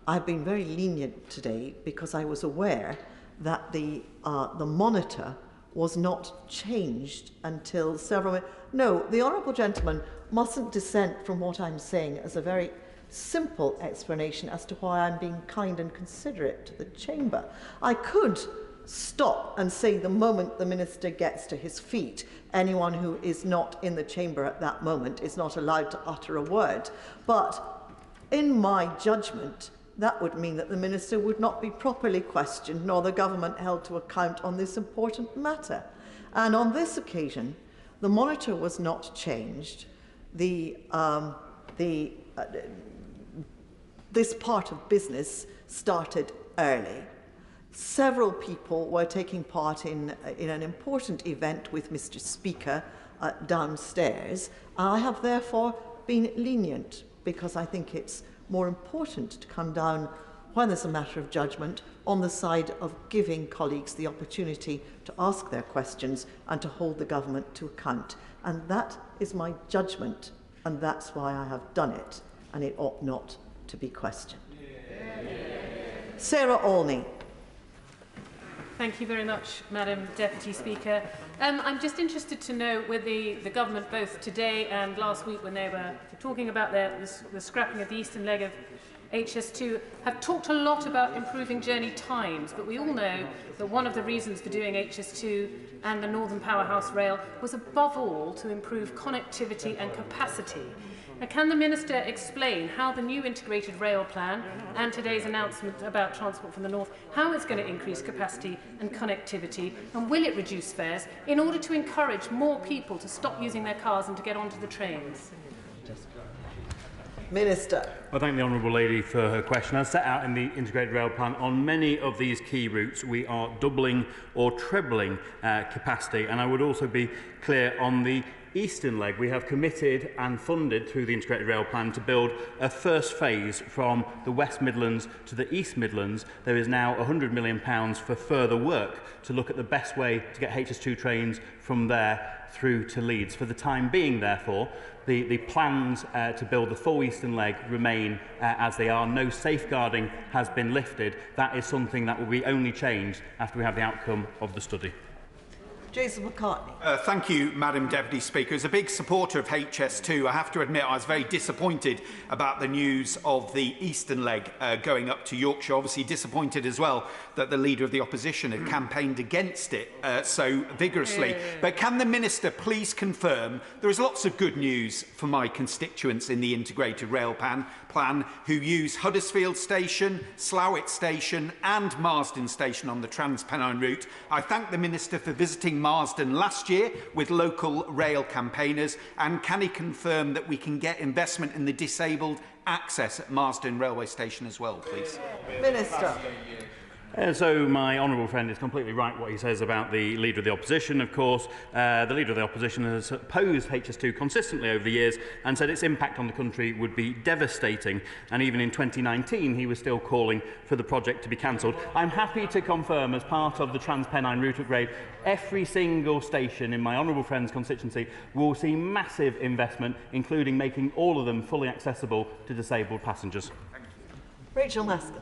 I've been very lenient today because I was aware that the monitor was not changed until several... No, the Honourable Gentleman mustn't dissent from what I'm saying as a very simple explanation as to why I'm being kind and considerate to the Chamber. I could stop and say the moment the Minister gets to his feet, anyone who is not in the Chamber at that moment is not allowed to utter a word. But in my judgment, that would mean that the Minister would not be properly questioned nor the government held to account on this important matter. And on this occasion, the monitor was not changed. This part of business started early. Several people were taking part in an important event with Mr. Speaker downstairs. I have therefore been lenient because I think it's more important to come down, when there's a matter of judgment, on the side of giving colleagues the opportunity to ask their questions and to hold the government to account. And that is my judgment, and that's why I have done it, and it ought not to be questioned. Sarah Olney. Thank you very much, Madam Deputy Speaker. I'm just interested to know whether the government, both today and last week when they were talking about the scrapping of the eastern leg of HS2, have talked a lot about improving journey times, but we all know that one of the reasons for doing HS2 and the Northern Powerhouse Rail was above all to improve connectivity and capacity. Now, can the Minister explain how the new integrated rail plan and today's announcement about Transport for the North, how it's going to increase capacity and connectivity, and will it reduce fares in order to encourage more people to stop using their cars and to get onto the trains? Minister. I thank the Honourable Lady for her question. As set out in the Integrated Rail Plan, on many of these key routes we are doubling or trebling capacity, and I would also be clear on the eastern leg. We have committed and funded through the Integrated Rail Plan to build a first phase from the West Midlands to the East Midlands. There is now £100 million for further work to look at the best way to get HS2 trains from there through to Leeds. For the time being, therefore, the plans to build the full eastern leg remain as they are. No safeguarding has been lifted. That is something that will be only changed after we have the outcome of the study. Jason McCartney. Thank you, Madam Deputy Speaker. As a big supporter of HS2, I have to admit I was very disappointed about the news of the eastern leg going up to Yorkshire. Obviously disappointed as well that the Leader of the Opposition had campaigned against it so vigorously. But can the Minister please confirm there is lots of good news for my constituents in the integrated rail plan who use Huddersfield Station, Slough Station and Marsden Station on the Trans-Pennine route. I thank the Minister for visiting Marsden last year with local rail campaigners, and can he confirm that we can get investment in the disabled access at Marsden railway station as well, please? Minister. So my honourable friend is completely right what he says about the Leader of the Opposition. Of course, the Leader of the Opposition has opposed HS2 consistently over the years and said its impact on the country would be devastating. And even in 2019, he was still calling for the project to be cancelled. I'm happy to confirm, as part of the Trans-Pennine route upgrade, every single station in my honourable friend's constituency will see massive investment, including making all of them fully accessible to disabled passengers. Rachel Masker.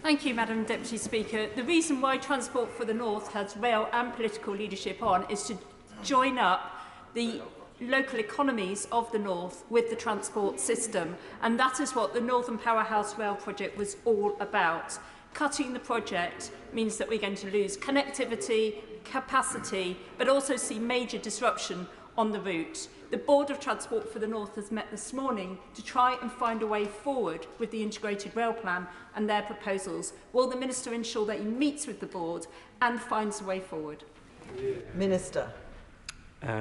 Thank you, Madam Deputy Speaker. The reason why Transport for the North has rail and political leadership on is to join up the local economies of the North with the transport system, and that is what the Northern Powerhouse Rail project was all about. Cutting the project means that we're going to lose connectivity, capacity, but also see major disruption on the route. The Board of Transport for the North has met this morning to try and find a way forward with the integrated rail plan and their proposals. Will the Minister ensure that he meets with the Board and finds a way forward? Minister.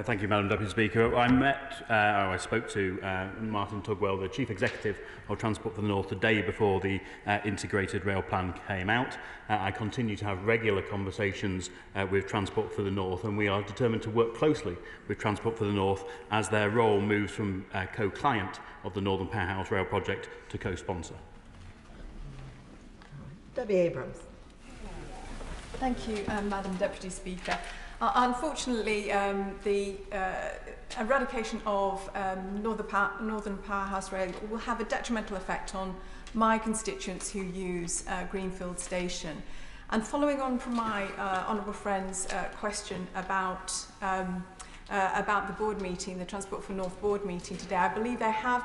Thank you, Madam Deputy Speaker. I spoke to Martin Tugwell, the Chief Executive of Transport for the North, the day before the integrated rail plan came out. I continue to have regular conversations with Transport for the North, and we are determined to work closely with Transport for the North as their role moves from co-client of the Northern Powerhouse Rail project to co-sponsor. Debbie Abrams. Thank you, Madam Deputy Speaker. Unfortunately, the eradication of Northern Powerhouse Rail will have a detrimental effect on my constituents who use Greenfield Station. And following on from my honourable friend's question about the board meeting, the Transport for North board meeting today, I believe they have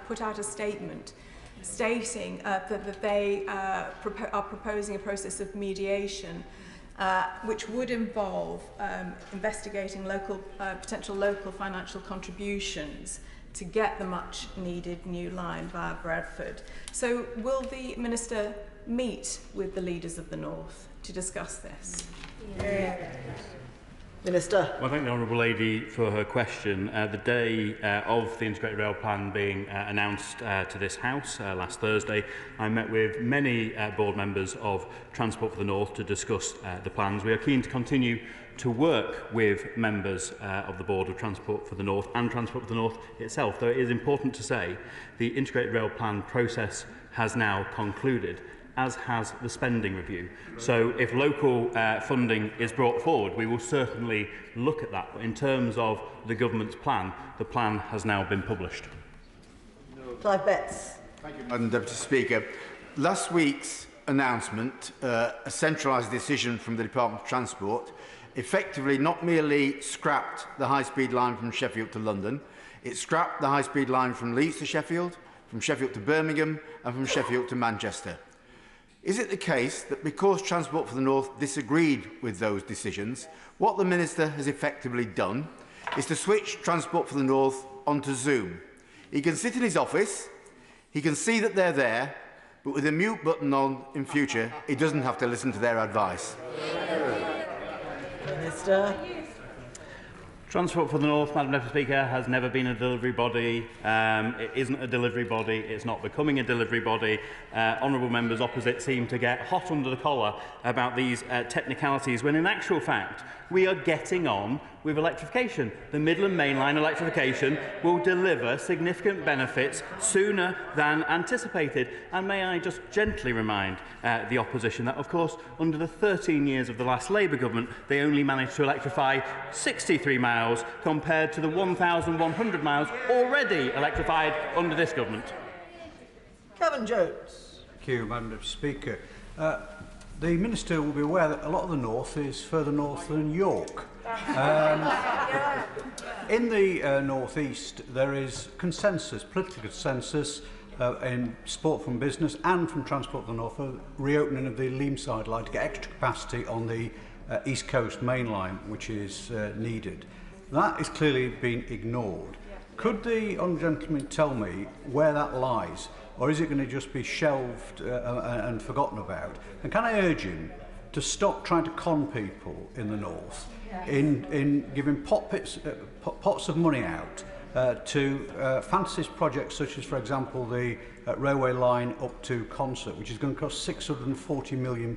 put out a statement stating that they are proposing a process of mediation which would involve investigating potential local financial contributions to get the much needed new line via Bradford. So will the Minister meet with the leaders of the North to discuss this? Minister. Well, I thank the Honourable Lady for her question. The day of the Integrated Rail Plan being announced to this House last Thursday, I met with many board members of Transport for the North to discuss the plans. We are keen to continue to work with members of the Board of Transport for the North and Transport for the North itself, though it is important to say the Integrated Rail Plan process has now concluded, as has the spending review. So if local funding is brought forward, we will certainly look at that. But in terms of the government's plan, the plan has now been published. Clive Betts. Thank you, Madam Deputy Speaker. Last week's announcement, a centralised decision from the Department of Transport, effectively not merely scrapped the high-speed line from Sheffield to London, it scrapped the high-speed line from Leeds to Sheffield, from Sheffield to Birmingham and from Sheffield to Manchester. Is it the case that because Transport for the North disagreed with those decisions, what the Minister has effectively done is to switch Transport for the North onto Zoom? He can sit in his office, he can see that they're there, but with a mute button on in future, he doesn't have to listen to their advice. Minister. Transport for the North, Madam Deputy Speaker, has never been a delivery body. It isn't a delivery body. It's not becoming a delivery body. Honourable members opposite seem to get hot under the collar about these technicalities, when in actual fact we are getting on with electrification. The Midland Main Line electrification will deliver significant benefits sooner than anticipated. And may I just gently remind the opposition that, of course, under the 13 years of the last Labour government, they only managed to electrify 63 miles compared to the 1,100 miles already electrified under this government. Kevin Jones. Thank you, Madam Deputy Speaker. The Minister will be aware that a lot of the north is further north than York. In the North East, there is consensus, political consensus, in support from business and from Transport for the North for reopening of the Leamside line to get extra capacity on the East Coast main line, which is needed. That is clearly been ignored. Could the honourable gentleman tell me where that lies, or is it going to just be shelved and forgotten about? And can I urge him to stop trying to con people in the north in giving pots of money out to fantasist projects such as, for example, the railway line up to Concert, which is going to cost £640 million.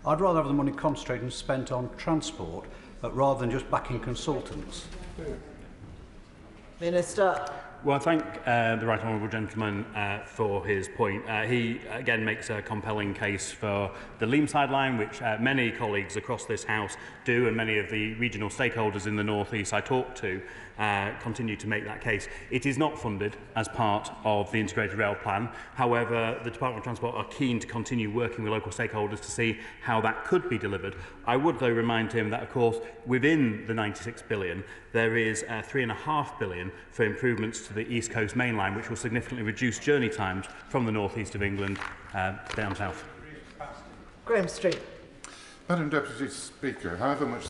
I'd rather have the money concentrated and spent on transport rather than just backing consultants. Minister. Well, I thank the right honourable gentleman for his point. He again makes a compelling case for the Leamside line, which many colleagues across this House do, and many of the regional stakeholders in the North East I talk to continue to make that case. It is not funded as part of the Integrated Rail Plan. However, the Department of Transport are keen to continue working with local stakeholders to see how that could be delivered. I would, though, remind him that, of course, within the £96 billion, there is £3.5 billion for improvements to the East Coast main line, which will significantly reduce journey times from the north east of England down south. Graham Street. Madam Deputy Speaker, however much